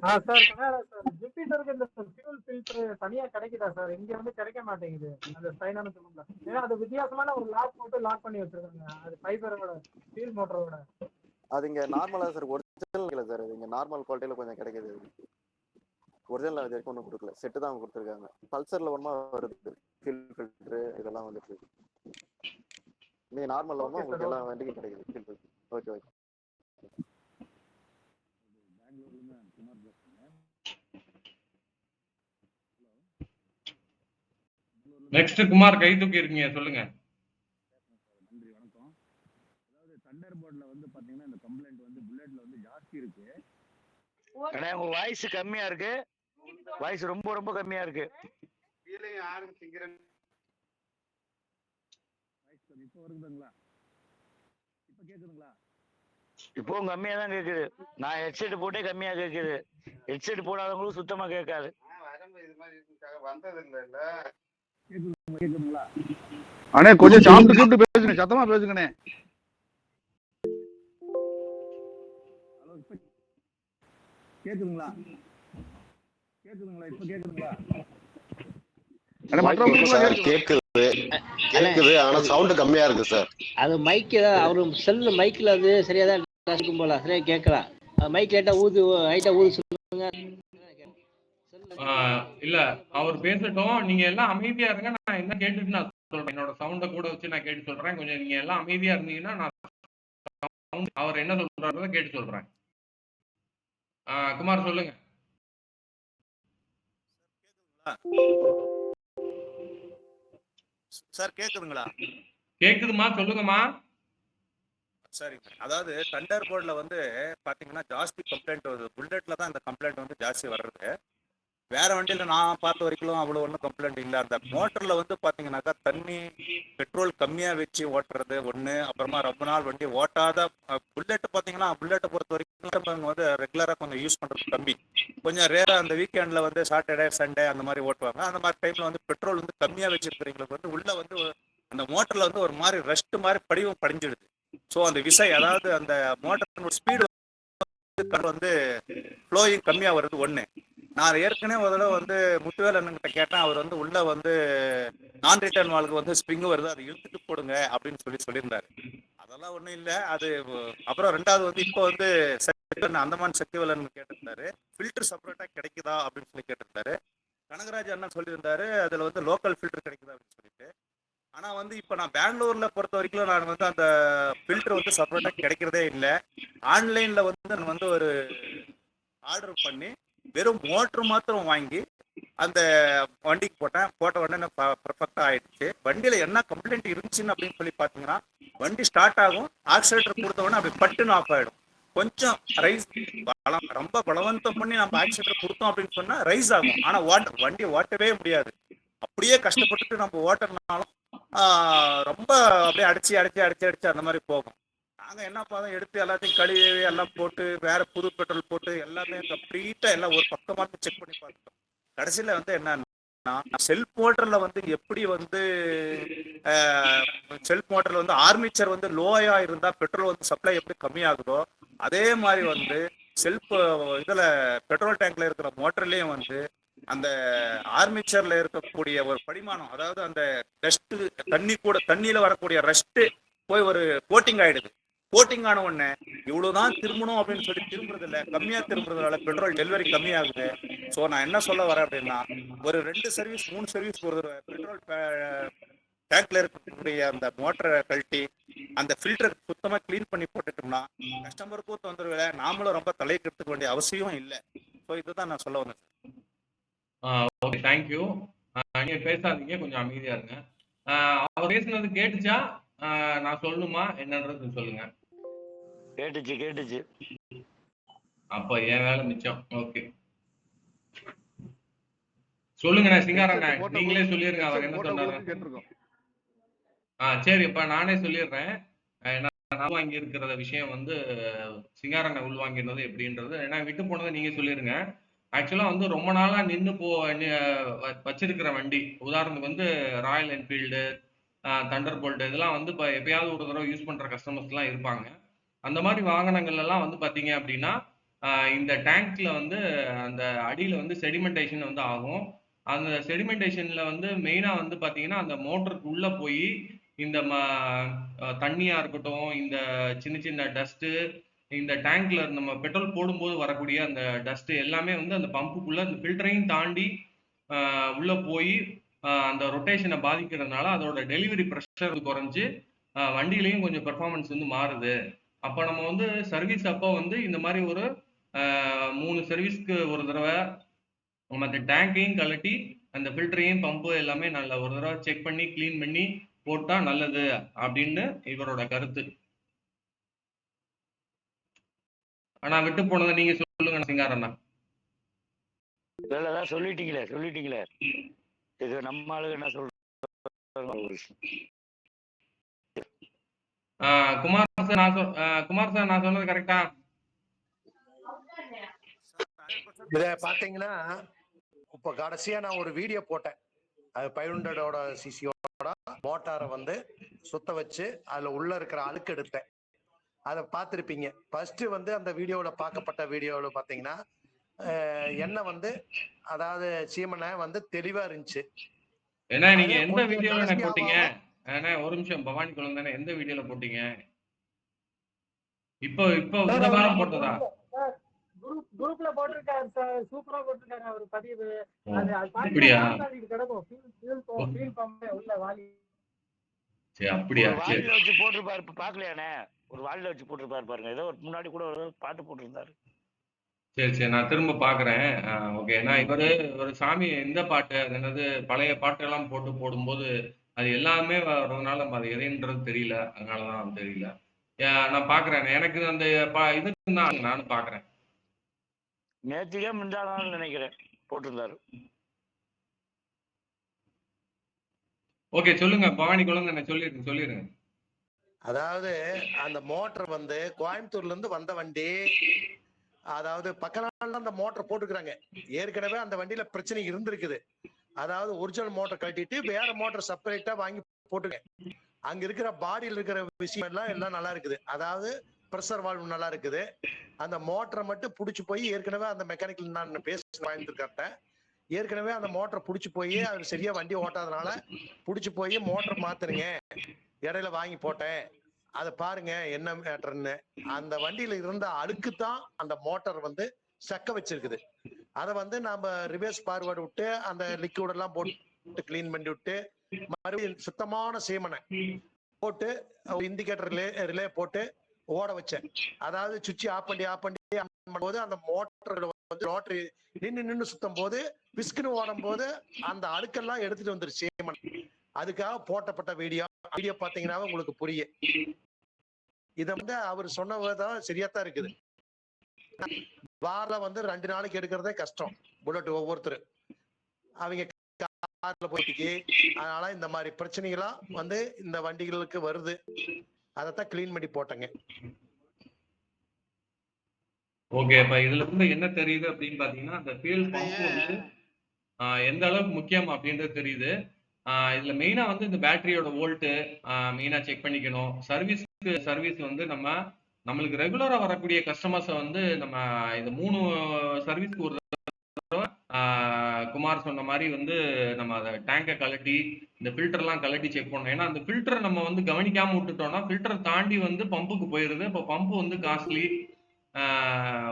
சார் சார் ஜூபிட்டருக்கு இந்த ஃபியூல் ஃபில்டர் தனியா கிடைக்குதா சார்? இங்க வந்து கிடைக்க மாட்டேங்குது அந்த ஸ்டைனான சொல்லுங்க. ஏன்னா அது வித்தியாசமான ஒரு லாக் போட்டு லாக் பண்ணி வச்சிருக்காங்க. அது ஃபைபரோட ஸ்டீல் மோட்டரோட. அது இங்க நார்மலா சார் ஒரிஜினல் இல்லை சார். இது இங்க நார்மல் குவாலிட்டியில கொஞ்சம் கிடைக்குது. ஒரிஜினல் இது வரைக்கும் ஒன்றும் கொடுக்கல, செட்டு தான் கொடுத்துருக்காங்க. பல்சர்ல ஒன்றா வருது ஃபில் ஃபில்டரு இதெல்லாம் வந்துட்டு இருக்கு. நீங்க நார்மல்ல ஒன்றா உங்களுக்கு எல்லா வண்டிக்கும் கிடைக்குது fill filter. Okay okay. Next Kumar கை தூக்கி இருக்கீங்க, சொல்லுங்க. நன்றி, வணக்கம். அதாவது தண்டர் போர்ட்ல வந்து பாத்தீங்கன்னா இந்த கம்ப்ளைண்ட் வந்து புல்லட்ல வந்து ஜாஸ்தி இருக்கு. அண்ணா உங்க வாய்ஸ் கம்மியா இருக்கு, வாய்ஸ் ரொம்ப ரொம்ப கம்மியா இருக்கு. இப்போ வருதுங்களா? இப்போ கேக்குதுங்களா? இப்போ கம்மியா தான் கேக்குது. நான் ஹெட்செட் போட்டே கம்மியா கேக்குது. ஹெட்செட் போடாதவங்களும் சுத்தமா கேட்காது. கேக்குதுங்களா? அண்ணே கொஞ்சம் சாப்பிட்டு பேசுங்க, சத்தமா பேசுங்கண்ணே. ஹலோ, இப்போ கேக்குதுங்களா? கேக்குதுங்களா? இப்போ கேக்குதுங்களா? கேக்குது, ஆனா சவுண்ட் கம்மியா இருக்கு சார். அது மைக் அவரு செல்ல மைக்ல அது சரியா தான் இருக்கும் போல, சரியா கேட்கலாம். மைக் லைட்டா ஊது சொல்லுங்க. இல்ல அவர் பேசட்டும், நீங்க எல்லாம் அமைதியா இருங்க. நான் என்ன கேட்டுட்டு நான் சொல்றேன், என்னோட சவுண்ட கூட வச்சு நான் கேட்டு சொல்றேன். கொஞ்சம் நீங்க எல்லாம் அமைதியா இருந்தீங்கன்னா நான் அவர் என்ன சொல்றாருன்றத கேட்டு சொல்றேன். குமார் சொல்லுங்க. சார் கேக்குதுங்களா? கேக்குதுமா, சொல்லுங்கம்மா. சரிங்க. அதாவது தண்டர் போர்ட்ல வந்து பாத்தீங்கன்னா ஜாஸ்தி கம்ப்ளைண்ட் வருது. புல்லட்ல தான் இந்த கம்ப்ளைண்ட் வந்து ஜாஸ்தி வர்றது. வேற வண்டியில நான் பார்த்த வரைக்கும் அவ்வளவு ஒன்றும் கம்ப்ளைண்ட் இல்லை. அந்த மோட்டர்ல வந்து பாத்தீங்கன்னாக்கா தண்ணி பெட்ரோல் கம்மியா வச்சு ஓட்டுறது ஒண்ணு. அப்புறமா ரொம்ப நாள் வண்டி ஓட்டாத புல்லட் பாத்தீங்கன்னா, புல்லட்டை பொறுத்த வரைக்கும் வந்து ரெகுலரா கொஞ்சம் யூஸ் பண்றது கம்மி. கொஞ்சம் ரேரா அந்த வீக்கெண்ட்ல வந்து சாட்டர்டே சண்டே அந்த மாதிரி ஓட்டுவாங்க. அந்த மாதிரி டைம்ல வந்து பெட்ரோல் வந்து கம்மியா வச்சிருக்கிறவங்களுக்கு வந்து உள்ள வந்து அந்த மோட்டர்ல வந்து ஒரு மாதிரி ரெஸ்ட் மாதிரி படிவம் படிஞ்சிடுது. ஸோ அந்த விசை, அதாவது அந்த மோட்டர் ஸ்பீடு வந்து ஃப்ளோயிங் கம்மியா வருது ஒண்ணு. நான் ஏற்கனவே ஒரு தடவை வந்து முத்துவேல் அண்ணன்கிட்ட கேட்டேன். அவர் வந்து உள்ள வந்து நான் ரிட்டர்ன் வால்க்கு வந்து ஸ்ப்ரிங் வருது, அதை இழுத்துட்டு போடுங்க அப்படின்னு சொல்லியிருந்தாரு. அதெல்லாம் ஒண்ணும் இல்லை. அது அப்புறம் ரெண்டாவது வந்து இப்போ வந்து அந்தமான் சக்திவேலன் கேட்டிருந்தாரு, ஃபில்டர் செப்பரேட்டா கிடைக்குதா அப்படின்னு சொல்லி கேட்டிருந்தாரு. கனகராஜ் அண்ணன் சொல்லியிருந்தாரு அதுல வந்து லோக்கல் ஃபில்டர் கிடைக்குதா அப்படின்னு சொல்லிட்டு. ஆனா வந்து இப்ப நான் பெங்களூர்ல பொறுத்த வரைக்கும் நான் வந்து அந்த ஃபில்டர் வந்து செப்பரேட்டா கிடைக்கிறதே இல்லை. ஆன்லைன்ல வந்து நான் வந்து ஒரு ஆர்டர் பண்ணி வெறும் மோட்டர் மாத்திரம் வாங்கி அந்த வண்டிக்கு போட்ட உடனே பர்ஃபெக்டா ஆயிடுச்சு. வண்டியில என்ன கம்ப்ளைண்ட் இருந்துச்சுன்னு அப்படின்னு சொல்லி பாத்தீங்கன்னா, வண்டி ஸ்டார்ட் ஆகும், ஆக்சிலேட்டர் கொடுத்த உடனே அப்படி பட்டுன்னு ஆஃப் ஆயிடும். கொஞ்சம் ரைஸ் ரொம்ப பலவந்தம் பண்ணி நம்ம ஆக்சிலேட்டர் கொடுத்தோம் அப்படின்னு சொன்னா ரைஸ் ஆகும். ஆனா வண்டி ஓட்டவே முடியாது. அப்படியே கஷ்டப்பட்டுட்டு நம்ம ஓட்டுறதுனாலும் ரொம்ப அப்படியே அடிச்சு அந்த மாதிரி போகும். நாங்க என்ன பார்த்தோம், எடுத்து எல்லாத்தையும் கழுவி எல்லாம் போட்டு வேற புது பெட்ரோல் போட்டு எல்லாமே கம்ப்ளீட்டா எல்லாம் ஒரு பக்கமா செக் பண்ணி பார்த்துட்டோம். கடைசியில வந்து என்னன்னா, செல்ஃப் மோட்டர்ல வந்து எப்படி வந்து செல்ஃப் மோட்டர்ல வந்து ஆர்மிச்சர் வந்து லோயா இருந்தா பெட்ரோல் வந்து சப்ளை எப்படி கம்மியாகுதோ, அதே மாதிரி வந்து செல்ஃப் இதுல பெட்ரோல் டேங்க்ல இருக்கிற மோட்டர்லயும் வந்து அந்த ஆர்மிச்சர்ல இருக்கக்கூடிய ஒரு படிமானம், அதாவது அந்த டஸ்ட் தண்ணியில வரக்கூடிய ரஸ்ட் போய் ஒரு கோட்டிங் ஆயிடுது. கோட்டிங் ஆன உடனே இவ்வளவுதான் திரும்பணும் அப்படின்னு சொல்லி திரும்புறது இல்லை, கம்மியா திரும்புறதுனால பெட்ரோல் டெலிவரி கம்மியாகுது. ஸோ நான் என்ன சொல்ல வரேன் அப்படின்னா, ஒரு 2 சர்வீஸ் 3 சர்வீஸ் ஒரு பெட்ரோல் டேங்க்ல இருக்கக்கூடிய அந்த மோட்டரை கழட்டி அந்த ஃபில்டர் சுத்தமா கிளீன் பண்ணி போட்டுட்டோம்னா கஸ்டமருக்கும் தொந்தரவு, நாமளும் ரொம்ப தலைக்கெடுத்துக்க வேண்டிய அவசியம் இல்லை. ஸோ இதுதான் நான் சொல்ல வந்தேன். Okay, thank you. நீங்க பேசாதீங்க, கொஞ்சம் அமைதியா இருங்க. அவர் பேசுனது கேட்டுச்சா? நான் சொல்லணுமா என்னன்றது சொல்லுங்க. கேட்டுச்சு. அப்ப என் வேலை மிச்சம். ஓகே, சொல்லுங்க சிங்காரண்ணா, நீங்களே சொல்லிருங்க அவர் என்ன சொன்னாரு. சரி, இப்ப நானே சொல்லிடுறேன். நான் வாங்கி இருக்கிற விஷயம் வந்து சிங்காரண்ணை உள்வாங்கினது எப்படின்றது, ஏன்னா விட்டு போனதை நீங்க சொல்லிருங்க. ஆக்சுவலா வந்து ரொம்ப நாளா நின்று வச்சிருக்கிற வண்டி, உதாரணத்துக்கு வந்து ராயல் என்ஃபீல்டு, தண்டர் போல்ட், இதெல்லாம் வந்து இப்போ எப்பயாவது ஒரு தடவை யூஸ் பண்ற கஸ்டமர்ஸ் எல்லாம் இருப்பாங்க. அந்த மாதிரி வாகனங்கள் எல்லாம் வந்து பாத்தீங்க அப்படின்னா இந்த டேங்க்ல வந்து அந்த அடியில வந்து செடிமெண்டேஷன் வந்து ஆகும். அந்த செடிமெண்டேஷன்ல வந்து மெயினா வந்து பாத்தீங்கன்னா அந்த மோட்டருக்கு உள்ள போய் இந்த தண்ணியா இருக்கட்டும், இந்த சின்ன சின்ன டஸ்ட், இந்த டேங்க்ல நம்ம பெட்ரோல் போடும்போது வரக்கூடிய அந்த டஸ்ட் எல்லாமே வந்து அந்த பம்புக்குள்ள அந்த ஃபில்டரையும் தாண்டி உள்ள போய் அந்த ரொட்டேஷனை பாதிக்கிறதுனால அதோட டெலிவரி ப்ரெஷர் குறைஞ்சு வண்டியிலையும் கொஞ்சம் பெர்ஃபார்மன்ஸ் வந்து மாறுது. அப்போ நம்ம வந்து சர்வீஸ் அப்போ வந்து இந்த மாதிரி ஒரு 3 சர்வீஸ்க்கு ஒரு தடவை நம்ம அந்த டேங்கையும் கழட்டி அந்த ஃபில்டரையும் பம்பு எல்லாமே நல்ல ஒரு தடவை செக் பண்ணி கிளீன் பண்ணி போட்டா நல்லது அப்படின்னு இவரோட கருத்து. ஆனா விட்டு போனதை நீங்க சொல்லுங்க சிங்காரண்ணா. சொல்லிட்டீங்களே இது நம்ம ஆளுங்க என்ன சொல்ற. குமார் சார் நான் சொன்னது கரெக்டா? இத பாத்தீங்கன்னா இப்ப கடைசியா நான் ஒரு வீடியோ போட்டேன். அது 500ஓட சிசியோட மோட்டாரை வந்து சுத்த வச்சு அதுல உள்ள இருக்கிற அழுக்கு எடுத்தேன். அதை பார்த்துருப்பீங்க. ஃபர்ஸ்ட் வந்து அந்த வீடியோல பார்க்கப்பட்ட வீடியோல பாத்தீங்கன்னா எண்ணெய் வந்து அதாவது சீமனை வந்து தெளிவா இருந்துச்சு. ஏன்னா நீங்க எந்த வீடியோல போட்டீங்க? ஒரு நிமிஷம், பவானி குளம் தானே, எந்த வீடியோல போட்டீங்க? இப்போ இந்த வாரம் போட்டதா? குரூப்ல போட்டிருக்காரு சார், சூப்பரா போட்டிருக்காரு அவர் பதிவு. அது அப்படியா? கிடக்கும் ஃபீல் பம்பே உள்ள வாலி. சரி, அப்படியா? சரி, வால்ல வச்சு போட்டுருப்பாரு. இப்ப பாக்கலையானே, ஒரு வால்ல வச்சு போட்டுருப்பாரு பாருங்க. ஏதோ முன்னாடி கூட ஒரு பாட்டு போட்டிருந்தாரு. சரி, நான் திரும்ப பாக்குறேன். ஓகே, ஏன்னா இவரு ஒரு சாமி இந்த பாட்டு, அது என்னது பழைய பாட்டு எல்லாம் போடும்போது அது எல்லாமே வர்றதுனால அது எதைன்றது தெரியல, அதனாலதான் தெரியல. நான் பாக்குறேன். எனக்கு அந்த இதுக்கு தான் நானும் பாக்குறேன். நேத்திக்கே முந்தானான்னு நினைக்கிறேன் போட்டிருந்தாரு. ஓகே, சொல்லுங்க பவானி குழந்தை, சொல்லிருங்க. அதாவது அந்த மோட்டர் வந்து கோயம்புத்தூர்ல இருந்து வந்த வண்டி, அதாவது பக்கநாள்ல அந்த மோட்டர் போட்டுக்கிறாங்க. ஏற்கனவே அந்த வண்டியில பிரச்சனை இருந்திருக்குது. அதாவது ஒரிஜினல் மோட்டர் கட்டிட்டு வேற மோட்டர் செப்பரேட்டா வாங்கி போட்டுங்க. அங்க இருக்கிற பாடியில் இருக்கிற விஷயம் எல்லாம் நல்லா இருக்குது. அதாவது பிரஷர் வால்வ் நல்லா இருக்குது. அந்த மோட்டரை மட்டும் புடிச்சு போய் ஏற்கனவே அந்த மெக்கானிக்கல் நான் பேசிட்டு ஏற்கனவே அந்த மோட்டரை புடிச்சு போய் அது சரியா வண்டி ஓட்டாதனால புடிச்சு போய் மோட்டர் மாத்துறீங்க, இடையில வாங்கி போட்டேன், அதை பாருங்க என்ன மேட்டர்ன்னு. அந்த வண்டியில இருந்த அழுக்குத்தான் அந்த மோட்டார் வந்து சக்க வச்சிருக்குது. அதை வந்து நாம ரிவர்ஸ் ஃபார்வர்டு விட்டு அந்த லிக்விட் எல்லாம் போட்டு கிளீன் பண்ணி விட்டு மறுபடியும் சுத்தமான சீமனை போட்டு இண்டிகேட்டர் ரிலே போட்டு ஓட வச்சேன். அதாவது சுவிட்ச் ஆஃப் பண்ணி போது அந்த மோட்டர் வந்து ரோட்டரி நின்று சுத்தும் போது பிஸ்குன்னு ஓடும் போது அந்த அழுக்கெல்லாம் எடுத்துட்டு வந்துருச்சு சீமன். அதுக்காக போட்டப்பட்ட வீடியோ பாத்தீங்கன்னா உங்களுக்கு புரியும். இத வந்து அவர் சொன்னதான் சரியாத்தான் இருக்குது. வாரில் வந்து 2 நாளைக்கு எடுக்கிறதே கஷ்டம். புல்லட் ஒவ்வொருத்தர் அவங்க கார்ல போயிட்டு, அதனால இந்த மாதிரி பிரச்சனைகள்லாம் வந்து இந்த வண்டிகளுக்கு வருது. அதைத்தான் கிளீன் பண்ணி போட்டேங்க. ஓகே, அப்ப இதுல இருந்து என்ன தெரியுது அப்படின்னு பாத்தீங்கன்னா, அந்த ஃபியூல் பம்ப் வந்து எந்த அளவுக்கு முக்கியம் அப்படின்றது தெரியுது. இதுல மெயினா வந்து இந்த பேட்டரியோட வோல்ட் மெயினா செக் பண்ணிக்கணும். சர்வீஸ் வந்து நம்மளுக்கு ரெகுலரா வரக்கூடிய கஸ்டமர்ஸை வந்து நம்ம இந்த 3 சர்வீஸ்க்கு ஒரு குமார் சொன்ன மாதிரி வந்து நம்ம அதை டேங்கை கலட்டி இந்த ஃபில்டர்லாம் கலட்டி செக் பண்ணணும். ஏன்னா அந்த ஃபில்டரை நம்ம வந்து கவனிக்காம விட்டுட்டோம்னா ஃபில்டரை தாண்டி வந்து பம்புக்கு போயிருது. இப்போ பம்பு வந்து காஸ்ட்லி.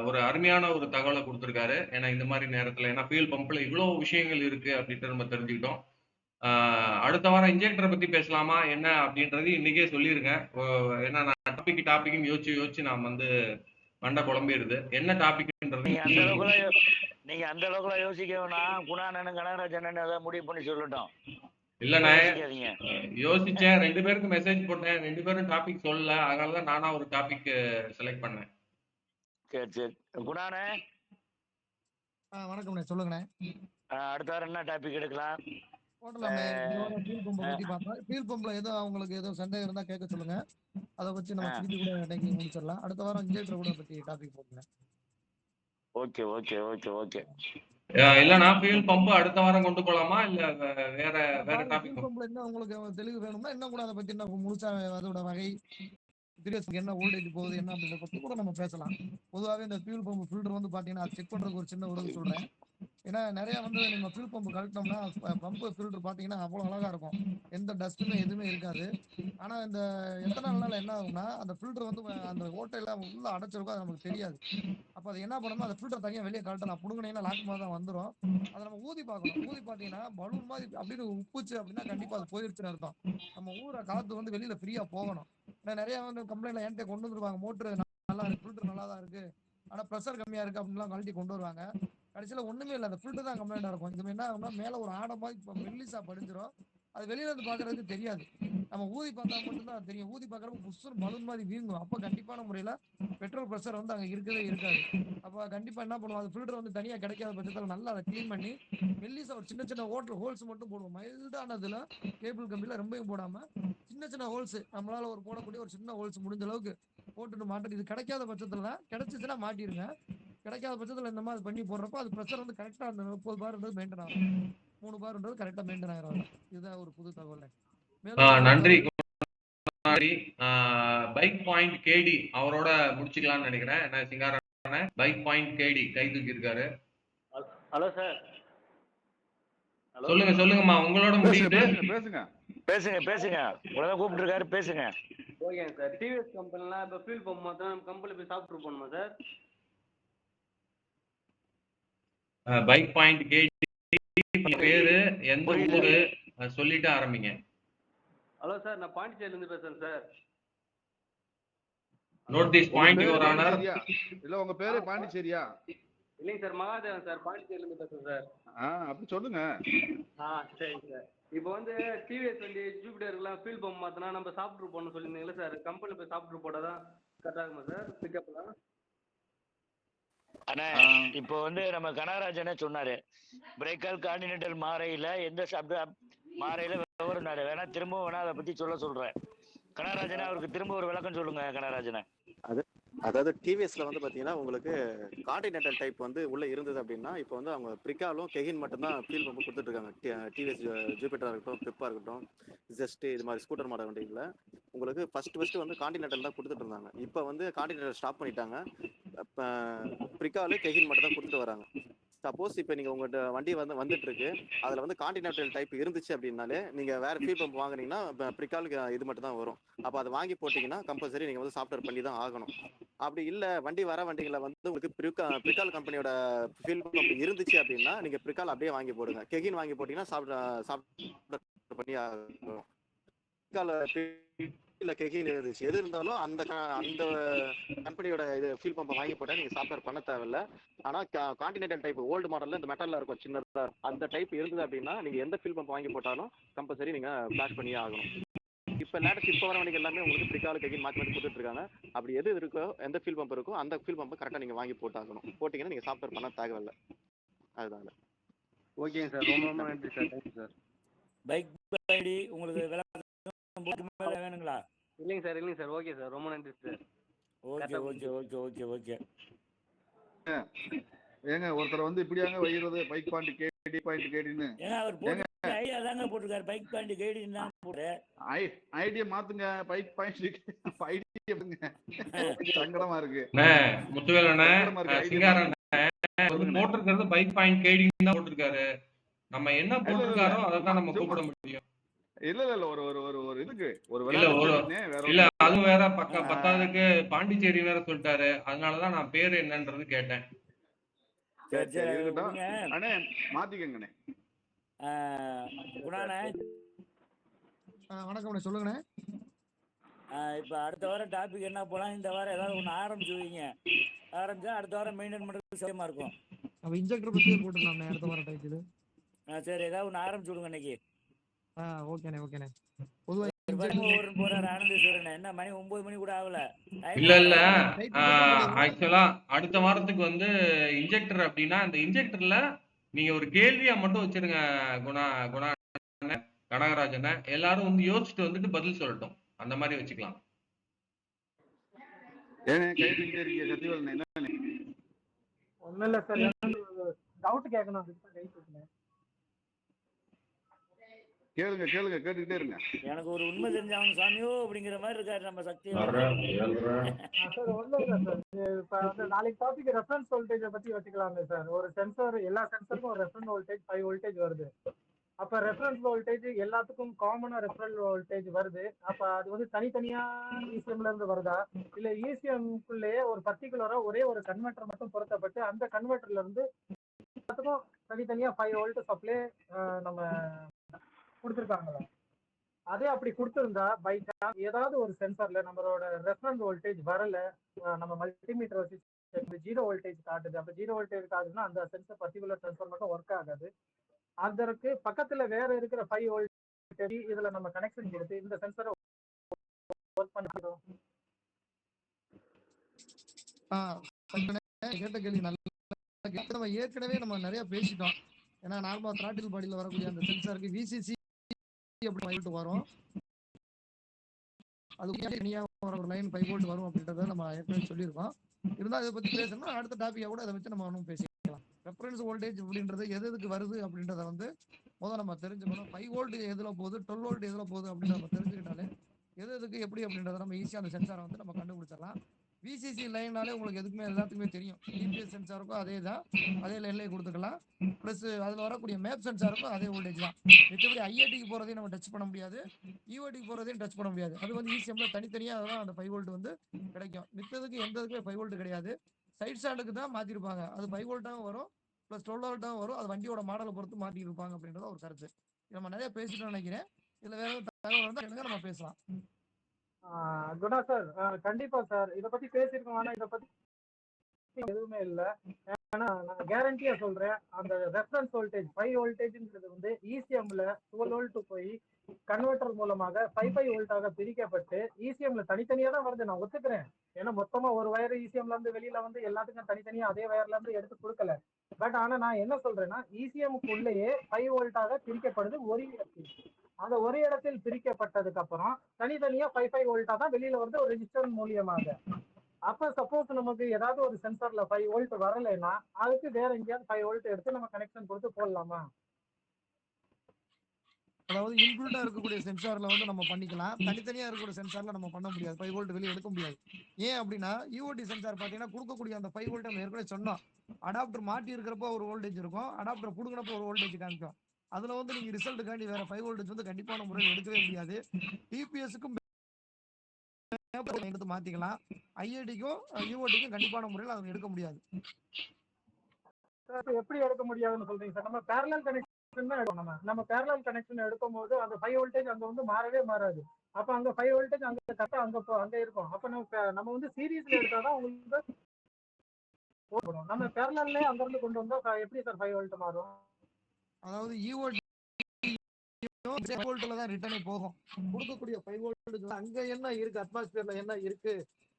ஒரு அருமையான ஒரு தகவலை கொடுத்துருக்காரு. ஏன்னா இந்த மாதிரி நேரத்தில், ஏன்னா ஃபியூல் பம்பில் இவ்வளோ விஷயங்கள் இருக்கு அப்படின்ட்டு நம்ம தெரிஞ்சுக்கிட்டோம். அடுத்த வாரம் இன்ஜெக்டரை பத்தி பேசலாமா என்ன அப்படின்றது இன்னைக்கே சொல்லிருங்க. ஏன்னா நான் டாபிக்னு யோசிச்சு நான் வந்து மண்டை குழம்பிடுது. என்ன டாபிக்ன்றது நீங்க அந்த அளவுக்குலாம் யோசிக்க வேணாம். குணானன் கனகராஜன் ஏதாவது முடிவு பண்ணி சொல்லட்டும். இல்லண்ணே யோசிக்காதீங்க. யோசிச்சேன், 2 பேருக்கு மெசேஜ் போட்டேன், 2 பேரும் டாபிக் சொல்லல. அதனால தான் நானா ஒரு டாபிக் செலக்ட் பண்ணேன். சரி. குணாண்ணே, வணக்கம்ண்ணே, சொல்லுங்கண்ணே. அடுத்த வாரம் என்ன டாபிக் எடுக்கலாம்? போடலாம்ண்ணே. இந்த வாரம் ஃபியூல் பம்பை பத்தி பார்த்தோம். ஃபியூல் பம்ப்ல ஏதோ அவங்களுக்கு ஏதோ சந்தேகம் இருந்தா கேட்க சொல்லுங்க. அதை வச்சு நம்ம திருப்பி கூட இன்னைக்கு முடிச்சிடலாம். அடுத்த வாரம் இன்ஜெக்டர் கூட பத்தி டாபிக் போடுங்க. ஓகே. இல்லண்ணா ஃபியூல் பம்ப் அடுத்த வாரம் கொண்டு போலாமா இல்ல வேற டாபிக்? ஃபியூல் பம்ப்ல என்ன உங்களுக்கு தெளிவு வேணும்னா இன்னும் கூட அதை பத்தி இன்னும் முழுசா அதோட வகை என்ன வோல்டேஜ் போகுது என்ன அப்படின்றத பத்தி கூட நம்ம பேசலாம். பொதுவாகவே இந்த ஃபியூல் பம்ப் ஃபில்டர் வந்து பாத்தீங்கன்னா அது செக் பண்றதுக்கு ஒரு சின்ன உதவி சொல்றேன். ஏன்னா நிறைய வந்து நம்ம ஃபியூல் பம்ப் கழட்டினோம்னா பம்ப் ஃபில்டர் பாத்தீங்கன்னா அவ்வளவு அழகா இருக்கும், எந்த டஸ்ட்டுமே எதுவுமே இருக்காது. ஆனா இந்த எத்தனால என்ன ஆகும்னா அந்த ஃபில்டர் வந்து அந்த ஓட்டையெல்லாம் உள்ள அடைச்சிருக்கும், அது நமக்கு தெரியாது. அப்ப அது என்ன பண்ணணும், அந்த ஃபில்டர் தனியா வெளியே கழட்டலாம். புடுங்கினீங்கன்னா லாக் மாதிரி தான் வந்துடும். அதை நம்ம ஊதி பார்க்கணும். ஊதி பார்த்தீங்கன்னா பலூன் மாதிரி அப்படின்னு உப்புச்சு அப்படின்னா கண்டிப்பா அது போயிருச்சுன்னு அர்த்தம். நம்ம ஊற காத்து வந்து வெளியில ஃப்ரீயா போகணும். ஏன்னா நிறைய வந்து கம்ப்ளைண்ட்ல என்கிட்ட கொண்டு வந்துருவாங்க, மோட்டர் நல்லா இருக்கு, ஃபில்டர் நல்லா தான் இருக்கு, ஆனா ப்ரெஷர் கம்மியா இருக்கு அப்படின்லாம் கழட்டி கொண்டு வருவாங்க. கடைசியில ஒண்ணுமே இல்லை, அந்த ஃபில்டர் தான் கம்ப்ளைண்டா இருக்கும். இது என்ன ஆகும்னா மேல ஒரு ஆடை மாதிரி மெல்லிசா படிஞ்சிடும், அது வெளியில இருந்து பாக்குறதுக்கு தெரியாது. நம்ம ஊதி பார்த்தா மட்டும்தான் அது தெரியும். ஊதி பாக்குறப்ப புஷ்ஷுன்னு பலூன் மாதிரி வீங்கும். அப்ப கண்டிப்பான முறையில பெட்ரோல் ப்ரெஷர் வந்து அங்க இருக்கவே இருக்காது. அப்ப கண்டிப்பா என்ன பண்ணுவோம், அது ஃபில்டர் வந்து தனியா கிடைக்காத பட்சத்துல நல்லா அதை கிளீன் பண்ணி மெல்லிசா ஒரு சின்ன ஹோல்ஸ் மட்டும் போடுவோம். மைல்டானதுல கேபிள் கம்பியில ரொம்பவும் போடாம சின்ன ஹோல்ஸ், நம்மளால ஒரு போடக்கூடிய ஒரு சின்ன ஹோல்ஸ் முடிஞ்ச அளவுக்கு போட்டுட்டு மாட்டோம். இது கிடைக்காத பட்சத்துல கிடைச்சிச்சுன்னா மாட்டிருங்க. கிடைக்காத பட்சத்துல இந்த மாதிரி பண்ணி போடுறப்ப அது ப்ரெஷர் வந்து கரெக்டா அந்த 30 பார்ன்றது மெயின்டைன் ஆகும், 3 பார்ன்றது கரெக்டா மெயின்டைன் ஆயிரும். இதுதான் ஒரு புது தகவல். நன்றி. பைக் பாயிண்ட் கேடி அவரோட முடிச்சுக்கலாம்னு நினைக்கிறேன். என்ன சிங்கார பைக் பாயிண்ட் கேடி கை தூக்கி இருக்காரு. Hello sir. சொல்லுங்கம்மா, உங்களோட முடியுது. பேசுங்க. உங்களை கூப்பிட்டு இருக்காரு, பேசுங்க. ஓகேங்க சார். டிவிஎஸ் கம்பெனிலாம் இப்போ ஃபியூல் பம்ப் மாத்திரம் நம்ம கம்பெனி போய் சாப்பிட்டு போகணுமா சார்? பைக் பாயிண்ட் கேடி பேரு, எந்த ஊரு சொல்லிட்டு ஆரம்பிங்க. ஹலோ சார், நான் பாண்டிச்சேரியில இருந்து பேசுறேன் sir. Note this point your honour. இல்ல உங்க பேரு பாண்டிச்சேரியா? இல்லைங்க சார், மகாதேவன் சார், பாண்டிச்சேரியில இருந்து பேசுறேன் சார். அப்படி சொல்லுங்க. சரிங்க சார். இப்போ வந்து டிவிஎஸ் வண்டி ஜூபிட்டர்லாம் ஃபியூல் பம்ப் மாத்தினா நம்ம சாப்பிட்டு போகணும்னு சொல்லியிருந்தீங்களா சார்? கம்பெனி போய் சாப்பிட்டு போட்டால் தான் கரெக்டாக இருக்குமா சார் பிக்கப்லாம்? அண்ணா இப்போ வந்து நம்ம கனகராஜனே சொன்னாரு, பிரேக்கல் கான்டினென்டல் மாறையில எந்த மாறையில விவரம்னாரு. வேணா திரும்பவும் வேணா அதை பத்தி சொல்றேன். கனகராஜனே அவருக்கு திரும்ப ஒரு விளக்கம் சொல்லுங்க கனகராஜனே. அதாவது டிவிஎஸ்ல வந்து பாத்தீங்கன்னா உங்களுக்கு கான்டினென்டல் டைப் வந்து உள்ள இருந்தது அப்படின்னா இப்போ வந்து அவங்க பிரிக்காலும் கெகின் மட்டும்தான் ஃபீல் பம்பு கொடுத்துட்டு இருக்காங்க. டிவிஎஸ் ஜூபிட்டரா இருக்கட்டும், பிப்பா இருக்கட்டும், ஜஸ்ட் இது மாதிரி ஸ்கூட்டர் மாடல் வண்டிகளில் உங்களுக்கு ஃபர்ஸ்ட் வந்து கான்டினென்டல் தான் கொடுத்துட்டு இருந்தாங்க. இப்போ வந்து கான்டினென்டல் ஸ்டாப் பண்ணிட்டாங்க. பிரிக்காலு கெகின் மட்டும் தான் கொடுத்துட்டு வராங்க. சப்போஸ் இப்போ நீங்கள் உங்கள்கிட்ட வண்டி வந்துட்டு இருக்கு, அதில் வந்து கான்டினென்டல் டைப் இருந்துச்சு அப்படின்னாலே நீங்கள் வேற ஃபீல் பம்ப் வாங்கினீங்கன்னா பிரிக்காலுக்கு இது மட்டும் தான் வரும். அப்போ அதை வாங்கி போட்டிங்கன்னா கம்பல்சரி நீங்கள் வந்து சாஃப்ட்வேர் பண்ணி தான் ஆகணும். அப்படி இல்லை வர வண்டிகளை வந்து உங்களுக்கு பிரிக்கால் கம்பெனியோட ஃபீல் பம்ப் இருந்துச்சு அப்படின்னா நீங்கள் பிரிக்கால் அப்படியே வாங்கி போடுங்க. கெகின் வாங்கி போட்டிங்கன்னா சாஃப்ட்வேர் பண்ணி ஆகணும். இல்ல கெகின் இருந்துச்சு எது இருந்தாலும் அந்த கம்பெனியோட இது ஃபீல் பம்பை வாங்கி போட்டா நீங்க சாஃப்ட்வேர் பண்ண தேவையில்ல. ஆனா கான்டினென்டல் டைப் ஓல்டு மாடல்ல இந்த மெட்டல்ல இருக்கும் சின்னதா, அந்த டைப் இருந்தது அப்படின்னா நீங்க எந்த ஃபீல் பம்ப் வாங்கி போட்டாலும் கம்பல்சரி நீங்க ஃபிளாஷ் பண்ணியே ஆகணும். இப்ப லேட்டஸ்ட் இப்போ வர வண்டிகள் எல்லாமே உங்களுக்கு பிரிக்கால் கெகின் மாற்றி கொடுத்துட்டு இருக்காங்க. அப்படி எது இருக்கோ, எந்த ஃபீல் பம்ப் இருக்கோ அந்த ஃபீல் பம்பை கரெக்டா நீங்க வாங்கி போட்டாகணும். போட்டீங்கன்னா நீங்க சாஃப்ட்வேர் பண்ண தேவையில்லை. அதுதான். ஓகேங்க சார், ரொம்ப நன்றி sir. Thank you sir. Bike ID உங்களுக்கு விளக்கம் வேணுங்களா? இல்லைங்க சார். ஓகே சார், ரொம்ப நன்றி சார். ஓகே. ஏங்க ஒருத்தர் வந்து இப்படியாங்க வைக்கிறது பைக் பாயிண்ட் கேடி பாயிண்ட் கேடின்னு? ஏங்க அவர் போட்டு ஐடியா தாங்க போட்டுருக்காரு, பைக் பாயிண்ட் கேடின்னு தான் போட்டு. ஐடியா மாத்துங்க, பைக் பாயிண்ட் ஐடியா சங்கடமா இருக்கு. முத்துவேலண்ணே, சிங்காரண்ணே போட்டிருக்கிறது பைக் பாயிண்ட் கேடின்னு தான் போட்டிருக்காரு. நம்ம என்ன போட்டிருக்காரோ அதை தான் நம்ம கூப்பிட முடியும். இல்ல ஒரு ஒரு இதுக்கு ஒரு இல்ல அது வேற பக்கம் பத்தாவதுக்கு பாண்டிச்சேரி வேற சொல்லிட்டாரு. அதனாலதான் நான் பேரு என்னன்றது கேட்டேன். அண்ணே மாத்திக்கங்கண்ணே. வணக்கம், சொல்லுங்கண்ணே. இப்ப அடுத்த வாரம் டாபிக் என்ன போலாம்? இந்த வாரம் ஏதாவது ஒண்ணு ஆரம்பிச்சுவீங்க, ஆரம்பிச்சா அடுத்த வாரம் மெயின்டைன் பண்றது சௌரியமா இருக்கும். அப்ப இன்ஜெக்டர் பத்தி போட்டுடலாம்ண்ணே அடுத்த வாரம் டைப். சரி, ஏதாவது ஒண்ணு ஆரம்பிச்சு விடுங்க இன்னைக்கு. ஓகேண்ணே ஓகேண்ணே. பொதுவா ஒவ்வொரு போறாரு ஆனந்தேஸ்வரன். என்ன மணி 9 மணி கூட ஆகல. இல்ல இல்ல ஆக்சுவலா அடுத்த வாரத்துக்கு வந்து இன்ஜெக்டர் அப்படின்னா அந்த இன்ஜெக்டர்ல நீங்க ஒரு கேள்வியா மட்டும் வச்சிருங்க. குணா குணா கனகராஜனை எல்லாரும் வந்து யோசிச்சுட்டு வந்துட்டு பதில் சொல்லட்டும். அந்த மாதிரி வச்சுக்கலாம். ஏன் கை தூக்கிட்டே இருக்கீங்க சத்தியவேலன்? என்ன ஒண்ணும் இல்ல சார், டவுட் கேட்கணும் அதுக்கு தான் கை தூக்கினேன். கேளுங்க கேளுங்க, கேட்டுக்கிட்டே இருங்க. எனக்கு ஒரு உண்மை தெரிஞ்சாகணும் சாமியோ அப்படிங்கிற மாதிரி இருக்காரு நம்ம சக்தி. சார் ஒண்ணும் இல்ல சார், இப்ப வந்து நாளைக்கு டாபிக் ரெஃபரன்ஸ் வோல்டேஜ் பத்தி வச்சுக்கலாமே சார். ஒரு சென்சார், எல்லா சென்சருக்கும் ஒரு ரெஃபரன்ஸ் வோல்டேஜ் 5 வோல்டேஜ் வருது. அப்ப ரெஃபரன்ஸ் வோல்டேஜ் எல்லாத்துக்கும் காமனா ரெஃபரன்ஸ் வோல்டேஜ் வருது. அப்ப அது வந்து தனித்தனியா இசிஎம்ல இருந்து வருதா, இல்ல இசிஎம்குள்ளேயே ஒரு பர்டிகுலரா ஒரே ஒரு கன்வெர்டர் மட்டும் பொருத்தப்பட்டு அந்த கன்வெர்டர்ல இருந்து எல்லாத்துக்கும் தனித்தனியா 5 வோல்ட் சப்ளை நம்ம கொடுத்துருக்காங்களா? அதே அப்படி கொடுத்துருந்தா பை சான்ஸ் ஏதாவது ஒரு சென்சார்ல நம்மளோட ரெஃபரன்ஸ் வோல்டேஜ் வரல, நம்ம மல்டிமீட்டர் வச்சு 0 வோல்டேஜ் காட்டுது. அப்ப 0 வோல்டேஜ் காட்டுதுன்னா அந்த சென்சார் பர்டிகுலர் சென்சார் மட்டும் ஒர்க் ஆகாது. அதற்கு பக்கத்துல வேற இருக்கிற 5 வோல்டேஜ் இதுல நம்ம கனெக்ஷன் கொடுத்து இந்த சென்சாரை ஒர்க் பண்ணிக்கிறோம். கேட்ட கேள்வி நல்ல. நம்ம ஏற்கனவே நம்ம நிறைய பேசிட்டோம். ஏன்னா நார்மலா த்ராட்டில் பாடியில் வரக்கூடிய அந்த சென்சாருக்கு விசிசி அப்படி 5 வோல்ட் வரும். அது தனியா ஒரு லைன் 5 வோல்ட் வரும் அப்படின்றத நம்ம ஏற்கனவே சொல்லியிருக்கோம். இருந்தாலும் இதை பத்தி பேசணும்னா அடுத்த டாபிக்கா கூட அதை வச்சு நம்ம ஒன்றும் பேசிக்கலாம். ரெஃபரன்ஸ் வோல்டேஜ் அப்படின்றது எதுக்கு வருது அப்படின்றத வந்து முதல்ல நம்ம தெரிஞ்சுக்கணும். 5 வோல்ட் எதுல போகுது, 12 வோல்ட் எதுல போகுது அப்படின்னு நம்ம தெரிஞ்சுக்கிட்டாலே எதுக்கு எப்படி அப்படின்றத நம்ம ஈஸியா அந்த சென்சாரை வந்து நம்ம கண்டுபிடிச்சிடலாம். விசிசி லைன்னாலே உங்களுக்கு எதுக்குமே எல்லாத்துக்குமே தெரியும். டிபிஎஸ் சென்சாருக்கும் அதே தான், அதே லைன்லேயே கொடுத்துக்கலாம். ப்ளஸ் அதில் வரக்கூடிய மேப் சென்சாருக்கும் அதே வோல்டேஜ் தான். மற்றபடி ஐஐடிக்கு போகிறதையும் நம்ம டச் பண்ண முடியாது, ஈஓடிக்கு போகிறதையும் டச் பண்ண முடியாது. அது வந்து இசிஎம்ல தனித்தனியாக தான் அந்த 5 வோல்ட் வந்து கிடைக்கும். மித்ததுக்கு எந்த இதுக்குமே 5 வோல்ட் கிடையாது. சைட் ஸ்டாண்டுக்கு தான் மாற்றிருப்பாங்க. அது 5 வோல்ட்டாகவும் வரும், ப்ளஸ் 12 வோல்ட்டாகவும் வரும். அது வண்டியோட மாடலை பொறுத்து மாற்றிட்டு இருப்பாங்க அப்படின்றத ஒரு கருத்து. நம்ம நிறைய பேசிட்டோம்னு நினைக்கிறேன். இதில் வேற தகவல் இருந்தால் நம்ம பேசலாம். குணா சார், கண்டிப்பா சார், இதை பத்தி பேசியிருக்கோம். ஆனா இதை பத்தி எதுவுமே இல்லை. ஏன்னா நான் கேரண்டியா சொல்றேன், அந்த ரெஃபரன்ஸ் வோல்டேஜ் 5 வோல்டேஜ்ங்கிறது வந்து இசிஎம்ல 12 வோல்ட் போய் கன்வெர்டர் மூலமாக 5 வோல்ட்டாக பிரிக்கப்பட்டு இசிஎம்ல தனித்தனியா தான் வருது. நான் ஒத்துக்கிறேன். ஏன்னா மொத்தமா ஒரு வயர் இசிஎம்ல இருந்து வெளியில வந்து எல்லாத்துக்கும் தனித்தனியா அதே வயர்ல இருந்து எடுத்து கொடுக்கல. பட் ஆனா நான் என்ன சொல்றேன்னா, இசிஎம்குள்ளேயே 5 வோல்ட்டாக பிரிக்கப்படுது ஒரு இடத்தில். அந்த ஒரு இடத்தில் பிரிக்கப்பட்டதுக்கு அப்புறம் தனித்தனியா 5 வோல்ட்டா தான் வெளியில வருது ஒரு ரெஜிஸ்டர் மூலியமாக. அப்ப சப்போஸ் நமக்கு ஏதாவது ஒரு சென்சார்ல 5 வோல்ட் வரலைன்னா அதுக்கு வேற எங்கேயாவது 5 வோல்ட் எடுத்து நம்ம கனெக்ஷன் கொடுத்து போடலாமா? அதாவது இன்பில்டா இருக்கக்கூடிய சென்சார்ல வந்து நம்ம பண்ணிக்கலாம். தனித்தனியா இருக்கக்கூடிய சென்சார்ல நம்ம பண்ண முடியாது, 5 வோல்ட் வெளியே எடுக்க முடியாது. ஏன் அப்படின்னா யூஓடி சென்சார் பாத்தீங்கன்னா கொடுக்கக்கூடிய அந்த 5 வோல்ட் நம்ம ஏற்கனவே சொன்னோம். அடாப்டர் மாட்டி இருக்கிறப்ப ஒரு வோல்டேஜ் இருக்கும், அடாப்டர் புடுங்கினப்ப ஒரு வோல்டேஜ் காமிக்கும். அதுல வந்து நீங்க ரிசல்ட்டுக்காண்டி வேற 5 வோல்டேஜ் வந்து கண்டிப்பான முறையில் எடுக்கவே முடியாது. டிபிஎஸ்க்கும் எடுத்து மாத்திக்கலாம், ஐஐடிக்கும் யூஓடிக்கும் கண்டிப்பான முறையில் அதை எடுக்க முடியாது. எப்படி எடுக்க முடியாதுன்னு சொல்றீங்க சார்? நம்ம பேரலல் கனெக்ஷன் தான் எடுக்கணும். நம்ம பேரலல் கனெக்ஷன் எடுக்கும் போது அந்த 5 வோல்டேஜ் அங்க வந்து மாறவே மாறாது. அப்ப அங்க 5 வோல்டேஜ் அங்க கரெக்டா அங்க இருக்கும். அப்ப நம்ம வந்து சீரீஸ்ல எடுத்தாதான் உங்களுக்கு நம்ம பேரலல்லே அங்க இருந்து கொண்டு வந்தா எப்படி சார் 5 வோல்ட் மாறும்? அதாவது ஈஓடி வோல்ட்ல தான் ரிட்டர்னே போகும். கொடுக்கக்கூடிய 5 வோல்ட் அங்க என்ன இருக்கு, அட்மாஸ்பியர்ல என்ன இருக்கு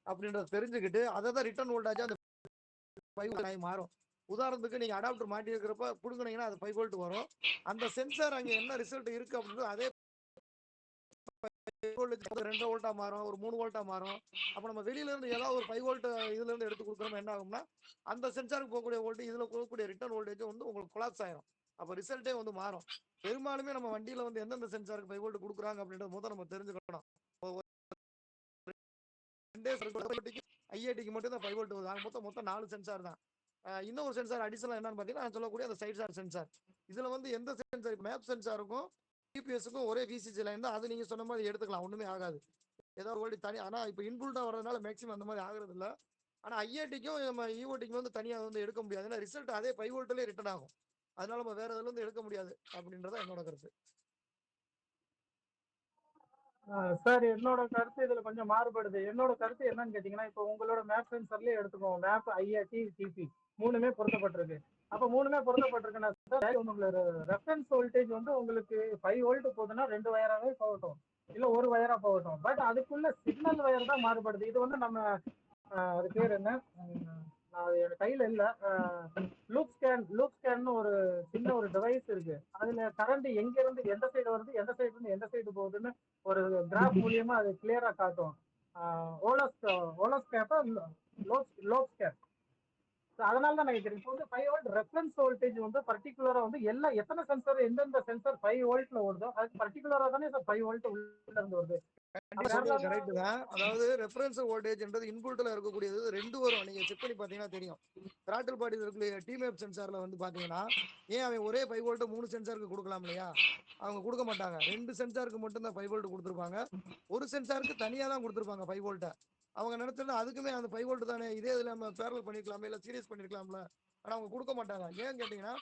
அப்படின்றத தெரிஞ்சுக்கிட்டு அதை தான் ரிட்டர்ன் வோல்டேஜ் அந்த 5 வோல்ட் மாறும். உதாரணத்துக்கு நீங்க அடாப்டர் மாட்டி இருக்கிறப்ப புடுங்கினீங்கன்னா அது 5 வோல்ட் வரும். அந்த சென்சார் அங்க என்ன ரிசல்ட் இருக்கு அப்படின்றது அதே 2 வோல்ட்டா மாறும், ஒரு 3 வோல்ட்டா மாறும். அப்ப நம்ம வெளியில இருந்து ஏதாவது ஒரு 5 வோல்ட் இதுல இருந்து எடுத்து கொடுக்குறோம், என்ன ஆகும்னா அந்த சென்சாருக்கு போகக்கூடிய வோல்டேஜ் இதுல போகக்கூடிய ரிட்டர்ன் வோல்டேஜ் வந்து உங்களுக்கு கொலாப்ஸ் ஆயிரும். அப்ப ரிசல்ட்டே வந்து மாறும். பெரும்பாலுமே நம்ம வண்டியில வந்து எந்தெந்த சென்சாருக்கு 5 வோல்ட் கொடுக்குறாங்க அப்படின்றது முதல்ல நம்ம தெரிஞ்சுக்கணும். ஐஐடிக்கு மட்டும் தான் 5 வோல்ட் வருது. மொத்தம் 4 சென்சார் தான். இன்னொரு சென்சார் அடிஷனல் என்னன்னு பாத்தீங்கன்னா சொல்லக்கூடிய அந்த சைட் சென்சார். இதுல வந்து எந்த சென்சார் மேப் சென்சாருக்கும் டிபிஎஸ்க்கும் ஒரே விசிசி லைன் தான். அது நீங்க சொன்ன மாதிரி எடுத்துக்கலாம், ஒண்ணுமே ஆகாது. ஏதாவது வோல்டேஜ் தனி. ஆனா இப்போ இன்புல்டா வரதுனால மேக்ஸிமம் அந்த மாதிரி ஆகுறது இல்லை. ஆனா ஐஐடிக்கும் நம்ம ஈஓடிக்கும் வந்து தனியா வந்து எடுக்க முடியாது. ஏன்னா ரிசல்ட் அதே 5 வோல்ட்லயே ரிட்டர்ன் ஆகும். அதனால நம்ம வேற இதுல இருந்து எடுக்க முடியாது அப்படின்றத என்னோட கருத்து. சார், என்னோட கருத்து இதுல கொஞ்சம் மாறுபடுது. என்னோட கருத்து என்னன்னு கேட்டீங்கன்னா, இப்போ உங்களோட மேப் சென்சர்லயே எடுத்துக்கோங்க. மேப், ஐஆர்டி, டிபி மூணுமே பொருத்தப்பட்டிருக்கு. அப்ப மூணுமே பொருத்தப்பட்டிருக்குன்னா சார் உங்களுக்கு ரெஃபரன்ஸ் வோல்டேஜ் வந்து உங்களுக்கு 5 வோல்ட் போகுதுன்னா 2 வயராவே போகட்டும், இல்ல ஒரு வயரா போகட்டும். பட் அதுக்குள்ள சிக்னல் வயர் தான் மாறுபடுது. இது வந்து நம்ம அது பேர் என்ன, அது என் கையில இல்ல. லூப் ஸ்கேன் ஒரு சின்ன ஒரு டிவைஸ் இருக்கு. அதுல கரண்ட் எங்க இருந்து எந்த சைடு வருது, எந்த சைடு இருந்து எந்த சைடு போகுதுன்னு ஒரு கிராஃப் மூலியமா அது கிளியரா காட்டும். ஓலோஸ்கேப்பா லோப்ஸ்கேப். அதனால தான் நினைக்கிறேன் இப்போ வந்து 5 வோல்ட் ரெஃபரன்ஸ் வோல்டேஜ் வந்து பர்டிகுலரா வந்து எல்லாம் எத்தனை சென்சார் எந்தெந்த சென்சார் 5 வோல்ட்ல ஓடுதோ அதுக்கு பர்டிகுலரா தானே சார் 5 வோல்ட் உள்ள இருந்து வருது. கரெக்ட் தான். அதாவது ரெஃபரன்ஸ் வோல்டேஜ்ன்றது இன்புட்ல இருக்கக்கூடியது ரெண்டு வரும். நீங்க செக் பண்ணி பாத்தீங்கன்னா தெரியும். த்ராட்டில் பாடியில் இருக்கக்கூடிய டிமேப் சென்சார்ல வந்து பாத்தீங்கன்னா ஏன் அவன் ஒரே 5 வோல்ட் 3 சென்சாருக்கு கொடுக்கலாம் இல்லையா? அவங்க கொடுக்க மாட்டாங்க. 2 சென்சாருக்கு மட்டும் தான் 5 வோல்ட் கொடுத்துருப்பாங்க. ஒரு சென்சாருக்கு தனியா தான் கொடுத்துருப்பாங்க 5 வோல்ட்டை. அவங்க நினைச்சா அதுக்குமே அந்த 5 வோல்ட் தானே, இதே இதுல நம்ம பேரல் பண்ணிருக்கலாமே, இல்ல சீரியஸ் பண்ணிருக்கலாம்ல. ஆனா அவங்க கொடுக்க மாட்டாங்க. ஏன்னு கேட்டீங்கன்னா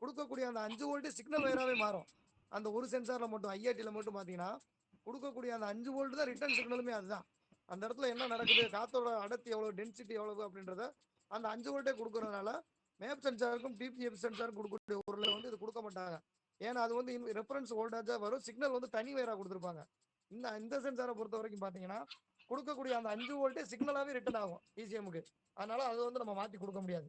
கொடுக்கக்கூடிய அந்த 5 வோல்ட் சிக்னல் வயராவே மாறும். அந்த ஒரு சென்சார்ல மட்டும் ஐஆர்டில மட்டும் பாத்தீங்கன்னா கொடுக்கக்கூடிய அந்த 5 வோல்ட் தான் ரிட்டர்ன் சிக்னலுமே. அதுதான் அந்த இடத்துல என்ன நடக்குது, காத்தோட அடர்த்தி எவ்வளவு, டென்சிட்டி எவ்வளவு அப்படின்றத அந்த 5 வோல்ட்டே கொடுக்கறதுனால மேப் சென்சாருக்கும் டிபிஎஃப் சென்சாருக்கும் கொடுக்கக்கூடிய ஒரு வந்து இது கொடுக்க மாட்டாங்க. ஏன்னா அது வந்து ரெஃபரன்ஸ் வோல்டேஜா வரும். சிக்னல் வந்து தனி வயரா கொடுத்துருப்பாங்க. இந்த சென்சாரை பொறுத்த வரைக்கும் பாத்தீங்கன்னா கொடுக்கக்கூடிய அந்த 5 வோல்ட்டே சிக்னலாவே ரிட்டர்ன் ஆகும் இசிஎம்க்கு. அதனால அது வந்து நம்ம மாத்தி கொடுக்க முடியாது.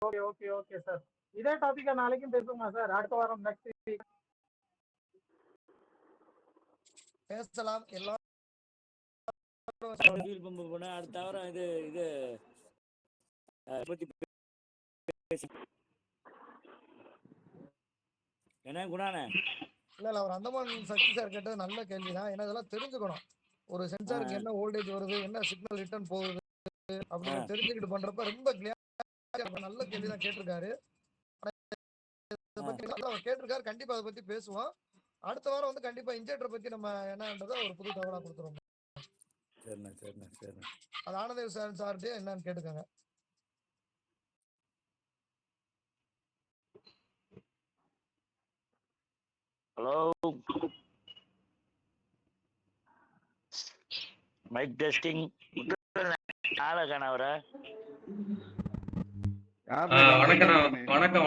Okay okay okay sir. இதே டாபிக்கா நாளைக்கும் பேசுவோமா சார்? அடுத்த வாரம் நெக்ஸ்ட் வீக் பேசலாம். எல்லாம் அடுத்த வாரம் இது பத்தி என்ன குணானே? இல்ல அவர் அந்தமான் சக்தி சார் கேட்டது நல்ல கேள்விதான். ஏன்னா இதெல்லாம் தெரிஞ்சுக்கணும். ஒரு சென்சாருக்கு என்ன வோல்டேஜ் வருது, என்ன சிக்னல் ரிட்டர்ன் போகுது அப்படின்னு தெரிஞ்சுக்கிட்டு பண்றப்ப ரொம்ப கிளியரா நல்ல கேள்விதான் கேட்டிருக்காரு. அவர் கேட்டிருக்காரு. கண்டிப்பா அதை பத்தி பேசுவோம். அடுத்த வாரம் வந்து கண்டிப்பா இன்ஜெக்டர் பத்தி நம்ம என்னன்றதை ஒரு புது தகவலா கொடுத்துருவோம். சரிண்ணா சரிண்ணா சரிண்ணா. அது ஆனந்தேவ் சார்ட்டே என்னன்னு கேட்டுக்கோங்க. Hello, mic testing. ஆளக்கானவரா?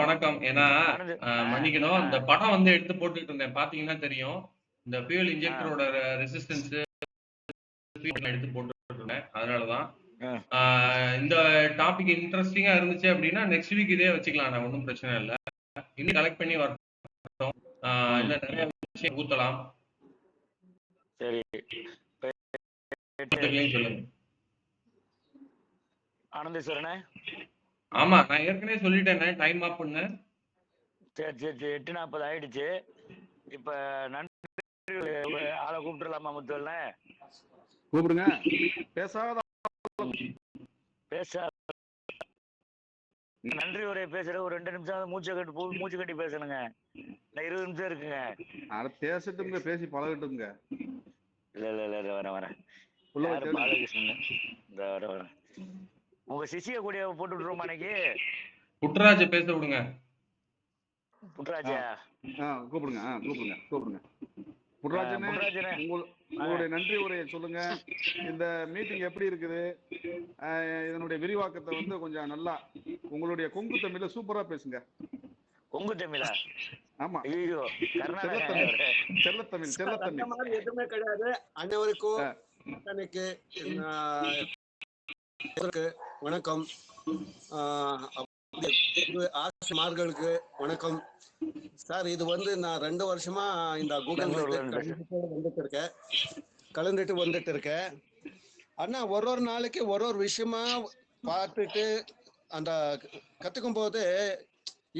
வணக்கம். ஏன்னா மன்னிக்கணும், இந்த படம் வந்து எடுத்து போட்டுட்டு இருந்தேன். பாத்தீங்கன்னா தெரியும், இந்த ஃபியூல் இன்ஜெக்டரோட ரெசிஸ்டன்ஸ் எடுத்து போட்டுட்டு இருந்தேன். அதனாலதான் இந்த டாபிக் இன்ட்ரெஸ்டிங்கா இருந்துச்சு அப்படின்னா நெக்ஸ்ட் வீக் இதே வச்சுக்கலாம். நான் ஒன்றும் பிரச்சனை இல்லை. இன்னும் கலெக்ட் பண்ணி வரட்டும். இல்ல நிறைய விஷயம் ஊத்தலாம். சரி, சொல்லுங்க ஆனந்தேஸ்வரனே. ஆமா, நான் ஏற்கனவே சொல்லிட்டேன் டைம் ஆப் பண்ண. சரி 8:40 ஆயிடுச்சு. இப்ப நன்றி ஆளை கூப்பிட்டுலாமா? முத்துவல்ல கூப்பிடுங்க. பேச நன்றி உரையை பேசுற ஒரு 2 நிமிஷம் மூச்சு கட்டி பேசணுங்க. 20 நிமிஷம் இருக்குங்க. பேசட்டுங்க, பேசி பழகட்டுங்க. இல்ல வரேன். பாலகிருஷ்ணன் இந்த வரேன். உங்க சிசிய கூடிய போட்டு விட்டுருவோம் அன்னைக்கு. புட்ராஜ பேச விடுங்க. புட்ராஜா கூப்பிடுங்க. புட்ராஜனே, உங்களுடைய நன்றி உரையை சொல்லுங்க. இந்த மீட்டிங் எப்படி இருக்குது, இதனுடைய விரிவாக்கத்தை வந்து கொஞ்சம் நல்லா உங்களுடைய கொங்கு தமிழ்ல சூப்பரா பேசுங்க. கொங்கு தமிழா? ஆமா, ஐயோ செல்லத்தமிழ் எதுவுமே கிடையாது. அனைவருக்கும் வணக்கம். ஆசிரியர்களுக்கு வணக்கம் சார். இது வந்து நான் 2 வருஷமா இந்த கூகுள் வந்துட்டு இருக்கேன். ஆனா ஒரு நாளைக்கு ஒரு விஷயமா பார்த்துட்டு அந்த கத்துக்கும் போது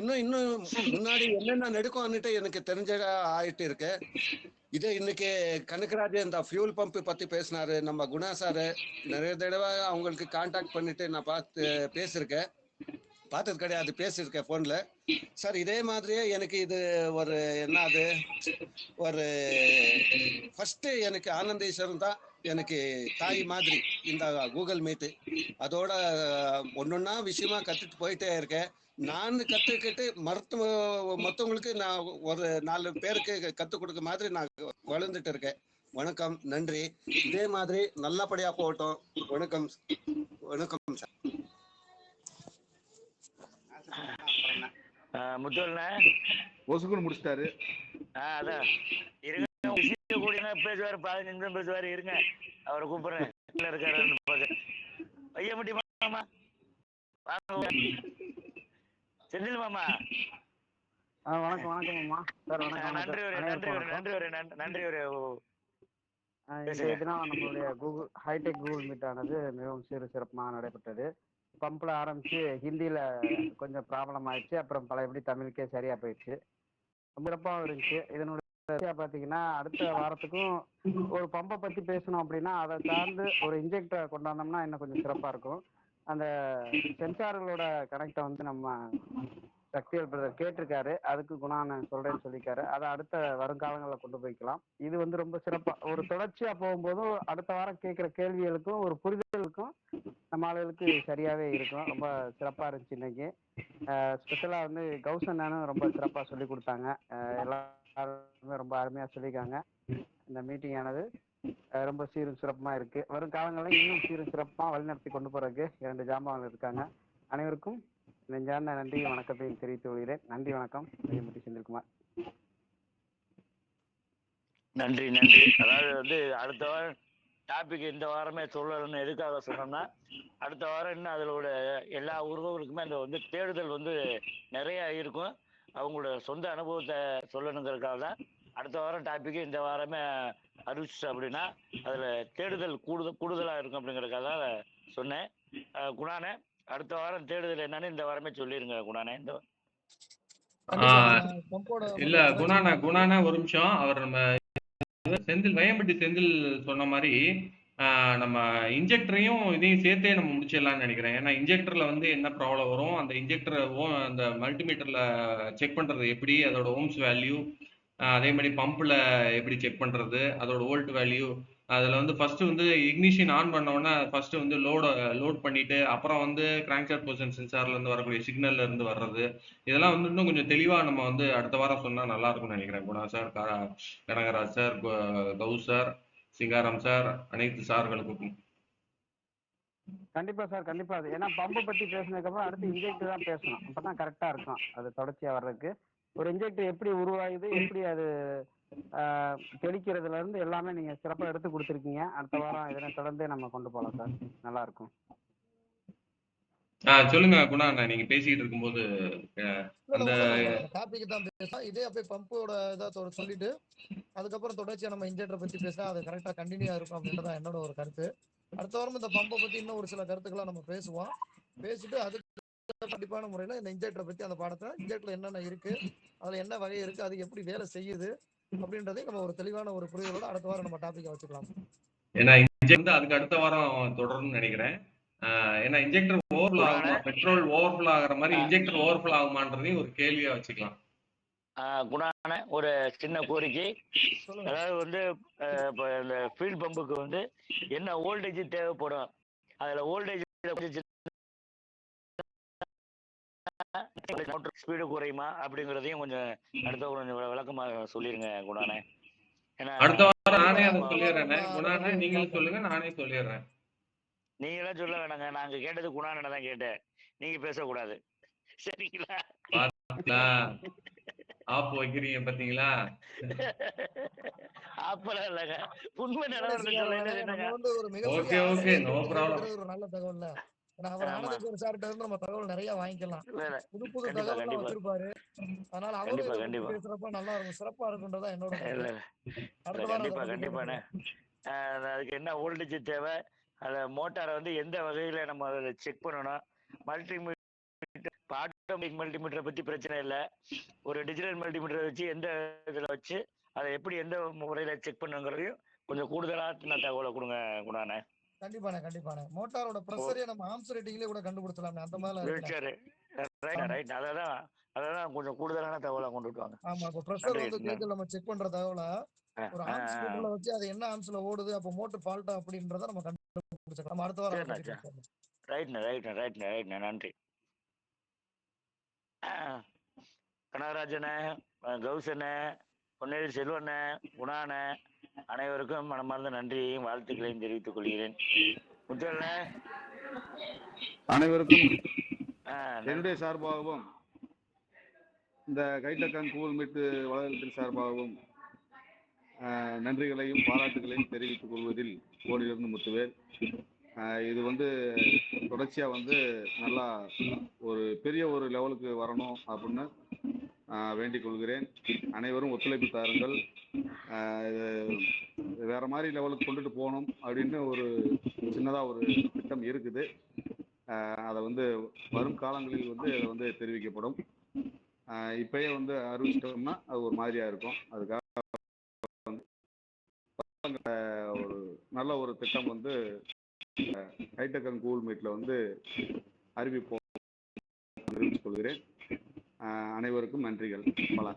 இன்னும் முன்னாடி என்னென்ன நெடுக்கும்னுட்டு எனக்கு தெரிஞ்ச ஆயிட்டு இருக்கு. இதே இன்னைக்கு கனகராஜ் இந்த ஃபியூல் பம்ப் பத்தி பேசினாரு. நம்ம குணா சாரு நிறைய தடவை அவங்களுக்கு கான்டாக்ட் பண்ணிட்டு நான் பார்த்தது கிடையாது, பேசியிருக்கேன் போன்ல. சார் இதே மாதிரியே எனக்கு இது ஒரு என்னது ஒரு ஃபர்ஸ்ட் எனக்கு ஆனந்தேஸ்வரன் தான் எனக்கு தாய் மாதிரி இந்த கூகுள் மீட்டு. அதோட ஒன்னொன்னா விஷயமா கத்துட்டு போயிட்டே இருக்கேன். நான் கத்துக்கிட்டு மற்றவங்களுக்கு நான் ஒரு 4 பேருக்கு கத்துக் கொடுக்க மாதிரி நான் வளர்ந்துட்டு இருக்கேன். வணக்கம், நன்றி. இதே மாதிரி நல்லபடியா போகட்டும். வணக்கம். வணக்கம் சார். முத்துவல்ண்ணே ஒசுக்குன்னு முடிச்சிட்டாரு. அதான் இருங்க, கூடிய பேசுவாரு, 15 நிமிஷம் பேசுவாரு, இருங்க அவரை கூப்பிடுறேன். இருக்காரு ஐயா முட்டி மாமா, செந்தில் மாமா. வணக்கம் வணக்கம் மாமா சார். வணக்கம் நன்றி ஒரு நன்றி ஒரு நன்றி ஒரு நன்றி ஒரு இன்றைய தினம் நம்மளுடைய கூகுள் ஹைடெக் கூகுள் மீட் ஆனது மிகவும் சிறப்பாக நடைபெற்றது. பம்ப்ல ஆரம்பிச்சு ஹிந்தியில கொஞ்சம் ப்ராப்ளம் ஆயிடுச்சு, அப்புறம் பழையபடி தமிழுக்கே சரியா போயிடுச்சு. ரொம்ப சிறப்பாகவும் இருந்துச்சு. இதனுடைய பாத்தீங்கன்னா அடுத்த வாரத்துக்கும் ஒரு பம்பை பத்தி பேசணும் அப்படின்னா அதை சார்ந்து ஒரு இன்ஜெக்டரை கொண்டாந்தோம்னா இன்னும் கொஞ்சம் சிறப்பா இருக்கும். அந்த சென்சார்களோட கனெக்டை வந்து நம்ம சக்திவேல் பிரதர் கேட்டிருக்காரு, அதுக்கு குணான்னு சொல்றேன்னு சொல்லியிருக்காரு. அதை அடுத்த வருங்காலங்களில் கொண்டு போய்க்கலாம். இது வந்து ரொம்ப சிறப்பா ஒரு தொடர்ச்சியா போகும்போதும் அடுத்த வாரம் கேட்கிற கேள்விகளுக்கும் ஒரு புரிதலுக்கும் நம்ம ஆளுகளுக்கு சரியாவே இருக்கும். ரொம்ப சிறப்பா இருந்துச்சு இன்னைக்கு. ஸ்பெஷலா வந்து கௌசன்னானும் ரொம்ப சிறப்பா சொல்லி கொடுத்தாங்க. எல்லாருமே ரொம்ப அருமையா சொல்லியிருக்காங்க. இந்த மீட்டிங் ஆனது ரொம்ப சீரும் சிறப்பமா இருக்கு. வரும் காலங்களில் இன்னும் சீரும் சிறப்பா வழிநடத்தி கொண்டு போறதுக்கு 2 ஜாம்பவான்கள் இருக்காங்க. அனைவருக்கும் நெஞ்சார்ந்த நன்றி வணக்கத்தையும் தெரிவித்து கொள்கிறேன். நன்றி, வணக்கம். ஐயமுட்டி செந்தில்குமார். நன்றி நன்றி. அதாவது வந்து அடுத்த வாரம் டாபிக் இந்த வாரமே சொல்லணும்னு எதுக்காக சொன்னோம்னா, அடுத்த வாரம் இன்னும் அதோட எல்லா உறவுகளுக்குமே அந்த வந்து தேடுதல் வந்து நிறைய இருக்கும். அவங்களோட சொந்த அனுபவத்தை சொல்லணுங்கிறதுக்காக தான் அடுத்த வாரம் டாபிக் இந்த வாரமே அறிவிச்சு அப்படின்னா அதுல தேடுதல் கூடுதலா இருக்கும் அப்படிங்கிறதுக்காக தான் சொன்னேன். குணானே, அடுத்த வாரம் தேடுதல் என்னன்னு இந்த வாரமே சொல்லிருங்க குணானே. இந்த இல்ல குணானா ஒரு நிமிஷம். அவர் நம்ம செந்தில் வையம்பட்டி செந்தில் சொன்ன மாதிரி நம்ம இன்ஜெக்டரையும் இதையும் சேர்த்தே நம்ம முடிச்சிடலாம்னு நினைக்கிறேன். ஏன்னா இன்ஜெக்டர்ல வந்து என்ன ப்ராப்ளம் வரும், அந்த இன்ஜெக்டர் அந்த மல்டிமீட்டர்ல செக் பண்றது எப்படி, அதோட ஓம்ஸ் வேல்யூ, அதே மாதிரி பம்ப்ல எப்படி செக் பண்றது, அதோட வோல்ட் வேல்யூ, அதுல வந்து ஃபர்ஸ்ட் வந்து இக்னிஷன் ஆன் பண்ண உடனே ஃபர்ஸ்ட் வந்து லோட் பண்ணிட்டு அப்புறம் வந்து கிராங்க்ஷாஃப்ட் பொசிஷன் சென்சார்ல இருந்து வரக்கூடிய சிக்னல்ல இருந்து வர்றது, இதெல்லாம் வந்து இன்னும் கொஞ்சம் தெளிவா நம்ம வந்து அடுத்த வாரம் சொன்னா நல்லா இருக்கும்னு நினைக்கிறேன். Guna sir, Kanagaraj sir, Ghouse sir, Singaram sir, அனைத்து சார்களுக்கும். கண்டிப்பா சார், கண்டிப்பா. அது ஏன்னா பம்பை பத்தி பேசினதுக்கு அப்புறம் அடுத்து இன்ஜெக்டர் தான் பேசணும். அப்பதான் கரெக்டா இருக்கும் அது தொடர்ச்சியா வர்றதுக்கு. ஒரு இன்ஜெக்டர் எப்படி உருவாகுது, எப்படி அது தெளிக்கிறதுல இருந்து எல்லாமே நீங்க சிறப்பா எடுத்து கொடுத்துருக்கீங்க. அடுத்த வாரம் இதனை தொடர்ந்து நம்ம கொண்டு போகலாம் சார், நல்லா இருக்கும். சொல்லுங்க குணா, நீங்க பேசிட்டு இருக்கும்போது அந்த டாபிக் தான் பேசலாம். இதே அப்படியே பம்போட இதை சொல்லிட்டு அதுக்கப்புறம் தொடர்ச்சியா நம்ம இன்ஜெக்டரை பத்தி பேசினா அது கரெக்டா கண்டினியூ இருக்கும் அப்படின்றதான் என்னோட ஒரு கருத்து. அடுத்த வாரம் இந்த பம்பை பத்தி இன்னும் ஒரு சில கருத்துக்களை நம்ம பேசுவோம். பேசிட்டு அதுக்கு கண்டிப்பான முறையில இந்த இன்ஜெக்டரை பத்தி அந்த பாடத்தை இன்ஜெக்டர்ல என்னென்ன இருக்கு, அதுல என்ன வகை இருக்கு, அது எப்படி வேலை செய்யுது அப்படின்றதை நம்ம ஒரு தெளிவான ஒரு புரிதலோட அடுத்த வாரம் நம்ம டாபிக்கை வச்சுக்கலாம். ஏன்னா இன்ஜெக்ட் அதுக்கு அடுத்த வாரம் தொடரும்னு நினைக்கிறேன். ஏன்னா இன்ஜெக்டர் ஓவர்ஃப்ளோ ஆகுமா, பெட்ரோல் ஓவர்ஃப்ளோ ஆகிற மாதிரி இன்ஜெக்டர் ஓவர்ஃப்ளோ ஆகுமான்றதையும் ஒரு கேள்வியா வச்சுக்கலாம். குணான ஒரு சின்ன கோரிக்கை, அதாவது வந்து இப்போ இந்த ஃபீல்ட் பம்புக்கு வந்து என்ன வோல்டேஜ் தேவைப்படும், அதுல வோல்டேஜ் ஸ்பீடு குறையுமா அப்படிங்கிறதையும் கொஞ்சம் அடுத்த கொஞ்சம் விளக்கமா சொல்லிருங்க குணானே. அடுத்த வாரம் நானே அதை சொல்லிடுறேன். குணானே நீங்களும் சொல்லுங்க, நானே சொல்லிடுறேன். நீங்களாம் சொல்ல வேணாங்க, நாங்க கேட்டது குணானனை தான் கேட்டேன், நீங்க பேசக்கூடாது, சரிங்களா? ஆப் வைக்கிறீங்க பாத்தீங்களா? அப்பலாம் இல்லங்க, உண்மை நிலவரத்தை சொல்லுங்க. Okay okay, no problem. ஒரு நல்ல தகவல். அவர் ஆனந்தேஸ்வர் சார்கிட்ட இருந்து நம்ம தகவல் நிறைய வாங்கிக்கலாம். புது புது தகவல் வச்சிருப்பாரு. அதனால அவரும் பேசுறப்ப நல்லா இருக்கும், சிறப்பா இருக்குன்றதா என்னோட கண்டிப்பானே. அதுக்கு என்ன வோல்டேஜ் தேவை, அந்த மோட்டாரை வந்து எந்த வகையில நம்ம அதை செக் பண்ணணும், மல்டிமீட்டர் ஆட்டோமேட்டிக் மல்டிமீட்டரை பத்தி பிரச்சனை இல்லை, ஒரு டிஜிட்டல் மல்டிமீட்டரை வச்சு எந்த இதுல வச்சு அதை எப்படி எந்த முறையில செக் பண்ணுங்கிறதையும் கொஞ்சம் கூடுதலா தகவலை கொடுங்க குணானே. கண்டிப்பானே. மோட்டாரோட பிரஷரே நம்ம ஆர்ம்ஸ் ரேட்டிங்லயே கூட கண்டுபிடிச்சலாம் அந்த மாதிரி இருக்கு. ரைட், அதான் கொஞ்சம் கூடுதலான தகவலை கொண்டுட்டு வாங்க. ஆமா, இப்ப பிரஷர் வந்து கேஜ்ல நம்ம செக் பண்ற தகவலை ஒரு ஆர்ம்ஸ் மீட்டர்ல வச்சு அது என்ன ஆர்ம்ஸ்ல ஓடுது, அப்ப மோட்டர் ஃபால்ட்டா அப்படின்றத நம்ம கண்டுபிடிச்சலாம். நம்ம அடுத்த வாரம் ரைட். நன்றி. கனகராஜனே, கௌசனே, பொன்னேரி செல்வண்ணே, குணானே, அனைவருக்கும் மனமார்ந்த நன்றியையும் வாழ்த்துக்களையும் தெரிவித்துக் கொள்கிறேன். முத்துவல்ல அனைவருக்கும் என்னுடைய சார்பாகவும் இந்த கைட்டக்கான் கூகுள் மீட் வலைதளத்தின் சார்பாகவும் நன்றிகளையும் பாராட்டுகளையும் தெரிவித்துக் கொள்வதில் கோடியிலிருந்து முத்துவேல். இது தொடர்ச்சியாக நல்லா ஒரு பெரிய ஒரு லெவலுக்கு வரணும் அப்படின்னு வேண்டிக் கொள்கிறேன். அனைவரும் ஒத்துழைப்பு தாருங்கள். வேற மாதிரி லெவலுக்கு கொண்டுட்டு போகணும் அப்படின்னு ஒரு சின்னதாக ஒரு திட்டம் இருக்குது. அதை வரும் காலங்களில் அதை தெரிவிக்கப்படும். இப்பயே அறிவிச்சிட்டோம்னா அது ஒரு மாதிரியா இருக்கும். அதுக்காக ஒரு நல்ல ஒரு திட்டம் ஹைடெக் கூகுள் மீட்ல அறிவிப்போம் தெரிவித்துக் கொள்கிறேன். அனைவருக்கும் நன்றிகள். பல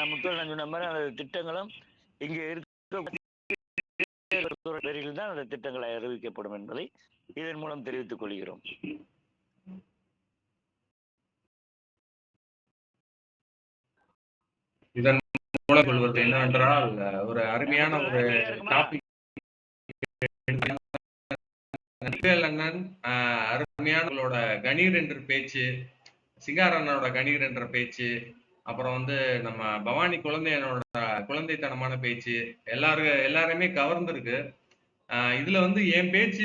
முத்துவல் சொன்ன மாதிரி அந்த திட்டங்களும் இங்கே இருக்க பேரில் தான் அந்த திட்டங்களை அறிவிக்கப்படும் என்பதை இதன் மூலம் தெரிவித்துக் கொள்கிறோம். இதன் மூலம் கொள்வது என்னவென்றால் ஒரு அருமையான ஒரு டாபிக் அண்ணன் அருமையான கணீர் என்ற பேச்சு, சிங்காரண்ணனோட கணீர் என்ற பேச்சு, அப்புறம் நம்ம பவானி குழந்தைத்தனமான பேச்சு எல்லாருமே கவர்ந்துருக்கு. இதுல என் பேச்சு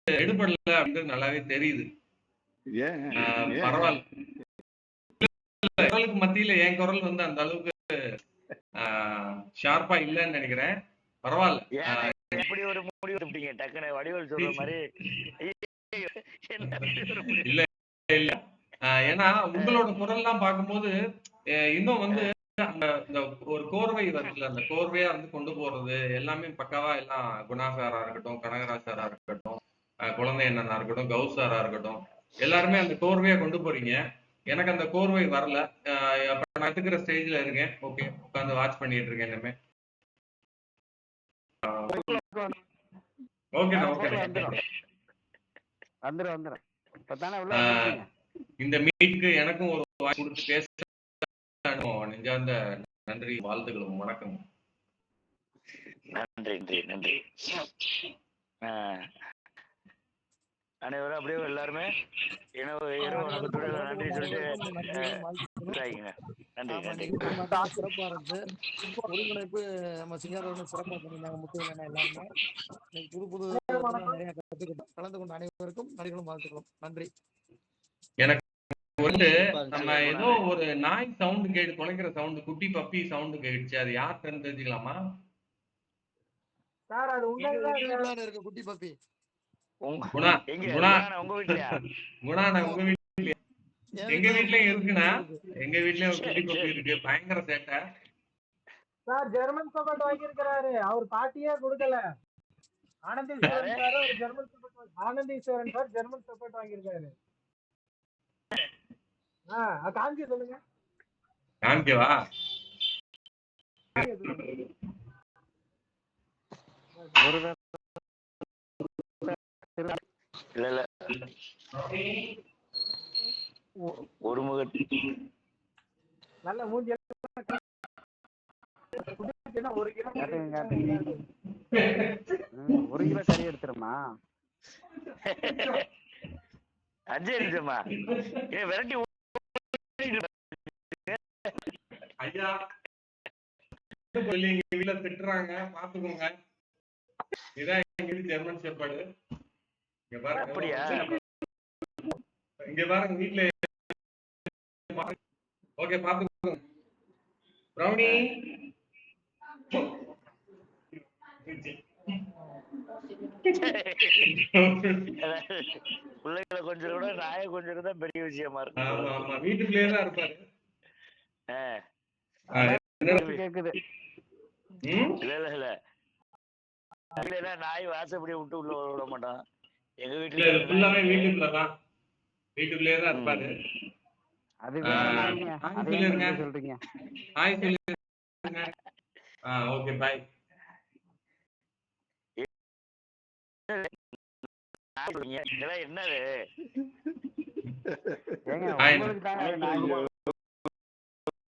எடுபடல அப்படின்றது நல்லாவே தெரியுது. பரவாயில்ல, குரலுக்கு மத்தியில என் குரல் அந்த அளவுக்கு ஷார்ப்பா இல்லைன்னு நினைக்கிறேன். பரவாயில்ல. எப்படி ஒரு முடிவு எடுப்பீங்க டக்குனு வடிவேல் சொல்ற மாதிரி? இல்ல இல்ல, ஏன்னா உங்களோட குரல்லாம் பார்க்கும்போது இன்னும் அந்த ஒரு கோர்வை வருதுல, அந்த கோர்வையா கொண்டு போறது எல்லாமே பக்காவா, எல்லாம் குணா சாரா இருக்கட்டும், கனகராஜ் சாரா இருக்கட்டும், குழந்தை அண்ணனா இருக்கட்டும், கௌஸ் சாரா இருக்கட்டும், எல்லாருமே அந்த கோர்வையா கொண்டு போறீங்க. எனக்கு அந்த கோர்வை வரல. அப்ப நான் கத்துக்கிற ஸ்டேஜ்ல இருக்கேன். ஓகே, உட்காந்து வாட்ச் பண்ணிட்டு இருக்கேன். இனிமே இந்த மீட்டுக்கு எனக்கும் ஒரு வாய்ப்பு கொடுத்து பேச நெஞ்சார்ந்த நன்றி, வாழ்த்துக்களும். வணக்கம். நன்றி நன்றி. அனைவரும் அப்படியே எல்லாருமே நன்றி சொல்லிட்டு நன்றி. சிறப்பா இருக்கு. ஒருங்கிணைப்பு நம்ம சிங்காரவர்கள் சிறப்பா பண்ணியிருந்தாங்க. முத்துவேல் எல்லாருமே புது புது நிறைய கற்றுக்கிட்டோம். கலந்து கொண்ட அனைவருக்கும் நன்றிகளும் வாழ்த்துக்களும். நன்றி. எனக்கு நம்ம ஏதோ ஒரு நாய் சவுண்ட் கேட்டு குலைக்கிற சவுண்ட், குட்டி பப்பி சவுண்ட் கேட்டுச்சு. அது யாருன்னு தெரிஞ்சுக்கலாமா? சார் அது உங்க இருக்க குட்டி பப்பி. குணா குணா உங்க வீட்லயா? குணா நான் உங்க வீட்லயா? எங்க வீட்லயும் இருக்குண்ணா. எங்க வீட்லயும் ஒரு குட்டி பப்பி இருக்கு. பயங்கர சேட்டை. சார் ஜெர்மன் ஷெப்பர்ட் வாங்கியிருக்கிறாரு. அவர் பாட்டியே கொடுக்கல. ஆனந்தீஸ்வரன் சார் ஒரு German shepherd, Anandeeswaran sir German shepherd வாங்கியிருக்காரு. காஞ்சி சொல்லுங்க. காஞ்சிவா? இல்ல ஒரு முக நல்ல மூஞ்சி ஒரு கிலோ கறி எடுத்துருமா? 5 நிமிஷமா விரட்டி ஐயா சொல்லி எங்க வீட்டுல திட்டுறாங்க, பாத்துக்கோங்க. இதான் எங்க வீட்டு ஜெர்மன் ஷெப்பர்டு. இங்க பாருங்க. அப்படியா? இங்க பாருங்க வீட்டுல. ஓகே, பாத்துக்கோங்க. பிரௌனி பிள்ளைகளை கொஞ்சம் கூட நாயை கொஞ்சம் தான் பெரிய விஷயமா இருக்கு. ஆமா ஆமா, வீட்டுக்குள்ளேயே தான் இருப்பாரு. கேக்குது. இல்ல நாய் வாசப்படி விட்டு உள்ள விட மாட்டான். எங்க வீட்டுல ஃபுல்லாவே வீட்டுக்குள்ளதான், வீட்டுக்குள்ளேயே தான் இருப்பாரு. அது சொல்றீங்க. ஹாய் சொல்லுங்க. Okay, bye. என்னது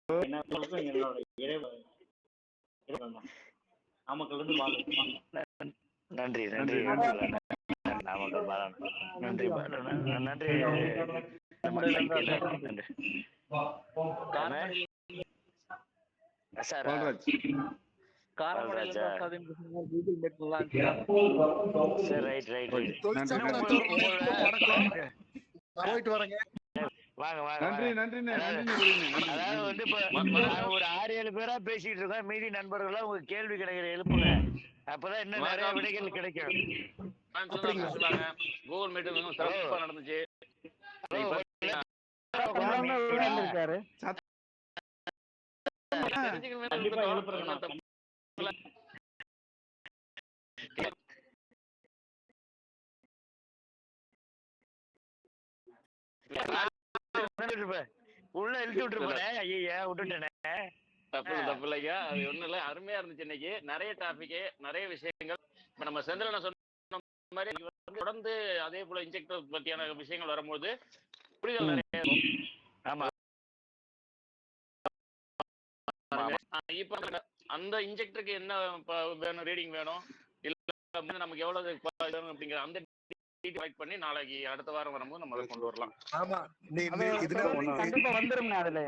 என்னோட நாமக்கல்ல இருந்து நன்றி நன்றி நாமக்கல் பாலன் நன்றி நன்றி சார் கூகுள் மீட் பண்ணலாம் சார். ரைட் போயிட்டு வரேங்க. வாங்க நன்றி நன்றிண்ணே. அதாவது வந்து இப்ப நாங்க ஒரு 6-7 பேரா பேசிட்டு இருக்கோம். மீதி நண்பர்களா உங்க கேள்வி கிடைக்கிற எழுப்புங்க, அப்பதான் இன்னும் நிறைய விடைகள் கிடைக்கும். கூகுள் மீட் சிறப்பா நடந்துச்சு. கண்டிப்பா எழுப்புறேன். உள்ள இழுத்து விட்டுருப்பேன். ஐயா விட்டுட்டேனே. தப்பு இல்லைங்க, அது ஒண்ணும் இல்ல. அருமையா இருந்துச்சு இன்னைக்கு. நிறைய டாபிக், நிறைய விஷயங்கள். இப்ப நம்ம செந்தில் சொன்ன மாதிரி தொடர்ந்து அதே போல இன்ஜெக்டர் பத்தியான விஷயங்கள் வரும்போது புரிதல் நிறைய இருக்கும். ஆமா. இப்ப அந்த இன்ஜெக்டருக்கு என்ன வேணும், ரீடிங் வேணும், இல்ல நமக்கு எவ்வளவு அப்படிங்கிற அந்த கலெக்ட் பண்ணி நாளைக்கு அடுத்த வாரம் வரும்போது நம்ம அதை கொண்டு வரலாம். ஆமா, கண்டிப்பா வந்துரும்ண்ணே. அதுல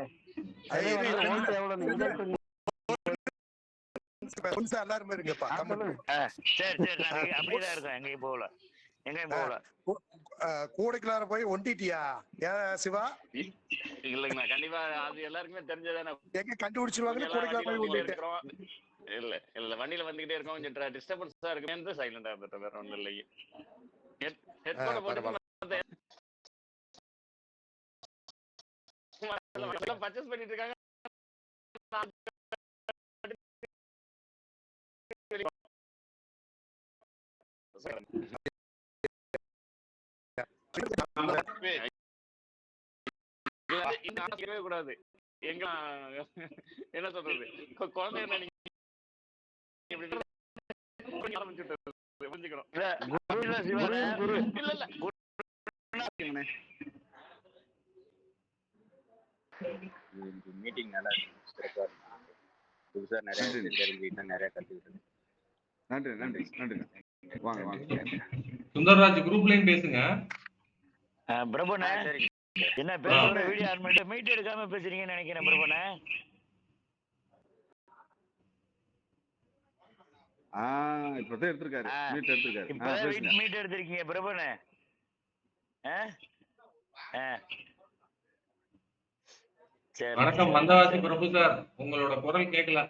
எல்லாருமே இருங்கப்பா. சரி அப்படிதான் இருக்கும். எங்கேயும் போகல. கூடைக்குள்ளார போய் ஒண்டிட்டியா சிவா? இல்லைங்கண்ணா, கண்டிப்பா அது எல்லாருக்குமே தெரிஞ்சதானே. எங்க கண்டுபிடிச்சிருவாங்க கூடைக்குள்ளார போய் ஒண்டிட்டோம். இல்ல வண்டியில வந்துகிட்டே இருக்கோம், கொஞ்சம் டிஸ்டர்பன்ஸா இருக்குமே, சைலண்டா இருந்துட்டு வேற ஒண்ணும் இல்லைங்க. ஹெட்போன் போட்டு பர்ச்சேஸ் பண்ணிட்டு இருக்காங்க. கூடாது. எங்க என்ன சொல்றது, குழந்தை மீட்டிங் நல்லா சிறப்பா இருக்கு. புதுசா நிறைய தெரிஞ்சுக்கிட்டேன், நிறைய கத்துக்கிட்டேன். நன்றி. வாங்க. சுந்தர்ராஜ் குரூப்லயும் பேசுங்க. பிரபுண்ணே, என்ன பேசுற வீடியோ ஆன் பண்ணிட்டு மீட் எடுக்காம பேசுறீங்கன்னு நினைக்கிறேன். பிரபுண்ணே இப்பதான் எடுத்திருக்காரு. மீட் எடுத்திருக்கீங்க பிரபுண்ணே. வணக்கம் வந்தவாசி பிரபு சார், உங்களோட குரல் கேட்கல.